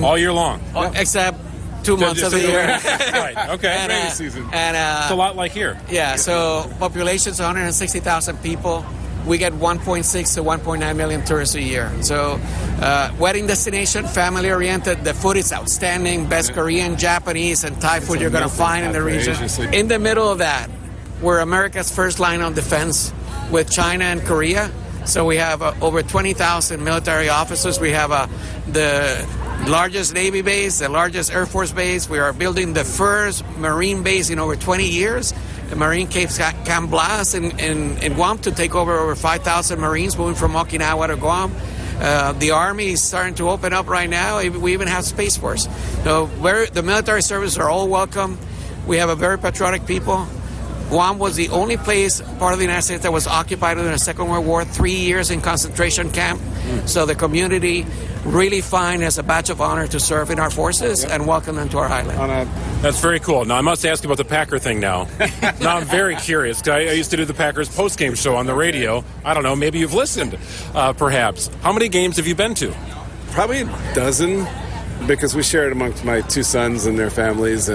Speaker 5: All year long.
Speaker 8: Except 2 months of the year.
Speaker 5: Right, okay.
Speaker 8: Rainy
Speaker 9: season.
Speaker 8: And,
Speaker 5: it's a lot like here.
Speaker 8: Yeah, so population's 160,000 people. We get 1.6 to 1.9 million tourists a year. So wedding destination, family-oriented. The food is outstanding. Best Korean, Japanese, and Thai food you're going to find in the region. In the middle of that, we're America's first line of defense with China and Korea. So we have over 20,000 military officers. We have the largest Navy base, the largest Air Force base. We are building the first Marine base in over 20 years. The Marine Camp Blas in Guam to take over 5,000 Marines moving from Okinawa to Guam. The Army is starting to open up right now. We even have Space Force. So the military services are all welcome. We have a very patriotic people. Guam was the only place, part of the United States, that was occupied during the Second World War, 3 years in concentration camp. So the community really find as a badge of honor to serve in our forces and welcome them to our island.
Speaker 5: That's very cool. Now, I must ask you about the Packer thing now. Now, I'm very curious. I used to do the Packers postgame show on the radio. I don't know, maybe you've listened, perhaps. How many games have you been to?
Speaker 9: Probably a dozen, because we share it amongst my two sons and their families.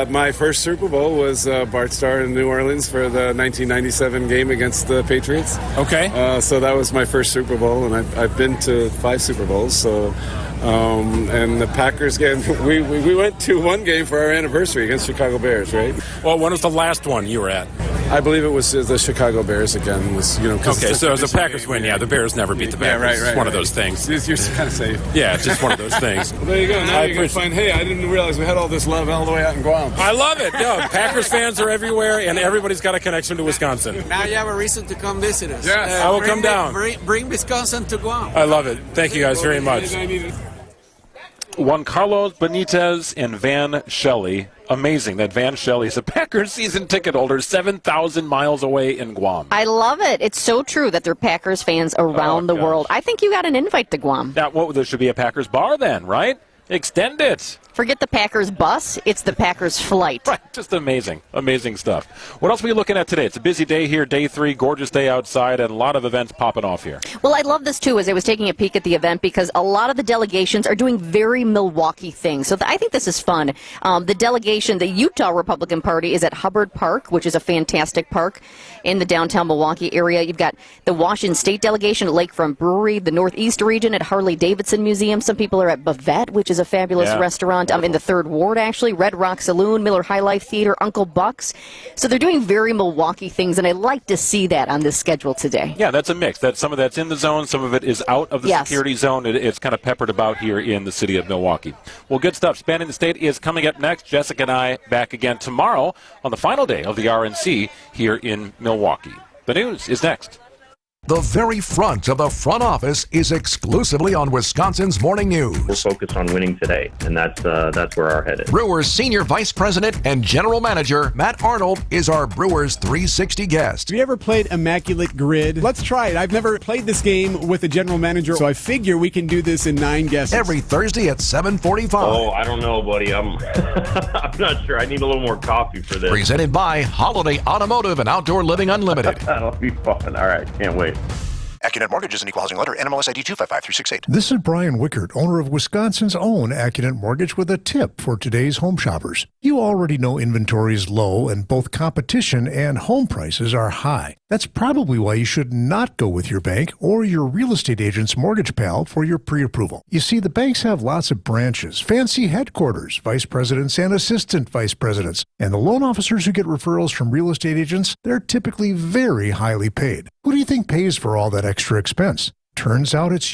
Speaker 9: My first Super Bowl was Bart Starr in New Orleans for the 1997 game against the Patriots.
Speaker 5: Okay.
Speaker 9: So that was my first Super Bowl, and I've been to 5 Super Bowls. So, and the Packers game, we went to one game for our anniversary against Chicago Bears, right?
Speaker 5: Well, when was the last one you were at?
Speaker 9: I believe it was the Chicago Bears again.
Speaker 5: Okay, so it was a Packers win. Yeah, the Bears never beat the Packers.
Speaker 9: Yeah, right.
Speaker 5: It's one of those things.
Speaker 9: You're kind of safe.
Speaker 5: Yeah, it's just one of those things.
Speaker 9: Well, there you go. Now you can find, hey, I didn't realize we had all this love all the way out in Guam.
Speaker 5: I love it. No, Packers fans are everywhere, and everybody's got a connection to Wisconsin.
Speaker 8: Now you have a reason to come visit us.
Speaker 9: Yes.
Speaker 5: I will come down.
Speaker 8: Bring Wisconsin to Guam.
Speaker 5: I love it. Thank you guys very much. Juan Carlos Benitez and Van Shelley. Amazing that Van Shelley is a Packers season ticket holder 7,000 miles away in Guam.
Speaker 14: I love it. It's so true that they're Packers fans around the world. I think you got an invite to Guam.
Speaker 5: There should be a Packers bar then, right? Extend it.
Speaker 14: Forget the Packers bus. It's the Packers flight.
Speaker 5: Right. Just amazing. Amazing stuff. What else are we looking at today? It's a busy day here, day 3, gorgeous day outside, and a lot of events popping off here.
Speaker 14: Well, I love this, too, as I was taking a peek at the event, because a lot of the delegations are doing very Milwaukee things. So I think this is fun. The delegation, the Utah Republican Party, is at Hubbard Park, which is a fantastic park in the downtown Milwaukee area. You've got the Washington State delegation at Lakefront Brewery, the Northeast region at Harley-Davidson Museum. Some people are at Bavette, which is a fabulous
Speaker 5: Yeah.
Speaker 14: restaurant in the 3rd Ward, actually. Red Rock Saloon, Miller High Life Theater, Uncle Buck's. So they're doing very Milwaukee things, and I like to see that on this schedule today.
Speaker 5: Yeah, that's a mix. Some of that's in the zone, some of it is out of the
Speaker 14: Yes.
Speaker 5: security zone. It's kind of peppered about here in the city of Milwaukee. Well, good stuff. Spanning the State is coming up next. Jessica and I back again tomorrow on the final day of the RNC here in Milwaukee. The news is next.
Speaker 4: The very front of the front office is exclusively on Wisconsin's Morning News.
Speaker 11: We'll focus on winning today, and that's where our head is.
Speaker 4: Brewers Senior Vice President and General Manager Matt Arnold is our Brewers 360 guest.
Speaker 18: Have you ever played Immaculate Grid? Let's try it. I've never played this game with a general manager, so I figure we can do this in 9 guesses.
Speaker 4: Every Thursday at 7:45.
Speaker 11: Oh, I don't know, buddy. I'm not sure. I need a little more coffee for this.
Speaker 4: Presented by Holiday Automotive and Outdoor Living Unlimited.
Speaker 11: That'll be fun. All right, can't wait.
Speaker 19: AccuNet Mortgage is an equal housing lender. NMLS ID 255368.
Speaker 20: This is Brian Wickert, owner of Wisconsin's own AccuNet Mortgage, with a tip for today's home shoppers. You already know inventory is low and both competition and home prices are high. That's probably why you should not go with your bank or your real estate agent's mortgage pal for your pre-approval. You see, the banks have lots of branches, fancy headquarters, vice presidents and assistant vice presidents. And the loan officers who get referrals from real estate agents, they're typically very highly paid. Who do you think pays for all that extra expense? Turns out it's you.